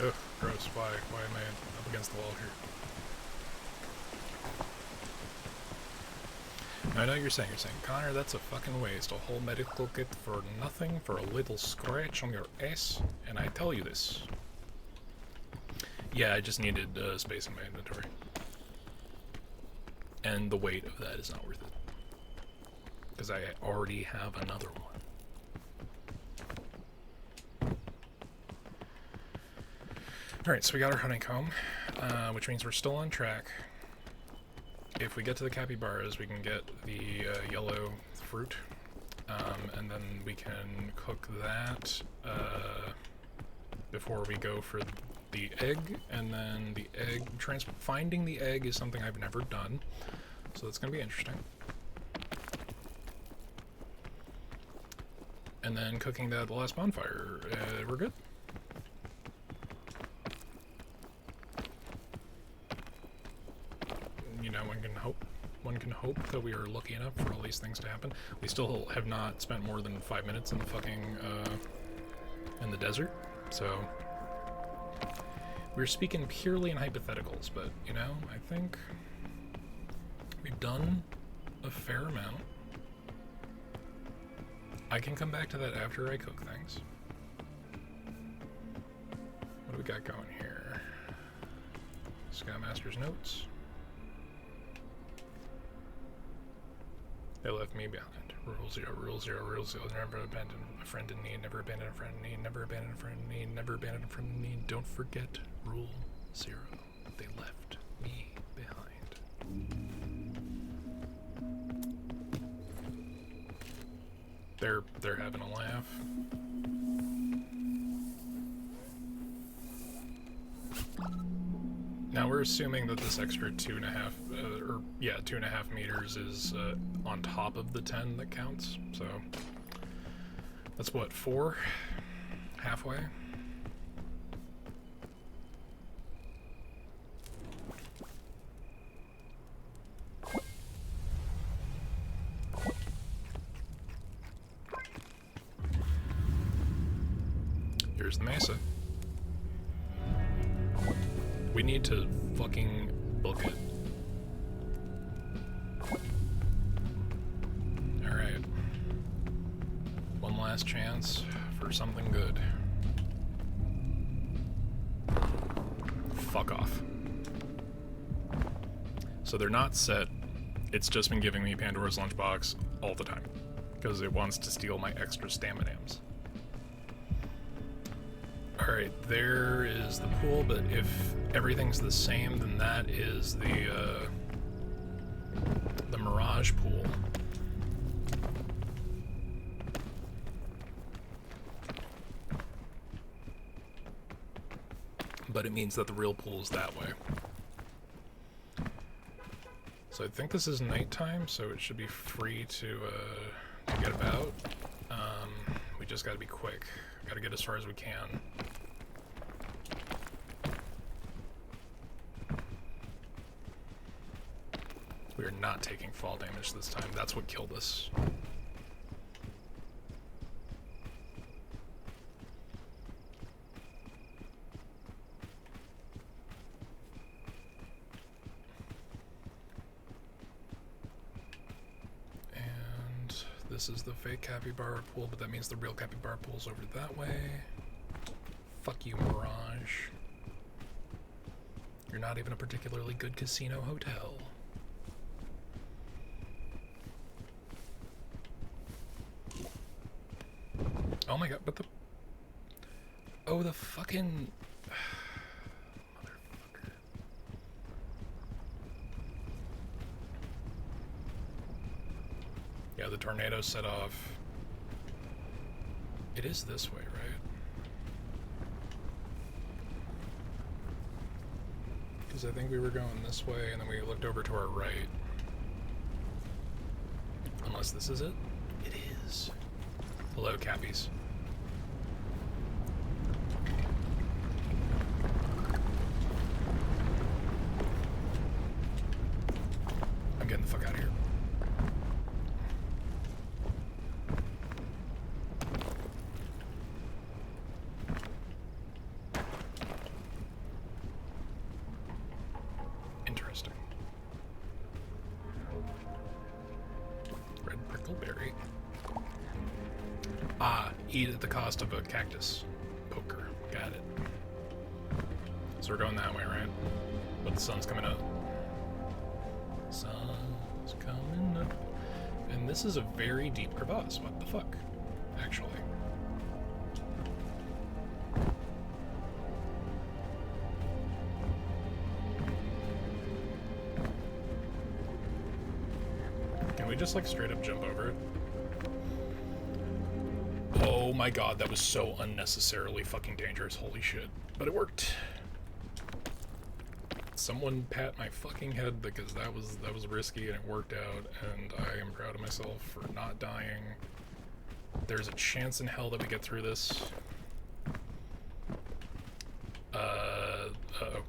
Ugh, gross. Why am I up against the wall here? I know you're saying, Connor, that's a fucking waste. A whole medical kit for nothing, for a little scratch on your ass, and I tell you this. Yeah, I just needed space in my inventory. And the weight of that is not worth it. Because I already have another one. Alright, so we got our honeycomb, which means we're still on track. If we get to the capybaras, we can get the yellow fruit, and then we can cook that before we go for the egg, and then the egg, finding the egg is something I've never done, so that's going to be interesting. And then cooking that at the last bonfire, we're good. You know, one can hope that we are lucky enough for all these things to happen. We still have not spent more than 5 minutes in the fucking, in the desert, so we're speaking purely in hypotheticals, but, you know, I think we've done a fair amount. I can come back to that after I cook things. What do we got going here? Scoutmaster's notes. They left me behind. Rule 0, rule 0, rule 0. Never abandon a friend in need, never abandon a friend in need, never abandon a friend in need, never abandon a friend in need. Don't forget rule 0. They left me behind. They're having a laugh. Now we're assuming that this extra 2.5 meters is on top of the 10 that counts. So that's what, 4? Halfway? Here's the mesa. We need to fucking book it. Alright. One last chance for something good. Fuck off. So they're not set. It's just been giving me Pandora's Lunchbox all the time, because it wants to steal my extra Staminams. Alright, there is the pool, but if everything's the same, then that is the Mirage pool. But it means that the real pool is that way. So I think this is nighttime, so it should be free to get about. We just gotta be quick. Gotta get as far as we can. We are not taking fall damage this time. That's what killed us. And this is the fake capybara pool, but that means the real capybara pool's over that way. Fuck you, Mirage. You're not even a particularly good casino hotel. Oh my god, but the... Oh, the fucking... Motherfucker. Yeah, the tornado set off. It is this way, right? Because I think we were going this way, and then we looked over to our right. Unless this is it? It is. Hello, Cappies. I'm getting the fuck out of here. Interesting. Red prickleberry. Ah, eat at the cost of a cactus poker. Got it. So we're going that way, right? But the sun's coming up. Sun's coming up. And this is a very deep crevasse. What the fuck? Actually. just like straight up jump over it? Oh my god, that was so unnecessarily fucking dangerous. Holy shit. But it worked. Someone pat my fucking head because that was risky and it worked out, and I am proud of myself for not dying. There's a chance in hell that we get through this. Uh-oh.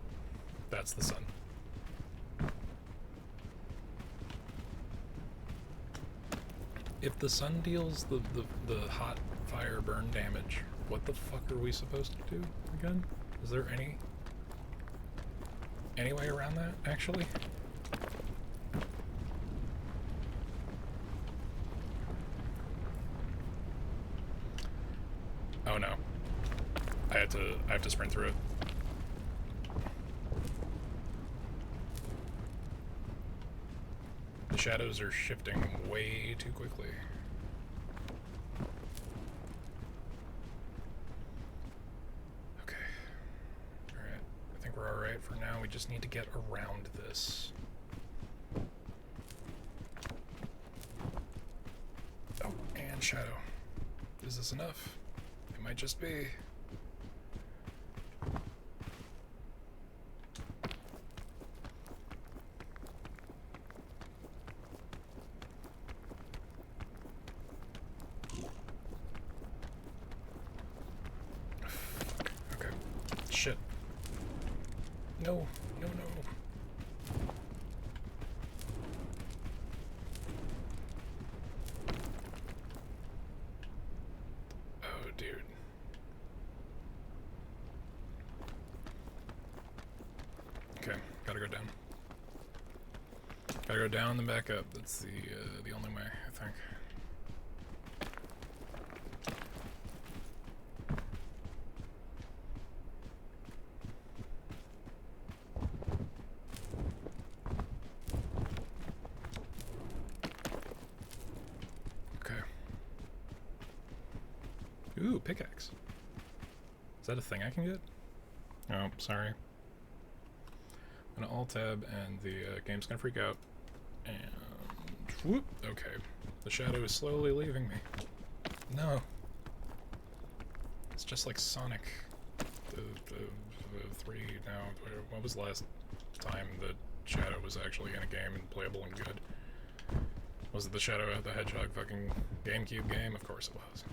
That's the sun. If the sun deals the hot fire burn damage, what the fuck are we supposed to do again? Is there any way around that, actually? Oh no. I have to sprint through it. The shadows are shifting way too quickly. Okay. Alright. I think we're alright for now. We just need to get around this. Oh, and shadow. Is this enough? It might just be. Shit. No, no, no. Oh, dude. Okay, gotta go down. Gotta go down and back up. That's the only way, I think. Ooh, pickaxe. Is that a thing I can get? Oh, sorry. I'm gonna alt-tab and the game's gonna freak out. And whoop, okay. The shadow is slowly leaving me. No. It's just like Sonic. The 3 now. What was the last time the shadow was actually in a game and playable and good? Was it the Shadow the Hedgehog fucking GameCube game? Of course it was.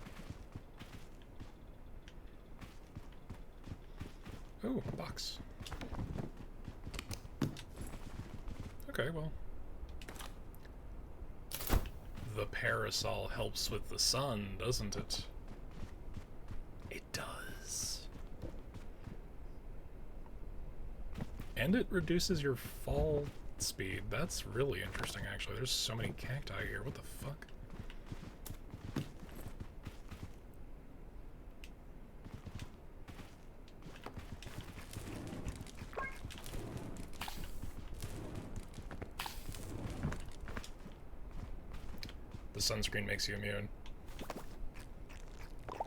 Oh, box. Okay, well. The parasol helps with the sun, doesn't it? It does. And it reduces your fall speed. That's really interesting, actually. There's so many cacti here. What the fuck? The sunscreen makes you immune.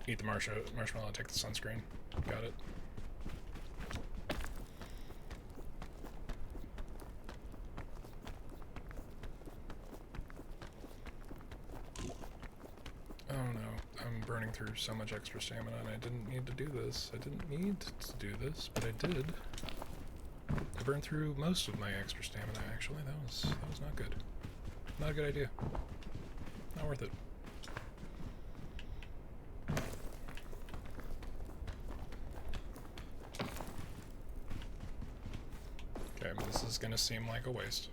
Eat the marshmallow, take the sunscreen. Got it. Oh no, I'm burning through so much extra stamina and I didn't need to do this. I didn't need to do this, but I did. I burned through most of my extra stamina, actually. That was not good. Not a good idea. Not worth it. Okay, this is gonna seem like a waste,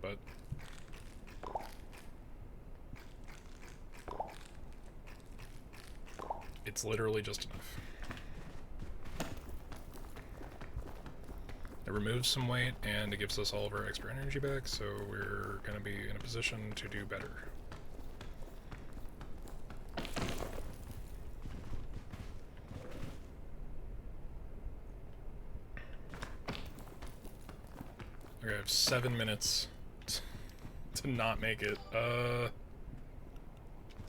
but it's literally just enough. It removes some weight and it gives us all of our extra energy back, so we're gonna be in a position to do better. Okay, I have 7 minutes to not make it.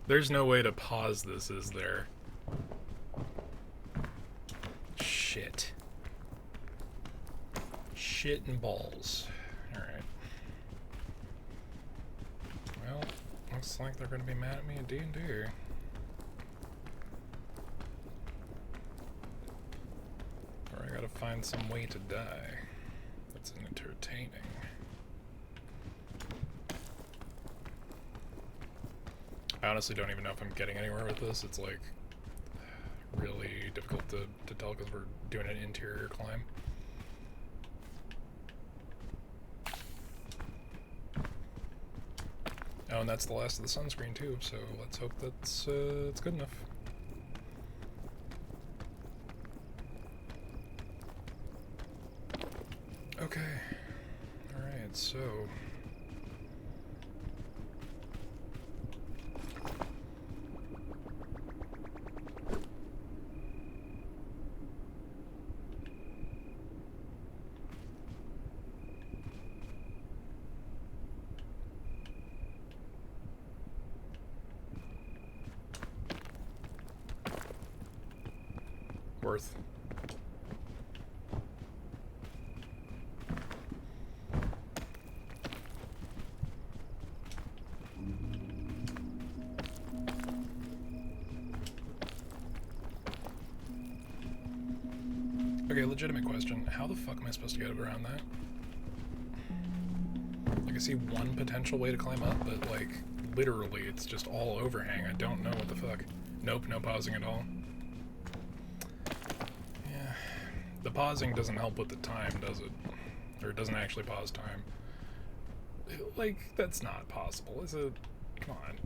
There's no way to pause this, is there? Shit. Shit and balls. Alright. Well, Looks like they're gonna be mad at me in D&D. Or I gotta find some way to die. That's entertaining. I honestly don't even know if I'm getting anywhere with this. It's like really difficult to tell because we're doing an interior climb. Oh, and that's the last of the sunscreen too, so let's hope that's it's good enough. Okay. Alright, so... worth. Okay, legitimate question. How the fuck am I supposed to get around that? Like, I see one potential way to climb up, but, like, literally, it's just all overhang. I don't know what the fuck. Nope, no pausing at all. Yeah. The pausing doesn't help with the time, does it? Or it doesn't actually pause time. Like, that's not possible, is it? Come on.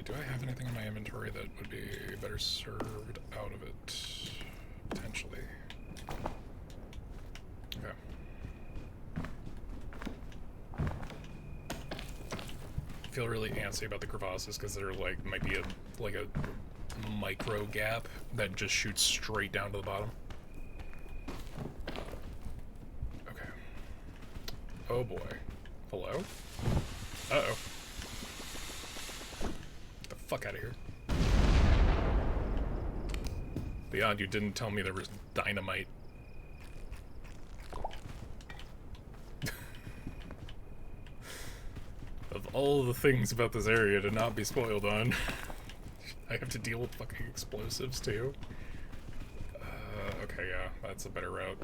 Do I have anything in my inventory that would be better served out of it? Potentially. Okay. I feel really antsy about the crevasses because they're like, might be a micro gap that just shoots straight down to the bottom. Okay. Oh boy. Hello? Uh-oh. Fuck out of here. The odd you didn't tell me there was dynamite. Of all the things about this area to not be spoiled on, I have to deal with fucking explosives too. Okay, yeah, that's a better route.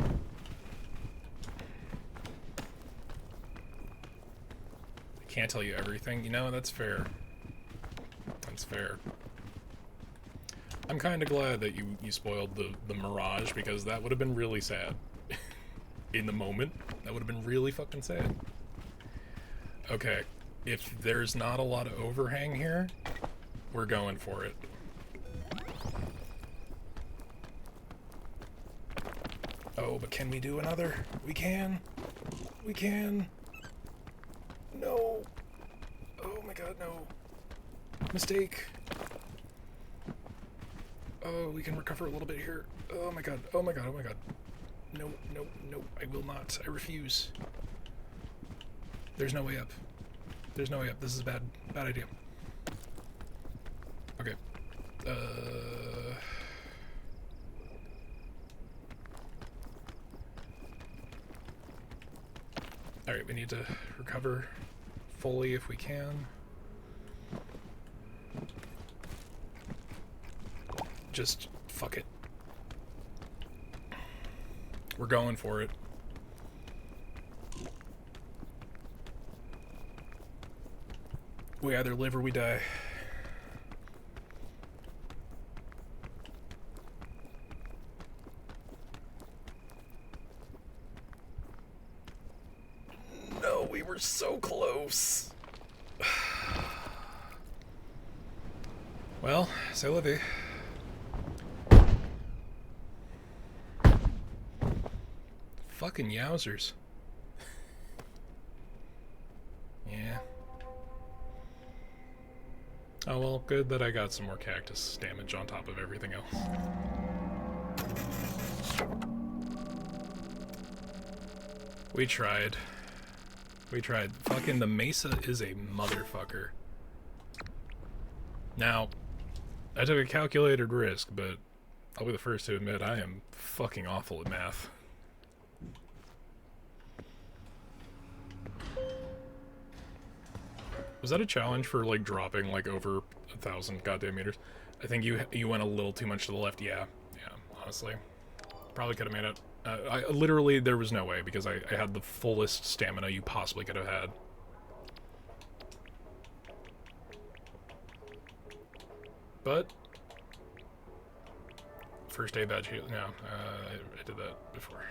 I can't tell you everything, you know, that's fair. That's fair. I'm kind of glad that you spoiled the Mirage, because that would have been really sad. In the moment, that would have been really fucking sad. Okay, if there's not a lot of overhang here, we're going for it. Oh, but can we do another? We can. We can. No. Oh my god, no. Mistake. Oh, we can recover a little bit here. Oh my god, oh my god, oh my god. No, no, no, I will not. I refuse. There's no way up. There's no way up. This is a bad idea. Okay. Alright, we need to recover fully if we can. Just fuck it. We're going for it. We either live or we die. No, we were so close. Well, c'est la vie. Fucking yowzers. Yeah. Oh well, good that I got some more cactus damage on top of everything else. We tried. We tried. Fucking the mesa is a motherfucker. Now, I took a calculated risk, but I'll be the first to admit I am fucking awful at math. Was that a challenge for, like, dropping, like, over 1,000 goddamn meters? I think you went a little too much to the left. Yeah, honestly. Probably could have made it. Literally, there was no way, because I had the fullest stamina you possibly could have had. But first aid badge here. No, I did that before.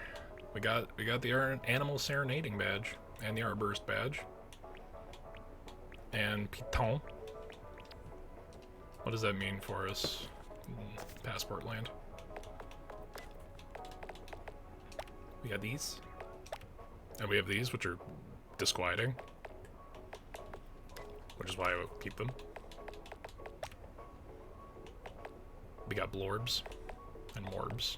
We got the animal serenading badge and the artburst badge and piton. What does that mean for us? Passport land. We have these, and we have these, which are disquieting, which is why I would keep them. We got blorbs and morbs.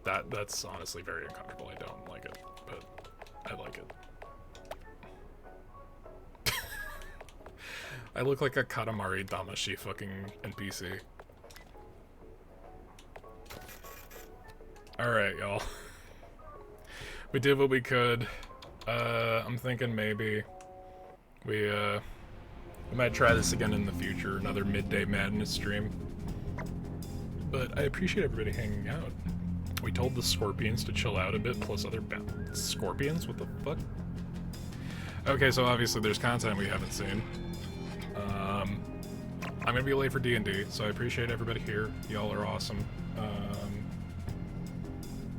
That's honestly very uncomfortable. I don't like it, but I like it. I look like a Katamari Damacy fucking NPC. Alright, y'all. We did what we could. I'm thinking maybe we might try this again in the future, another Midday Madness stream. But I appreciate everybody hanging out. We told the scorpions to chill out a bit, plus other scorpions? What the fuck? Okay, so obviously there's content we haven't seen. I'm gonna be late for D&D, so I appreciate everybody here. Y'all are awesome. I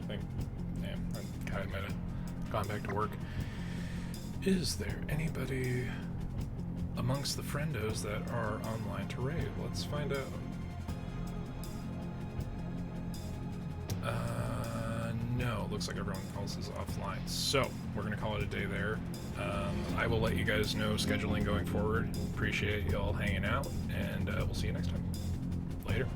think, damn, I kind of might have gone back to work. Is there anybody amongst the friendos that are online to raid? Let's find out. No, looks like everyone else is offline. So, we're gonna call it a day there. I will let you guys know scheduling going forward. Appreciate y'all hanging out, and we'll see you next time. Later.